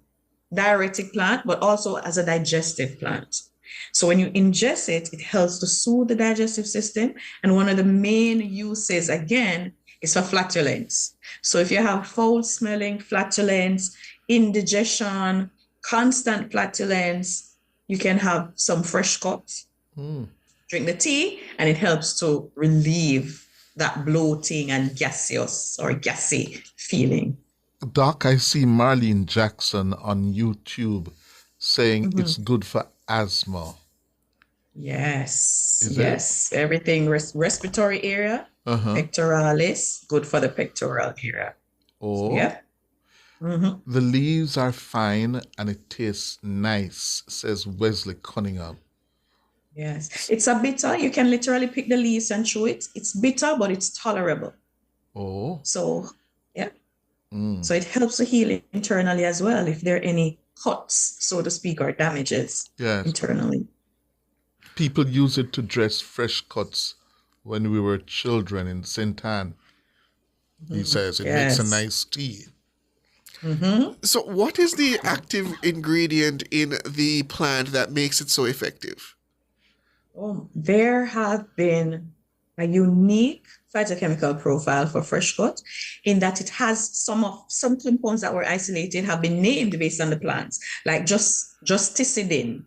diuretic plant, but also as a digestive plant. So when you ingest it, it helps to soothe the digestive system. And one of the main uses, again, is for flatulence. So if you have foul-smelling flatulence, indigestion, constant flatulence, you can have some fresh cut. Drink the tea, and it helps to relieve that bloating and gaseous or gassy feeling. Doc, I see Marlene Jackson on YouTube saying it's good for asthma. Yes, Is yes. Everything respiratory area, pectoralis, good for the pectoral area. Oh. So, yeah. The leaves are fine and it tastes nice, says Wesley Cunningham. Yes. It's a bitter. You can literally pick the leaves and chew it. It's bitter, but it's tolerable. Oh. So, yeah. So it helps to heal internally as well if there are any cuts, so to speak, or damages internally. People use it to dress fresh cuts when we were children in St. Anne. He says it makes a nice tea. So what is the active ingredient in the plant that makes it so effective? There have been a unique phytochemical profile for fresh cut in that it has some compounds that were isolated have been named based on the plants, like justicidin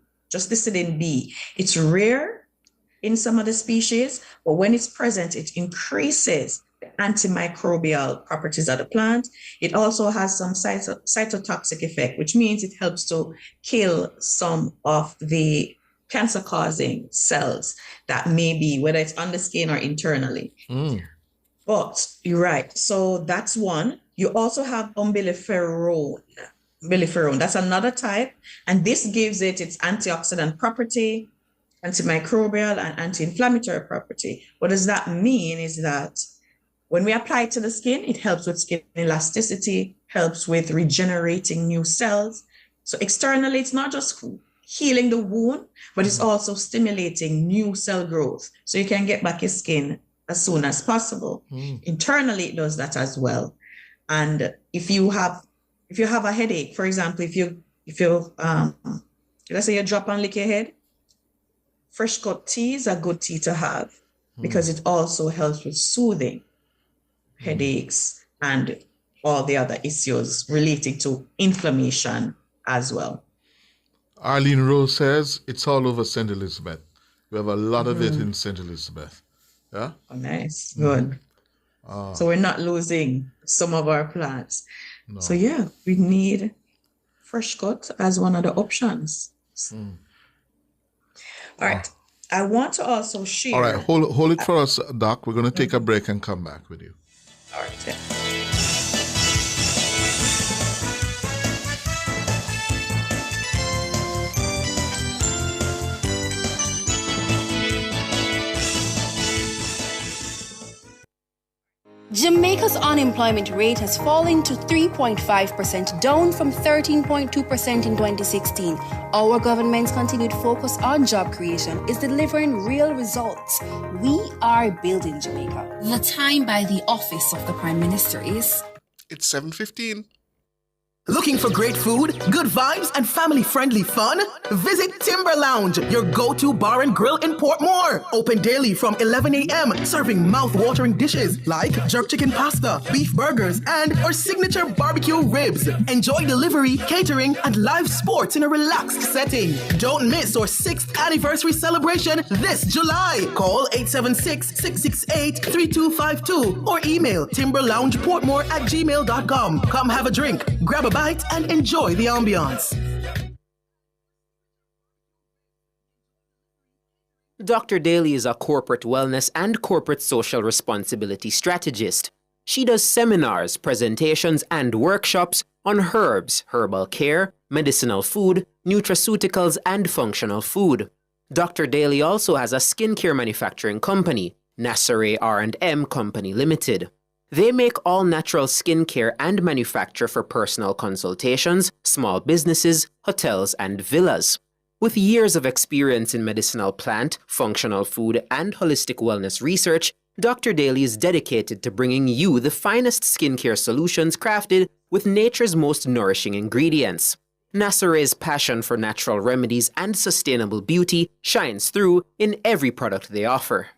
B. It's rare in some of the species, but when it's present, it increases the antimicrobial properties of the plant. It also has some cytotoxic effect, which means it helps to kill some of the cancer-causing cells that may be, whether it's on the skin or internally. But you're right. So that's one. You also have umbelliferone. That's another type. And this gives it its antioxidant property, antimicrobial, and anti-inflammatory property. What does that mean is that when we apply it to the skin, it helps with skin elasticity, helps with regenerating new cells. So externally, it's not just healing the wound, but it's also stimulating new cell growth. So you can get back your skin as soon as possible. Internally, it does that as well. And if you have a headache, for example, if you let's say you drop and lick your head, fresh cut tea is a good tea to have because it also helps with soothing headaches and all the other issues relating to inflammation as well. Arlene Rose says it's all over St. Elizabeth. We have a lot of it in St. Elizabeth. Yeah? Oh, nice. Good. So we're not losing some of our plants. No. So yeah, we need fresh cut as one of the options. All right. I want to also share. All right, hold it for us, Doc. We're going to take a break and come back with you. All right. Yeah. Jamaica's unemployment rate has fallen to 3.5%, down from 13.2% in 2016. Our government's continued focus on job creation is delivering real results. We are building Jamaica. The time by the office of the Prime Minister is... It's 7:15. Looking for great food, good vibes, and family-friendly fun? Visit Timber Lounge, your go-to bar and grill in Portmore. Open daily from 11 a.m., serving mouth-watering dishes like jerk chicken pasta, beef burgers, and our signature barbecue ribs. Enjoy delivery, catering, and live sports in a relaxed setting. Don't miss our 6th anniversary celebration this July. Call 876-668-3252 or email timberloungeportmore@gmail.com. Come have a drink, grab a bite, and enjoy the ambiance. Dr. Daly is a corporate wellness and corporate social responsibility strategist. She does seminars, presentations, and workshops on herbs, herbal care, medicinal food, nutraceuticals, and functional food. Dr. Daly also has a skincare manufacturing company, Nasare R&M Company Limited. They make all-natural skincare and manufacture for personal consultations, small businesses, hotels, and villas. With years of experience in medicinal plant, functional food, and holistic wellness research, Dr. Daly is dedicated to bringing you the finest skincare solutions crafted with nature's most nourishing ingredients. Nasare's passion for natural remedies and sustainable beauty shines through in every product they offer.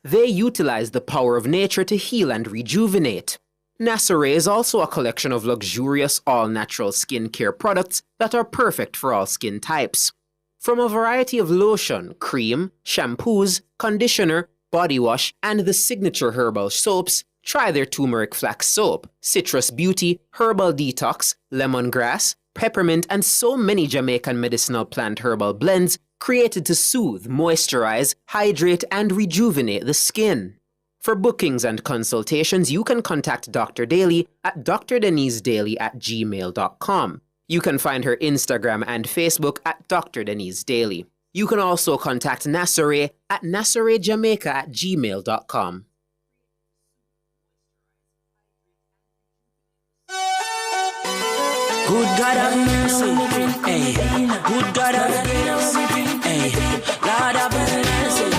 They utilize the power of nature to heal and rejuvenate. Nasare is also a collection of luxurious all-natural skincare products that are perfect for all skin types. From a variety of lotion, cream, shampoos, conditioner, body wash, and the signature herbal soaps, try their turmeric flax soap, citrus beauty, herbal detox, lemongrass, peppermint, and so many Jamaican medicinal plant herbal blends created to soothe, moisturize, hydrate, and rejuvenate the skin. For bookings and consultations, you can contact Dr. Daly at drdenisedaly@gmail.com. You can find her Instagram and Facebook at Dr. Denise Daly. You can also contact Nasare at nasorejamaica@gmail.com. Good God have mercy, hey. Good God have mercy, hey. Lord have mercy, hey.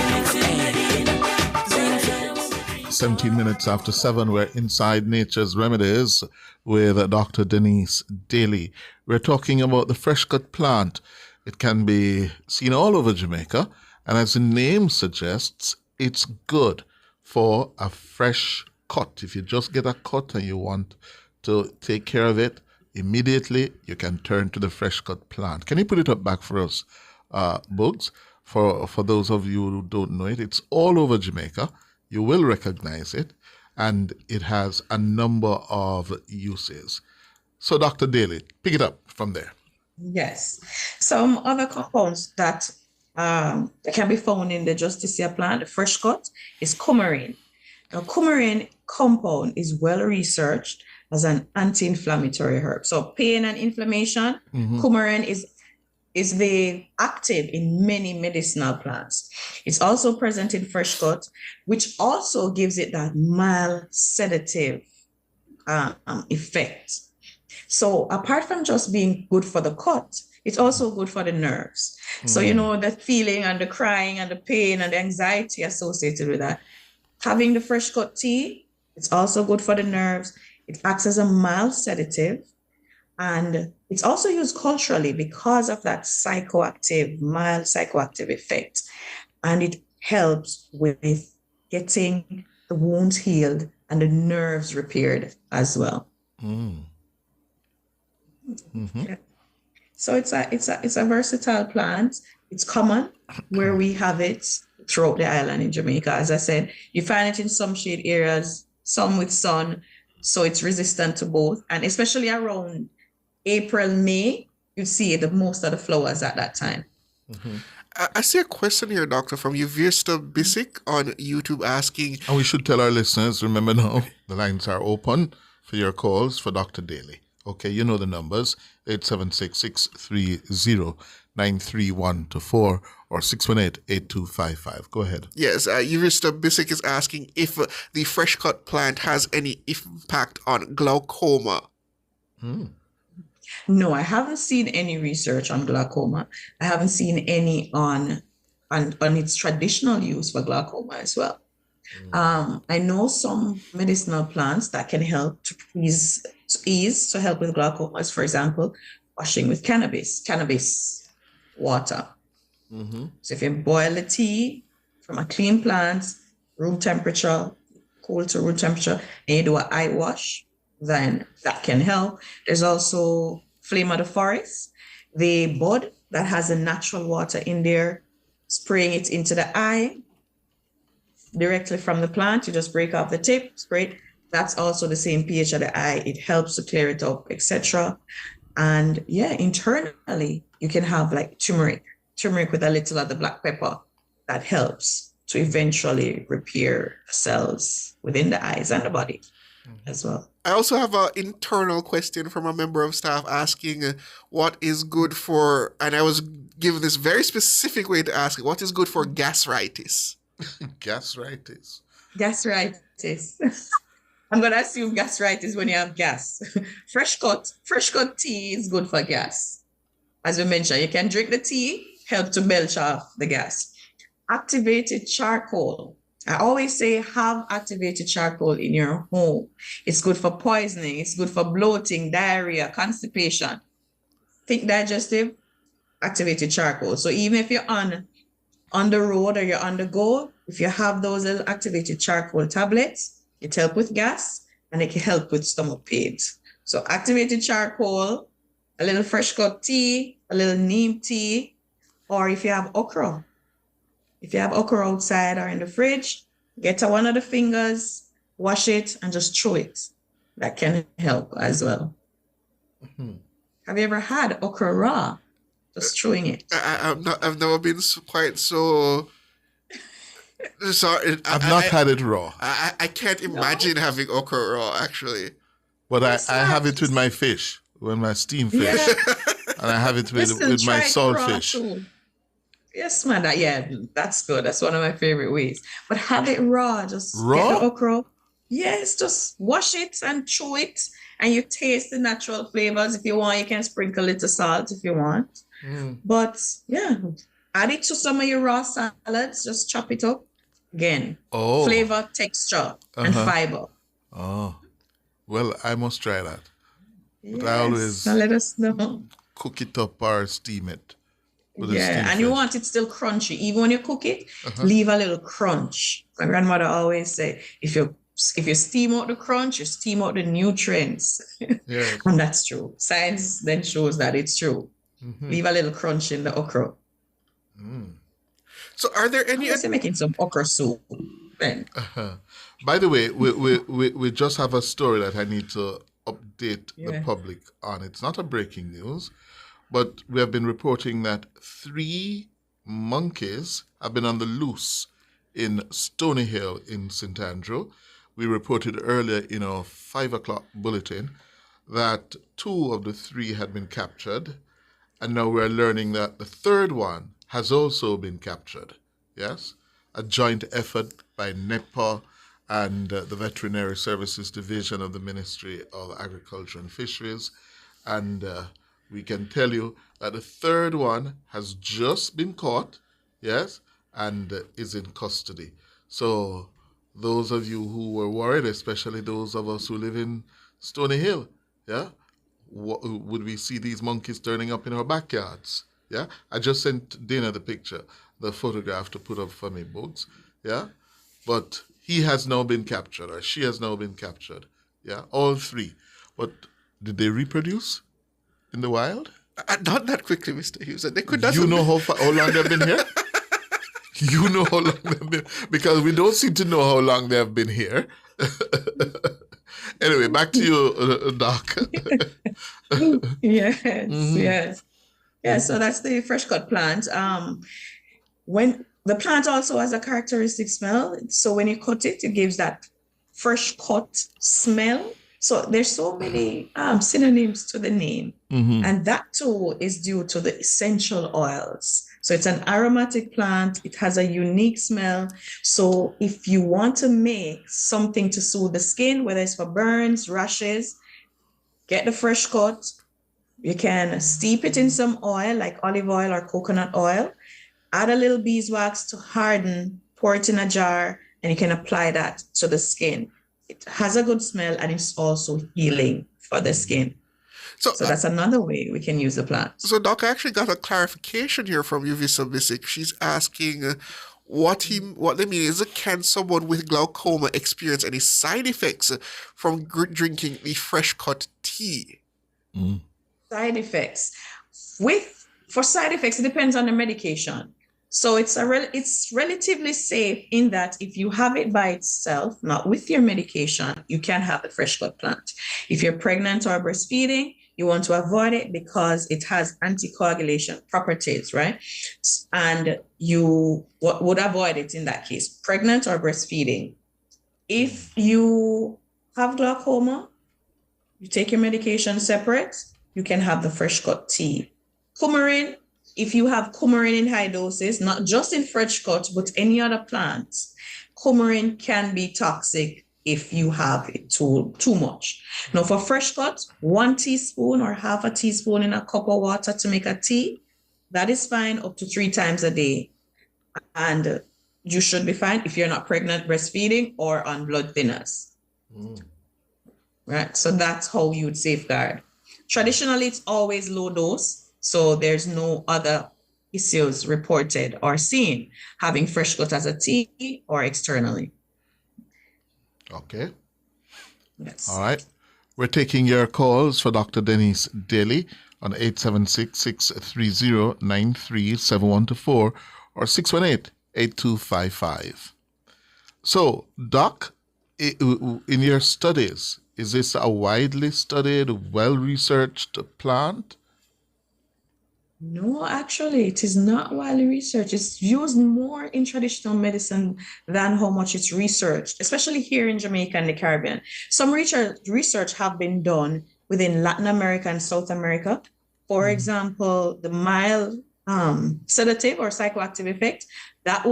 17 minutes after 7, we're inside Nature's Remedies with Dr. Denise Daly. We're talking about the fresh cut plant. It can be seen all over Jamaica, and as the name suggests, it's good for a fresh cut. If you just get a cut and you want to take care of it, immediately you can turn to the fresh cut plant. Can you put it up back for us, Bugs? For those of you who don't know it, it's all over Jamaica. You will recognize it, and it has a number of uses. So, Dr. Daly, pick it up from there. Yes. Some other compounds that can be found in the Justicia plant, the fresh cut, is coumarin. Now, coumarin compound is well researched as an anti-inflammatory herb. So pain and inflammation, coumarin is the active in many medicinal plants. It's also present in fresh cut, which also gives it that mild sedative effect. So apart from just being good for the cut, it's also good for the nerves. So, you know, the feeling and the crying and the pain and the anxiety associated with that. Having the fresh cut tea, it's also good for the nerves. It acts as a mild sedative, and it's also used culturally because of that mild psychoactive effect. And it helps with getting the wounds healed and the nerves repaired as well. Yeah. So it's a versatile plant. It's common where we have it throughout the island in Jamaica. As I said, you find it in some shade areas, some with sun, so it's resistant to both. And especially around April, May, you see the most of the flowers at that time. I see a question here, Doctor, from Yvirsta Bisic on YouTube asking... And we should tell our listeners, remember now, the lines are open for your calls for Dr. Daly. Okay, you know the numbers, 876-630-93124 or 618-8255. Go ahead. Yes, Yvirsta Bisic is asking if the fresh cut plant has any impact on glaucoma. No, I haven't seen any research on glaucoma. I haven't seen any on its traditional use for glaucoma as well. I know some medicinal plants that can help to help with glaucomas. For example, washing with cannabis water. So if you boil the tea from a clean plant, room temperature, cool to room temperature, and you do an eye wash, then that can help. There's also flame of the forest, the bud that has the natural water in there, spraying it into the eye directly from the plant. You just break off the tip, spray it. That's also the same pH of the eye. It helps to clear it up, etc. And yeah, internally, you can have like turmeric with a little of the black pepper that helps to eventually repair cells within the eyes and the body as well. I also have an internal question from a member of staff asking what is good for, and I was given this very specific way to ask it, what is good for gastritis? Gastritis. I'm going to assume gastritis when you have gas. Fresh cut tea is good for gas. As we mentioned, you can drink the tea, help to belch off the gas. Activated charcoal. I always say have activated charcoal in your home. It's good for poisoning. It's good for bloating, diarrhea, constipation. Think digestive, activated charcoal. So even if you're on the road or you're on the go, if you have those little activated charcoal tablets, it helps with gas and it can help with stomach pains. So activated charcoal, a little fresh cut tea, a little neem tea, or if you have okra. If you have okra outside or in the fridge, get one of the fingers, wash it, and just chew it. That can help as well. Have you ever had okra raw? Just chewing it. I've never been quite so Sorry, I've not had it raw. I can't imagine having okra raw, actually. But I have it with my fish, with my steamed fish. And I have it with my saltfish. Yes, man. That's good. That's one of my favorite ways. But have it raw. Just raw? Get the okra. Yes, just wash it and chew it. And you taste the natural flavors. If you want, you can sprinkle a little salt if you want. But yeah, add it to some of your raw salads. Just chop it up. Again, flavor, texture, and fiber. Oh, well, I must try that. But yes. I always now let us know. Cook it up or steam it. Yeah, and you want it still crunchy. Even when you cook it, leave a little crunch. My grandmother always say, if you steam out the crunch, you steam out the nutrients. Yeah. And that's true. Science then shows that it's true. Leave a little crunch in the okra. So are there any... You're making some okra soup. By the way, we just have a story that I need to update the public on. It's not a breaking news, but we have been reporting that 3 monkeys have been on the loose in Stony Hill in St. Andrew. We reported earlier in our 5 o'clock bulletin that 2 of the 3 had been captured, and now we're learning that the 3rd one has also been captured. Yes? A joint effort by NEPA and the Veterinary Services Division of the Ministry of Agriculture and Fisheries. And we can tell you that the 3rd one has just been caught, yes, and is in custody. So those of you who were worried, especially those of us who live in Stony Hill, yeah, would we see these monkeys turning up in our backyards? Yeah, I just sent Dana the photograph to put up for me books. Yeah, but he has now been captured, or she has now been captured. Yeah, all 3. But did they reproduce in the wild? Not that quickly, Mr. Hughes. They could not. You know how long they've been here? You know how long they've been, because we don't seem to know how long they've been here. Anyway, back to you, Doc. Yes. Yeah, so that's the fresh cut plant. When the plant also has a characteristic smell, so when you cut it, it gives that fresh cut smell. So there's so many synonyms to the name, and that too is due to the essential oils. So it's an aromatic plant. It has a unique smell. So if you want to make something to soothe the skin, whether it's for burns, rashes, get the fresh cut. You can steep it in some oil, like olive oil or coconut oil. Add a little beeswax to harden, pour it in a jar, and you can apply that to the skin. It has a good smell, and it's also healing for the skin. So that's another way we can use the plant. So, Doc, I actually got a clarification here from UV Submissic. She's asking what they mean is, can someone with glaucoma experience any side effects from drinking the fresh cut tea? Side effects. For side effects, it depends on the medication. So it's relatively safe in that if you have it by itself, not with your medication, you can have the fresh cut plant. If you're pregnant or breastfeeding, you want to avoid it because it has anticoagulation properties, right? And you would avoid it in that case, pregnant or breastfeeding. If you have glaucoma, you take your medication separate, you can have the fresh cut tea. Coumarin, if you have coumarin in high doses, not just in fresh cut, but any other plants, coumarin can be toxic if you have it too much. Now for fresh cut, 1 teaspoon or half a teaspoon in a cup of water to make a tea, that is fine up to 3 times a day. And you should be fine if you're not pregnant, breastfeeding, or on blood thinners. Right, so that's how you would safeguard. Traditionally, it's always low dose, so there's no other issues reported or seen having fresh cut as a tea or externally. Okay. Yes. All right. We're taking your calls for Dr. Denise Daly on 876-630-937124 or 618-8255. So, Doc, in your studies, is this a widely studied, well-researched plant? No, actually, it is not widely researched. It's used more in traditional medicine than how much it's researched, especially here in Jamaica and the Caribbean. Some research have been done within Latin America and South America. For example, the mild sedative or psychoactive effect, that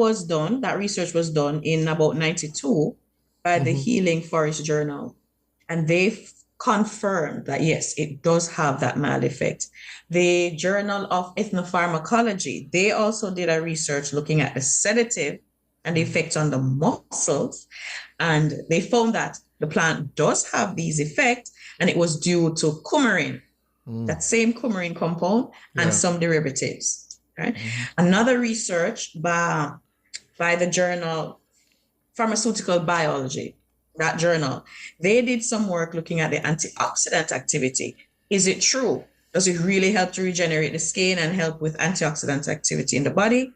research was done in about 92 by the Healing Forest Journal. And they confirmed that, yes, it does have that mild effect. The Journal of Ethnopharmacology, they also did a research looking at the sedative and the effects on the muscles. And they found that the plant does have these effects, and it was due to coumarin, that same coumarin compound, and some derivatives. Right? Another research by the journal Pharmaceutical Biology, that journal, they did some work looking at the antioxidant activity. Is it true? Does it really help to regenerate the skin and help with antioxidant activity in the body?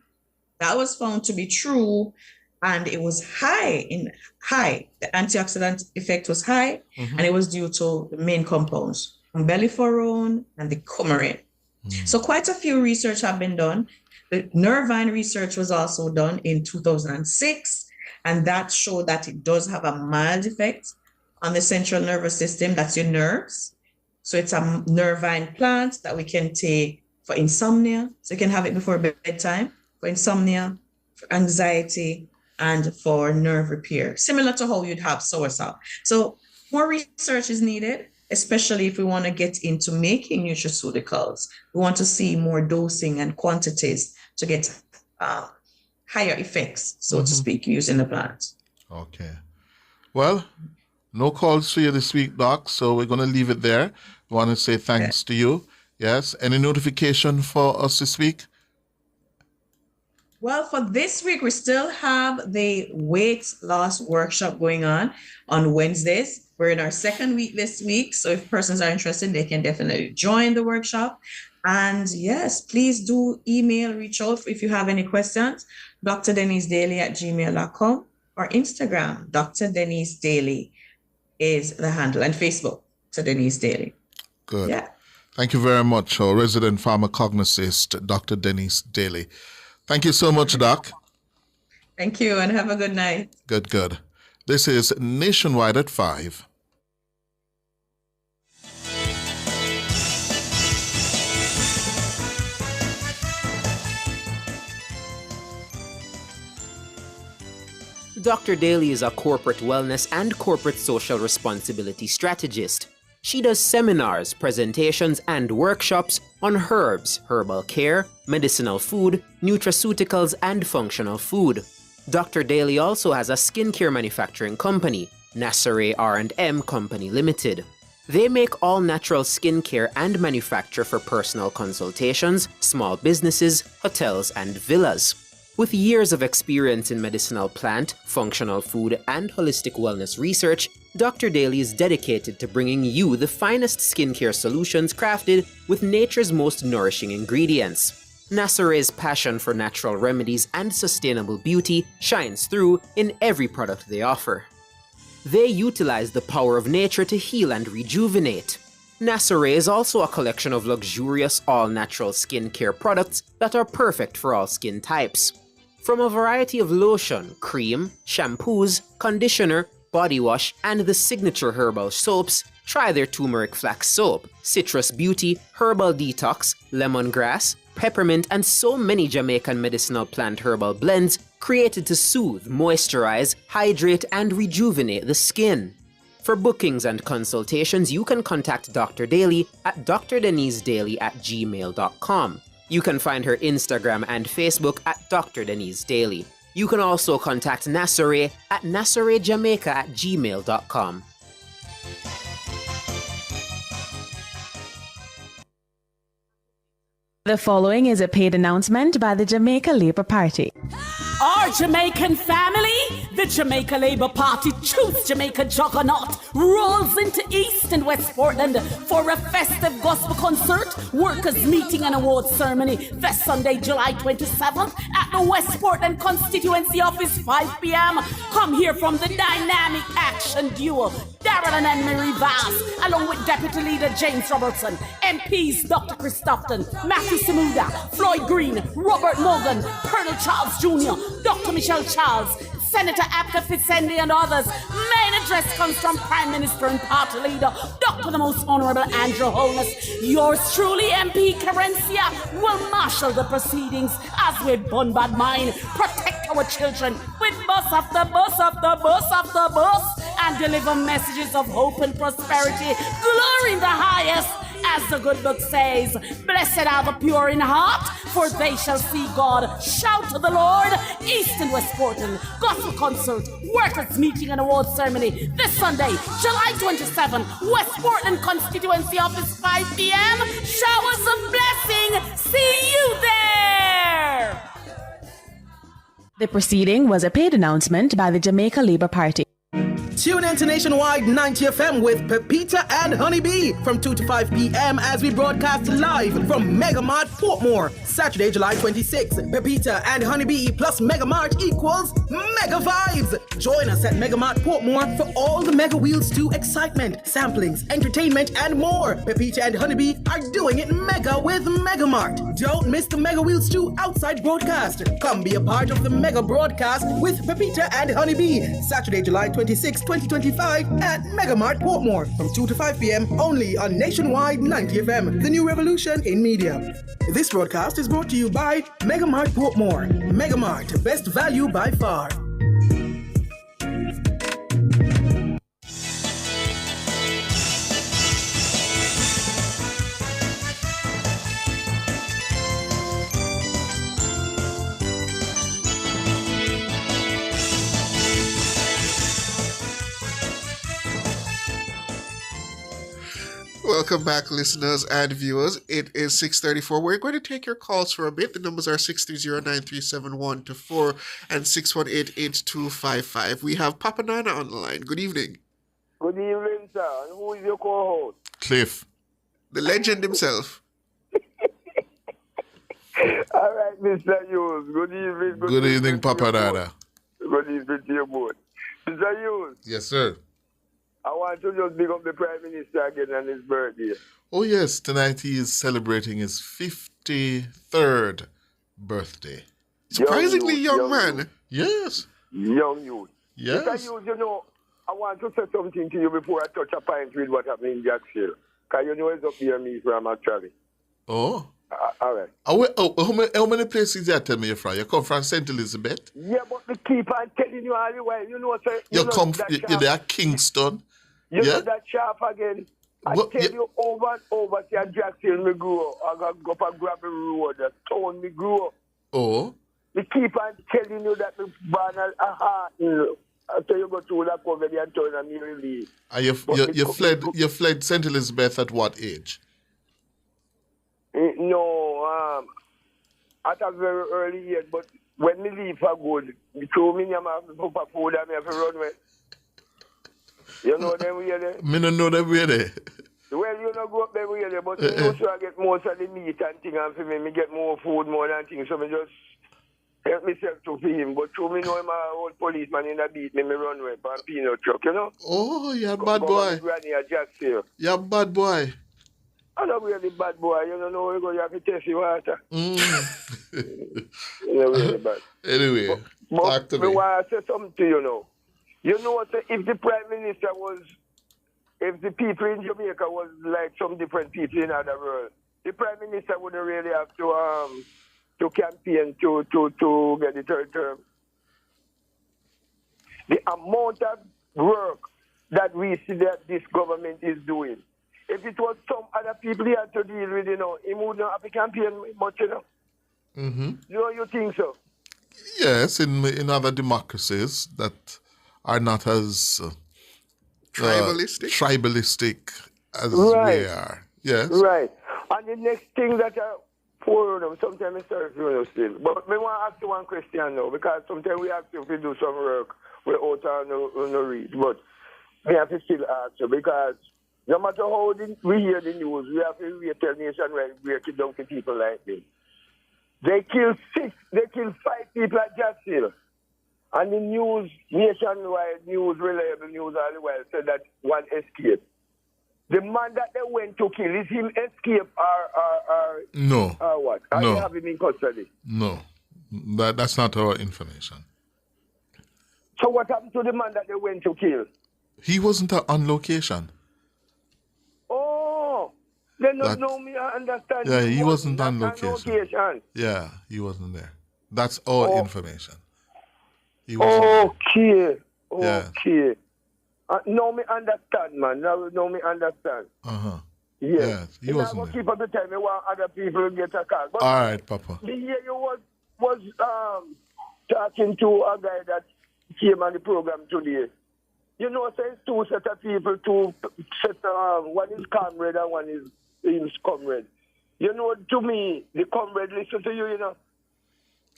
That was found to be true, and it was high. The antioxidant effect was high, and it was due to the main compounds, umbelliferone and the coumarin. So quite a few research have been done. The Nervine research was also done in 2006, and that showed that it does have a mild effect on the central nervous system, that's your nerves. So it's a Nervine plant that we can take for insomnia. So you can have it before bedtime for insomnia, for anxiety, and for nerve repair, similar to how you'd have soursop. So more research is needed, especially if we want to get into making nutraceuticals. We want to see more dosing and quantities to get higher effects, so to speak, using the plant. Okay. Well, no calls for you this week, Doc, so we're going to leave it there. We want to say thanks to you. Yes. Any notification for us this week? Well, for this week, we still have the weight loss workshop going on Wednesdays. We're in our second week this week, so if persons are interested, they can definitely join the workshop. And yes, please do reach out if you have any questions. drdenisedaily@gmail.com or Instagram, Dr. Denise Daily is the handle, and Facebook, Dr. Denise Daily. Good. Yeah. Thank you very much, our resident pharmacognosist, Dr. Denise Daily. Thank you so much, Doc. Thank you, and have a good night. Good. This is Nationwide at 5. Dr. Daly is a corporate wellness and corporate social responsibility strategist. She does seminars, presentations, and workshops on herbs, herbal care, medicinal food, nutraceuticals, and functional food. Dr. Daly also has a skincare manufacturing company, Nassare R&M Company Limited. They make all natural skincare and manufacture for personal consultations, small businesses, hotels, and villas. With years of experience in medicinal plant, functional food, and holistic wellness research, Dr. Daly is dedicated to bringing you the finest skincare solutions crafted with nature's most nourishing ingredients. Nassare's passion for natural remedies and sustainable beauty shines through in every product they offer. They utilize the power of nature to heal and rejuvenate. Nassare is also a collection of luxurious all-natural skincare products that are perfect for all skin types. From a variety of lotion, cream, shampoos, conditioner, body wash, and the signature herbal soaps, try their turmeric flax soap, citrus beauty, herbal detox, lemongrass, peppermint, and so many Jamaican medicinal plant herbal blends created to soothe, moisturize, hydrate, and rejuvenate the skin. For bookings and consultations, you can contact Dr. Daly at drdenisedaily@gmail.com. You can find her Instagram and Facebook at Dr. Denise Daily. You can also contact Nassare at nassarejamaica@gmail.com. The following is a paid announcement by the Jamaica Labour Party. Our Jamaican family, the Jamaica Labour Party Choose Jamaica Juggernaut, rolls into East and West Portland for a festive gospel concert, workers' meeting and awards ceremony this Sunday, July 27th at the West Portland Constituency Office, 5 p.m. Come hear from the dynamic action duo Darrell and Anne-Marie Vaz, along with Deputy Leader James Robertson, MPs Dr. Chris Tufton, Matthew Samuda, Floyd Green, Robert Morgan, Colonel Charles Jr., Dr. Michelle Charles, Senator Abka Fitzendi and others. Main address comes from Prime Minister and Party Leader, Dr. the Most Honorable Andrew Holness. Yours truly, MP Carencia, will marshal the proceedings as we bombard mine, protect our children with bus after bus after bus after bus, and deliver messages of hope and prosperity. Glory in the highest, as the good book says. Blessed are the pure in heart, for they shall see God. Shout to the Lord. East and West Portland, gospel concert, workers meeting and award ceremony this Sunday, July 27, West Portland Constituency Office, 5 p.m. Showers of blessing. See you there. The proceeding was a paid announcement by the Jamaica Labour Party. Tune in to Nationwide 90 FM with Pepita and Honeybee from 2 to 5 p.m. as we broadcast live from Megamart Portmore, Saturday, July 26. Pepita and Honeybee plus Megamart equals Mega Vibes. Join us at Megamart Portmore for all the Mega Wheels 2 excitement, samplings, entertainment, and more. Pepita and Honeybee are doing it mega with Megamart. Don't miss the Mega Wheels 2 outside broadcast. Come be a part of the mega broadcast with Pepita and Honeybee, Saturday, July 26, 2025 at Megamart Portmore from 2 to 5 p.m. only on Nationwide 90 FM, the new revolution in media. This broadcast is brought to you by Megamart Portmore. Megamart, best value by far. Welcome back, listeners and viewers. It is 6:34. We're going to take your calls for a bit. The numbers are 630-9371-4 and 618-8255. We have Papa Nana on the line. Good evening. Good evening, sir. And who is your co-host? Cliff. The legend himself. All right, Mr. Hughes. Good evening. Good evening, Papa Nana. Good evening to you both. Mr. Hughes. Yes, sir. I want to just big up the Prime Minister again on his birthday. Oh, yes. Tonight he is celebrating his 53rd birthday. Surprisingly young man. Yes. Young youth. Yes. Mr. Hughes, you know, I want to say something to you before I touch a point with what happened in Jacksonville. Because you know it's up here me from actually. Oh. All right. How many places you tell me you're from? You come from St. Elizabeth? Yeah, but they keep on telling you all the way. You know, sir. You're there at Kingston? You know that sharp again. I tell you over and over, see, Jackson me grow. I got to go up and grab a road, a town me grow. Oh? They keep on telling you that the banner a heart. After you go through that cover and turn and you release. And you fled St. Elizabeth at what age? No, at a very early age, but when me leave for good, through me, I'm have to put a food and I have to run with. You know them way there? Me don't know them way there. Well, you don't go up them way there, but me also I get most of the meat and things, and for me get more food, more than things, so me just help myself to feed him. But through me know I'm a old policeman in a beat, me run with a peanut truck, you know? Oh, you're a bad boy. You're a bad boy. I'm not really bad boy, you don't know, you have to test your water. You're really bad. Anyway, talk to me. I want to say something to you now. You know what, if the Prime Minister if the people in Jamaica was like some different people in other world, the Prime Minister wouldn't really have to campaign to get the third term. The amount of work that we see that this government is doing, if it was some other people he had to deal with, you know, he wouldn't have to campaign much, you know. Mm-hmm. You think so? Yes, in other democracies that are not as tribalistic as we are. Yes. Right. And the next thing that for them, sometimes I start to still. But I want to ask you one question now, because sometimes we have to do some work without no read. But we have to still ask you, because no matter how we hear the news, we have to tell nationwide break it down to people like this. They kill 5 people at Jacksonville. And the news, nationwide news, reliable news all the while said that one escaped. The man that they went to kill, is him escape or no. Or what? Or No. they have him in custody? No. That's not our information. So what happened to the man that they went to kill? He wasn't on location. Oh, they don't That- know me, I understand. Yeah, he wasn't not on location. Yeah, he wasn't there. That's our information. He wasn't Okay. Yeah. Okay. Now me understand, man. Now me understand. Uh-huh. Yes. Yes, he wasn't there. Keep up the time. I want other people to get a call. But All right, Papa. the year you was talking to a guy that came on the program today. You know, so it's two set of people, one is comrade and one is his comrade. You know, to me, the comrade listen to you, you know.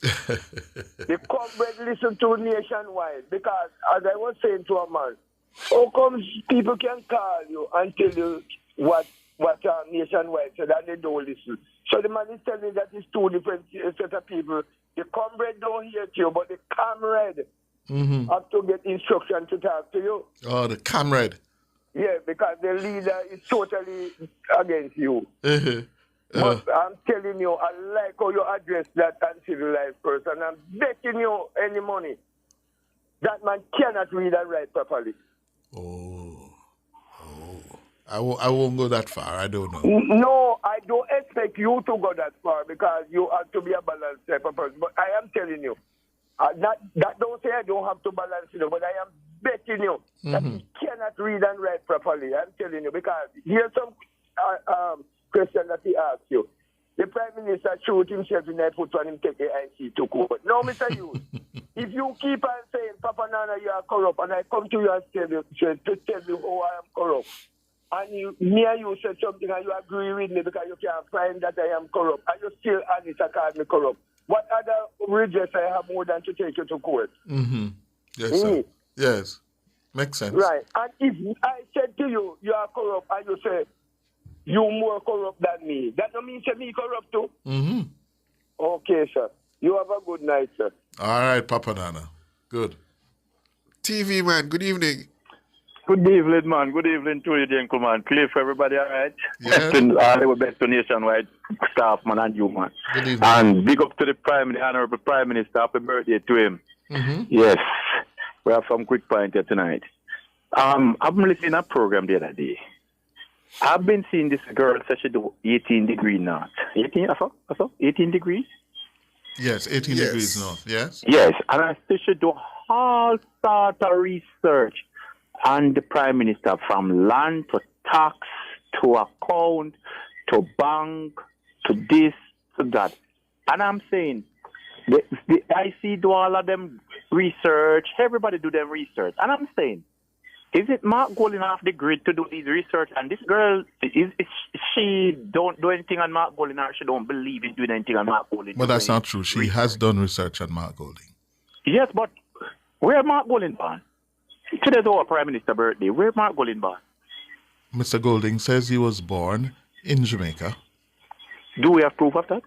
The comrade listen to nationwide because, as I was saying to a man, how come people can call you and tell you what nationwide said and they don't listen? So the man is telling me that it's two different set of people. The comrade don't hear you, but the comrade have to get instruction to talk to you. Oh, the comrade. Yeah, because the leader is totally against you. Uh-huh. But I'm telling you, I like how you address that uncivilized person. I'm betting you any money. That man cannot read and write properly. I won't go that far. I don't know. No, I don't expect you to go that far because you have to be a balanced type of person. But I am telling you, that don't say I don't have to balance you, but I am betting you that he cannot read and write properly. I'm telling you because here's some question that he asked you. The Prime Minister shoot himself in the foot when him take the IC to court. No, Mr. Hughes, if you keep on saying, Papa Nana, you are corrupt, and I come to you and tell you how I am corrupt, and me and you said something and you agree with me because you can't find that I am corrupt, and you still honest and call me corrupt, what other redress I have more than to take you to court? Yes, sir. Yes. Makes sense. Right. And if I said to you, you are corrupt, and you say, you more corrupt than me, that don't mean say me corrupt too? Okay, sir. You have a good night, sir. All right, Papa Nana. Good. TV man, good evening. Good evening, man. Good evening to you, gentleman. Cliff, everybody all right? Yes. Best to nationwide staff, man, and you, man. Good evening. And big up to the Honorable Prime Minister. Happy birthday to him. Yes. We have some quick point here tonight. I've been listening to a program the other day. I've been seeing this girl say she do 18 degrees north. 18 degrees? Yes, 18 degrees north. Yes. Yes, and I still should do all sort of research on the Prime Minister, from land to tax to account to bank to this to that. And I'm saying, I see do all of them research, everybody do them research. And I'm saying, is it Mark Golding off the grid to do these research? And this girl, she don't do anything on Mark Golding, or she don't believe in doing anything on Mark Golding? But that's not true. She has done research on Mark Golding. Yes, but where Mark Golding born? Today's our Prime Minister birthday. Where Mark Golding born? Mr. Golding says he was born in Jamaica. Do we have proof of that?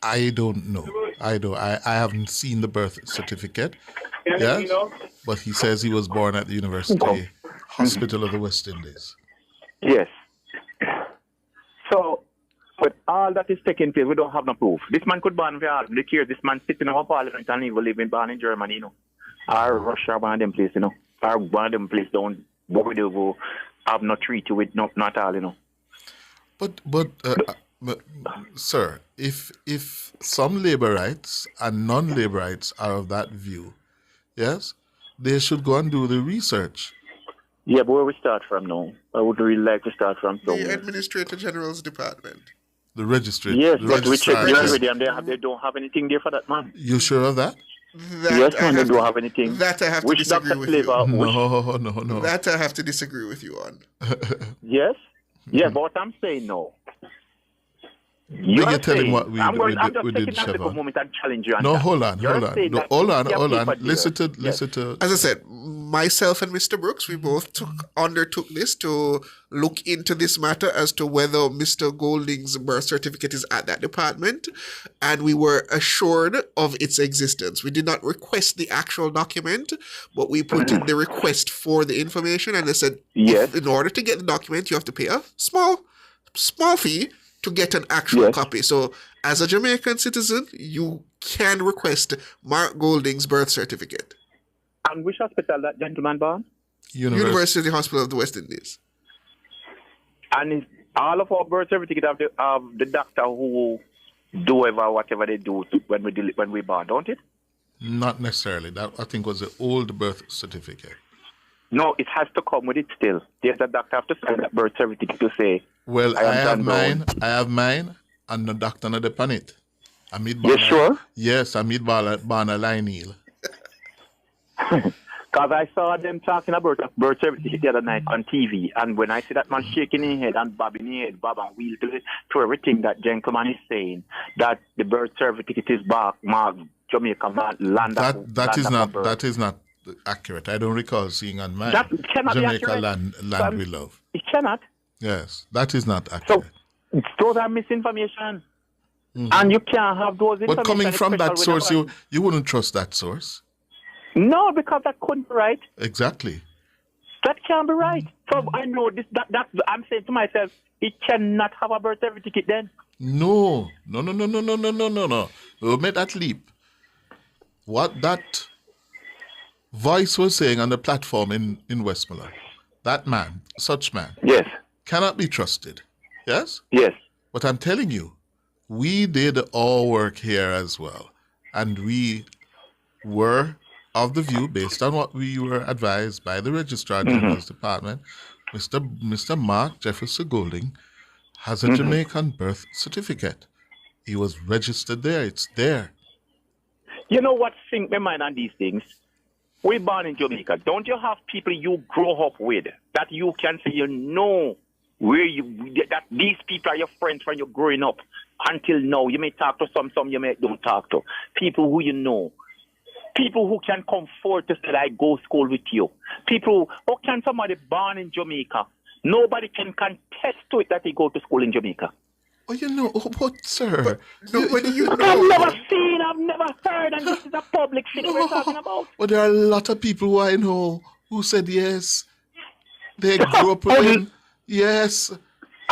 I don't know. I haven't seen the birth certificate. Yes, but he says he was born at the University Hospital of the West Indies. Yes. So, with all that is taking place, we don't have no proof. This man could ban for all the years. This man sitting in our parliament and even living born in Germany, you know. Or Russia, one of them place, you know. Or one of them place down where we do have no treaty with not all, you know. But sir, if some labor rights and non-labor rights are of that view, yes, they should go and do the research. Yeah, but where we start from now? I would really like to start from somewhere. The Administrator General's Department. The registrar. Yes, the but we checked registrar, already and they don't have anything there for that man. You sure of that? Yes, man, they don't have anything. That I have to Which disagree Dr. with you. No. That I have to disagree with you on. Yes? Yeah, but what I'm saying now. You're telling what we I'm did, just we did, taking a moment and challenge you on No, that. hold on. You're saying that Hold on. people Listen there. to. As I said, myself and Mr. Brooks, we both undertook this to look into this matter as to whether Mr. Golding's birth certificate is at that department, and we were assured of its existence. We did not request the actual document, but we put in the request for the information, and they said, in order to get the document, you have to pay a small fee to get an actual copy. So, as a Jamaican citizen, you can request Mark Golding's birth certificate. And which hospital that gentleman born? University Hospital of the West Indies. And all of our birth certificate have the doctor who do whatever they do when we born, don't it? Not necessarily. That, I think, was the old birth certificate. No, it has to come with it still. There's a doctor have to sign that birth certificate to say, well, I have mine, and the doctor not upon it. You sure? Yes, I meet Barna Lionel. Because I saw them talking about a birth certificate the other night on TV, and when I see that man shaking his head and bobbing his head, bob and wheel to everything that gentleman is saying, that the birth certificate is marked Jamaica land. That is not accurate. I don't recall seeing on mine Jamaica land we love. It cannot. Yes, that is not accurate. So those are misinformation. And you can't have those information. But coming from that source, you wouldn't trust that source. No, because that couldn't be right. Exactly. That can't be right. So I know this. That I'm saying to myself, it cannot have a birth certificate then. No. We'll make that leap. What that voice was saying on the platform in Westmoreland, that man, such man, yes, cannot be trusted. Yes? Yes. But I'm telling you, we did our work here as well. And we were of the view, based on what we were advised by the Registrar General's Department, Mr. Mark Jefferson Golding has a Jamaican birth certificate. He was registered there. It's there. You know what sink my mind on these things? We're born in Jamaica. Don't you have people you grow up with that you can say that these people are your friends when you're growing up? Until now, you may talk to some you may don't talk to. People who you know. People who can come forward to say, I go school with you. People, how can somebody born in Jamaica? Nobody can contest to it that they go to school in Jamaica. Oh, you know, what, sir? Nobody you know. I've never seen, I've never heard, and this is a public thing we're talking about. Well, there are a lot of people who I know who said yes. They grew up with him. Yes.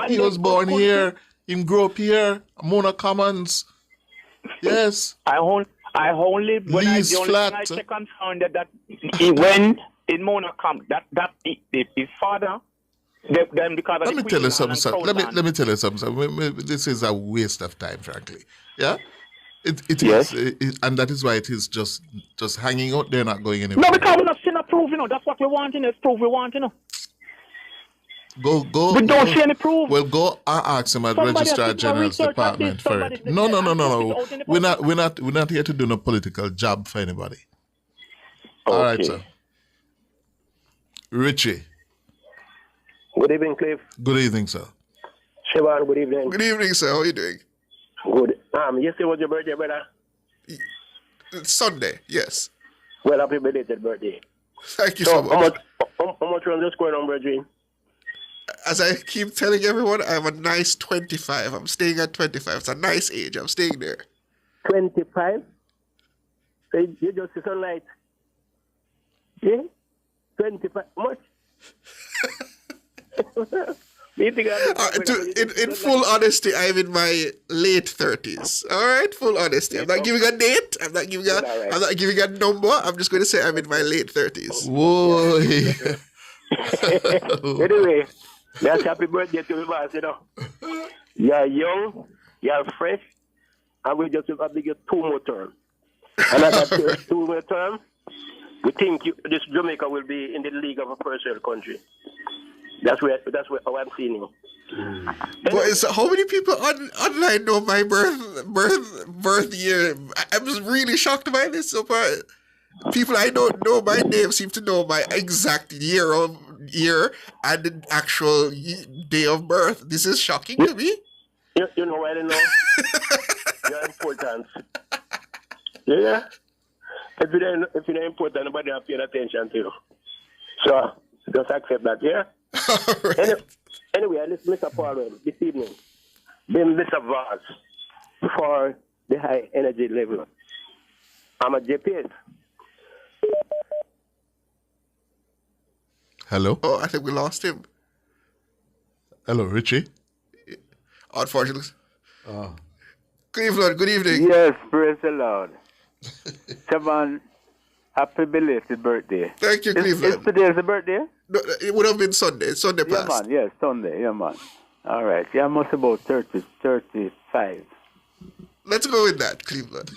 He was born here. He grew up here. Mona Commons. Yes. I only when I check on found that he went in Mona Commons. That his father. Then because let me tell you something. Let me tell you something. This is a waste of time, frankly. Yeah. It is, and that is why it is just hanging out there, not going anywhere. No, because we're not seeing a proof. That's what we want. It's proof we want. Go. We don't see any proof. Well, go and ask him at Registrar General's Department for it. No. We're not here to do no political job for anybody. Okay. All right, sir. Richie. Good evening, Cliff. Good evening, sir. Siobhan, good evening. Good evening, sir. How are you doing? Good. Yesterday was your birthday, brother? It's Sunday, yes. Well, happy belated birthday. Thank you so much. How much run this going on, Virgin? As I keep telling everyone, I'm a nice 25. I'm staying at 25. It's a nice age. I'm staying there. 25? So you just see sunlight? Yeah? 25? How much? In full honesty, I'm in my late 30s. All right, full honesty. I'm not giving a date. I'm not giving a number. I'm just going to say I'm in my late 30s. Whoa. Anyway, that's happy birthday to me, boss. You're young, you're fresh, and we just have to get 2 more terms. And at that 2 more terms, we think this Jamaica will be in the league of a first world country. That's how I'm seeing you. But how many people online know my birth year? I'm just really shocked by this so far. People I don't know my name seem to know my exact year and the actual day of birth. This is shocking to me. You know why I don't know? You're important. Yeah. If you're not important, nobody will pay attention to you. Sure. Just accept that, yeah? Anyway, let's Mr. Paul this evening. Then Mr. Vaz for the high energy level. I'm a JPS. Hello? Oh, I think we lost him. Hello, Richie? Unfortunately. Cleveland, good evening. Yes, praise the Lord. Siobhan, happy belated birthday. Thank you, Cleveland. Is today's the birthday? No, it would have been Sunday. Sunday Yeah, passed. man. Yes, Sunday. Yeah, man. All right. Yeah, I'm about 35. Let's go with that, Cleveland.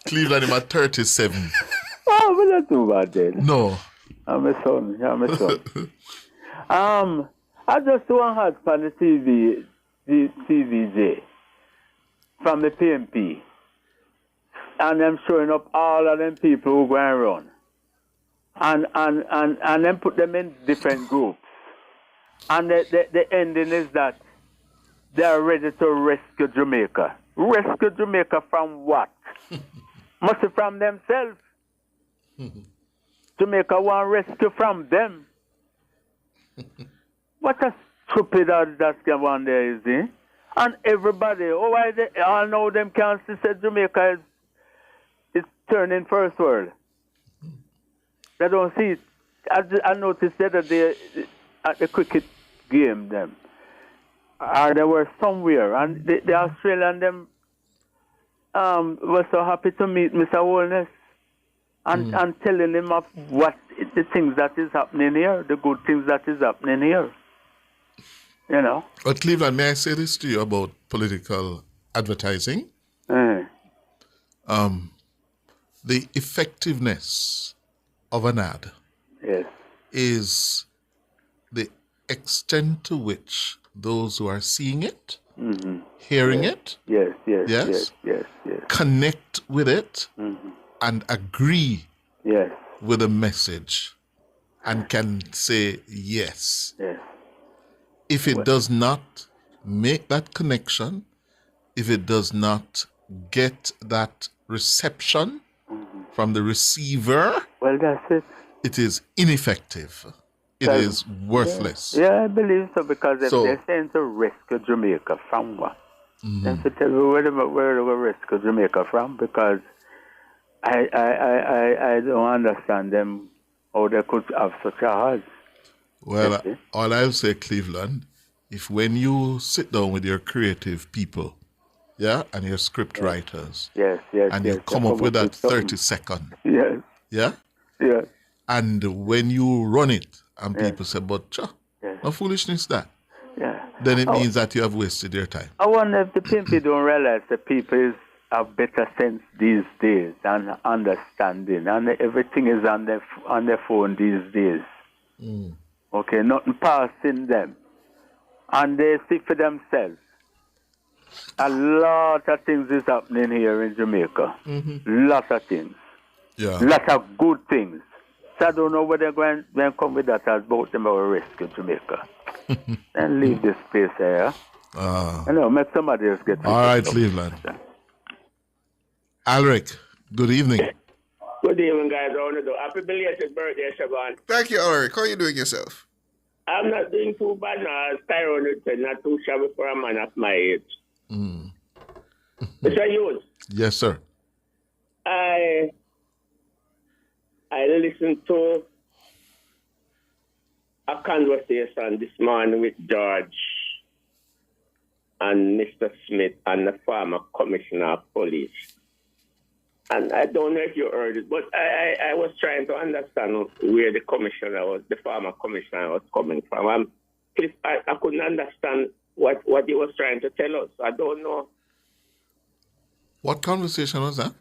Cleveland, I'm at 37. Oh, but not too bad then. No. I'm a son. I just want to have on the TVJ from the PMP. And I'm showing up all of them people who go and run. And then put them in different groups. And the ending is that they are ready to rescue Jamaica. Rescue Jamaica from what? Must be from themselves. Jamaica want rescue from them. What a stupid that one there is, eh? And everybody, why they all know them can't see that Jamaica is turning first world. They don't see it. I noticed the other day at the cricket game, them. They were somewhere, and the Australian them was so happy to meet Mr. Holness and telling him of what the things that is happening here, the good things that is happening here. You know. But Cleveland, may I say this to you about political advertising? The effectiveness of an ad is the extent to which those who are seeing it, hearing it, connect with it, and agree with the message, and can say yes. If it does not make that connection, if it does not get that reception from the receiver, well, that's it. It is ineffective. It is worthless. Yeah, I believe so, because if they're saying to rescue Jamaica from what? Then to tell me where they rescue Jamaica from, because I don't understand them how they could have such a heart. Well, all I'll say, Cleveland, if when you sit down with your creative people, and your script writers, and you come up with that 30-second, and when you run it, and people say, but no foolishness that, then it means that you have wasted your time. I wonder if the people don't realize that people have better sense these days and understanding, and everything is on their phone these days. Okay, nothing passing them. And they see for themselves. A lot of things is happening here in Jamaica. Lot of things. Lot of good things. So I don't know where they're going to come with that as both them will rescue Jamaica. And leave this place here. Make somebody else get all right, Cleveland. Alric, good evening. Good evening, guys. I want to do happy belated birthday, Siobhan. Thank you, Alric. How are you doing yourself? I'm not doing too bad now. As Tyrone would say, not too shabby for a man of my age. Mr. Hughes. Yes, sir. I listened to a conversation this morning with George and Mr. Smith and the former commissioner of police. And I don't know if you heard it, but I was trying to understand where the former commissioner was coming from. I couldn't understand what he was trying to tell us. I don't know. What conversation was that?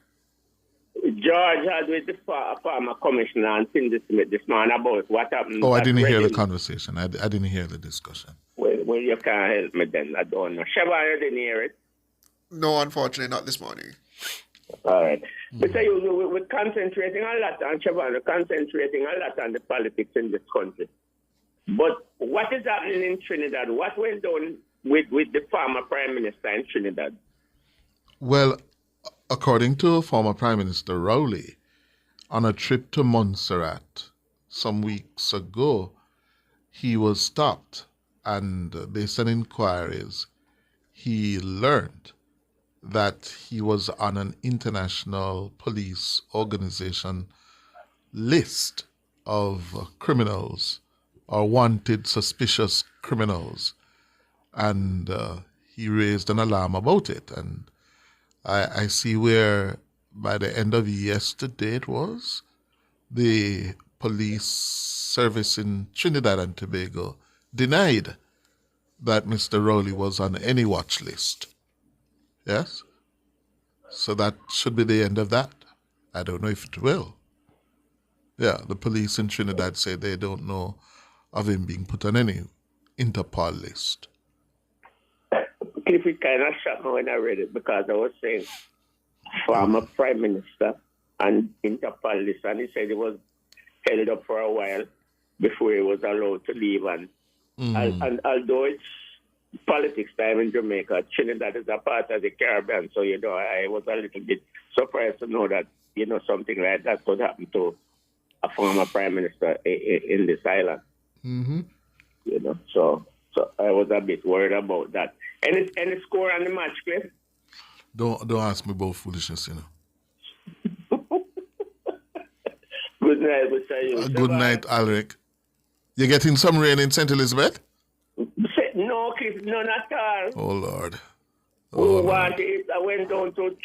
George had with the former commissioner and Cindy Smith this morning about what happened. Oh, I didn't hear the conversation. I didn't hear the discussion. Well, you can't help me then. I don't know. Siobhan, you didn't hear it? No, unfortunately, not this morning. All right. But we're concentrating a lot on Siobhan. We're concentrating a lot on the politics in this country. But what is happening in Trinidad? What went down with the former Prime Minister in Trinidad? Well, according to former Prime Minister Rowley, on a trip to Montserrat some weeks ago. He was stopped, and based on inquiries, he learned that he was on an international police organization list of criminals or wanted suspicious criminals, and he raised an alarm about it. And I see where by the end of yesterday it was, the police service in Trinidad and Tobago denied that Mr. Rowley was on any watch list. Yes? So that should be the end of that. I don't know if it will. Yeah, the police in Trinidad say they don't know of him being put on any Interpol list. Cliff, it kind of shocked me when I read it because I was saying former Prime Minister and Interpol list, and he said he was held up for a while before he was allowed to leave. And although it's politics time in Jamaica, Trinidad is a part of the Caribbean, so, I was a little bit surprised to know that, something like that could happen to a former prime minister in this island. Mm-hmm. So I was a bit worried about that. Any score on the match, Cliff? Don't ask me about foolishness, Good night, Mr. Yusuf. Good night, Alric. You getting some rain in St. Elizabeth? No, Cliff, none at all. Oh, Lord. I went down to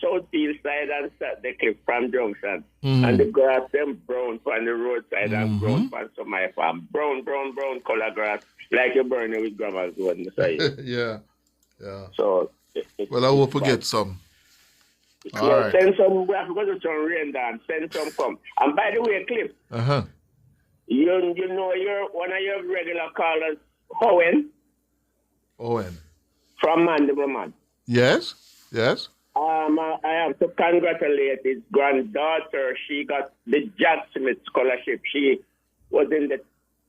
Southfield side and sat the Cliff from Junction. And the grass them brown on the roadside and brown on some of my farm. Brown color grass, like you burn it with grandma's wood, Mr. Yusuf. Yeah. So, well, I hope we get some. All right. Send some, we have to go to some rain down. Send some come. And by the way, Cliff, you know one of your regular callers, Owen. From Mandeville. Yes. I have to congratulate his granddaughter. She got the Jack Smith scholarship. She was in the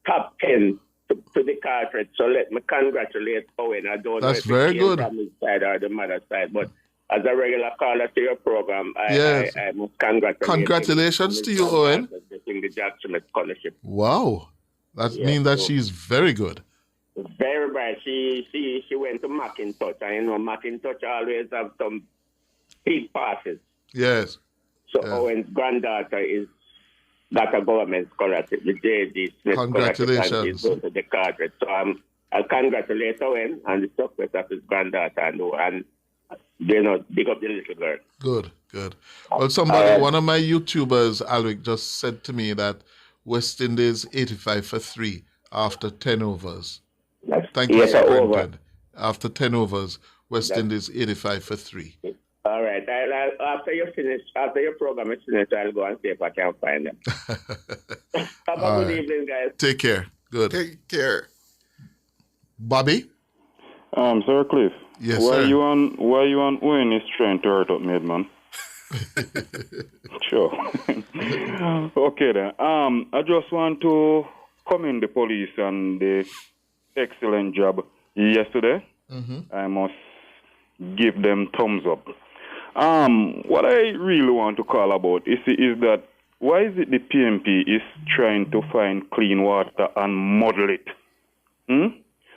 top 10 to the cartridge. So let me congratulate Owen. I don't know if very good. From his side or the mother's side, but as a regular caller to your program, I must congratulate Congratulations to you, Owen. Getting the Jack Smith scholarship. Wow. That means that she's very good. Very bright. She went to Macintosh, and Macintosh always have some big passes. Yes. So Owen's granddaughter got a government scholarship, the J.D. Smith Congratulations. Scholarship, and she's going to the cartridge. So I'll congratulate Owen and the success of his granddaughter and big up the little girl. Good. Well, one of my YouTubers, Alric, just said to me that West Indies 85 for 3 after 10 overs. Thank you, Superintendent. After 10 overs, West Indies 85 for 3. All right. After your program is finished, I'll go and see if I can find them. Have a good evening, guys. Take care. Good. Take care. Bobby? Sir Cliff. Yes, why sir. You on Owen is trying to hurt up me, man? Sure. Okay then. I just want to commend the police and the excellent job yesterday. I must give them thumbs up. What I really want to call about is that why is it the PMP is trying to find clean water and muddle it?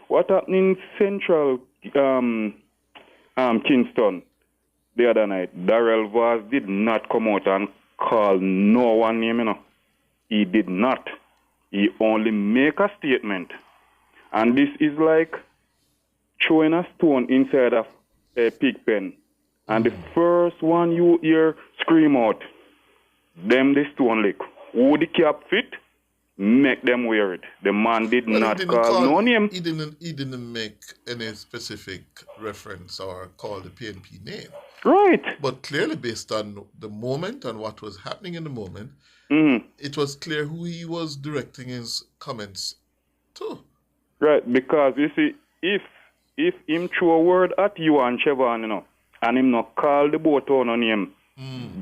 What happened in Central Kingston the other night? Darrell Vaz did not come out and call no one name, He did not. He only make a statement. And this is like throwing a stone inside of a pig pen. And the first one you hear scream out, them the stone lick. Who the cap fit? Make them wear it. The man did not call no name. He didn't make any specific reference or call the PNP name. Right. But clearly based on the moment and what was happening in the moment, it was clear who he was directing his comments to. Right, because you see, if him throw a word at you and Chevron, and him not call the boat on him,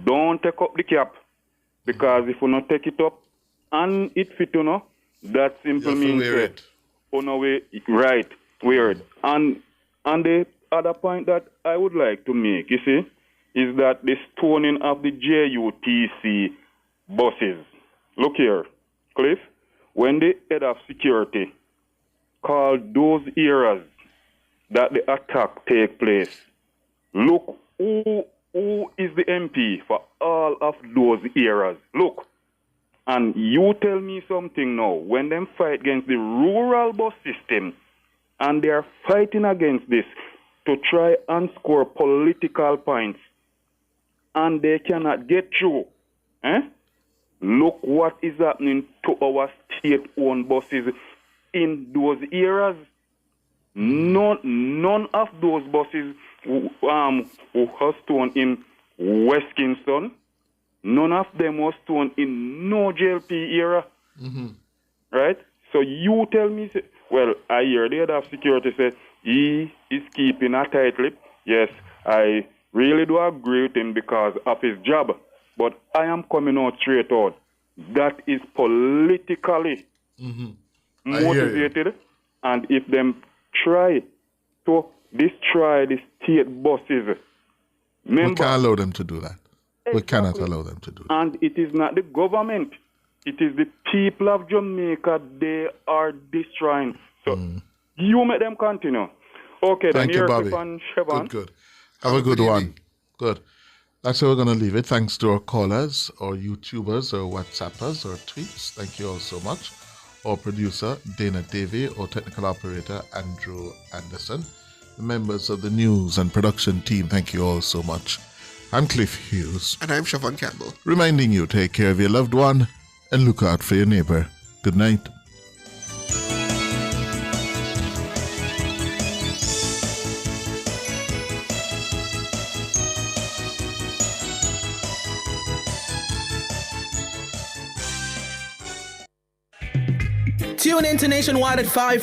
don't take up the cap. Because if you not take it up and it fit, that simply means that right, weird. And the other point that I would like to make, you see, is that the stoning of the JUTC buses. Look here, Cliff, when the head of security called those areas that the attack take place, look who is the MP for all of those areas. Look, and you tell me something now. When them fight against the rural bus system, and they are fighting against this to try and score political points, and they cannot get through, look what is happening to our state-owned buses in those areas. None of those buses who was stolen in West Kingston, none of them was stolen in no JLP era. Right? So you tell me, well, I hear the head of security say he is keeping a tight lip. Yes, I really do agree with him because of his job. But I am coming out straight out. That is politically motivated. And if them try to destroy the state buses, we can't allow them to do that. Exactly. We cannot allow them to do that. And it is not the government. It is the people of Jamaica they are destroying. So you make them continue. Okay, Thank then you, here's Bobby. Siobhan. Good. Have a good one. Good. That's how we're going to leave it. Thanks to our callers, or YouTubers, or WhatsAppers, or tweets. Thank you all so much. Our producer, Dana Davey, our technical operator, Andrew Anderson. The members of the news and production team, thank you all so much. I'm Cliff Hughes. And I'm Siobhan Campbell. Reminding you, take care of your loved one and look out for your neighbor. Good night. Tune in to Nationwide at 5 from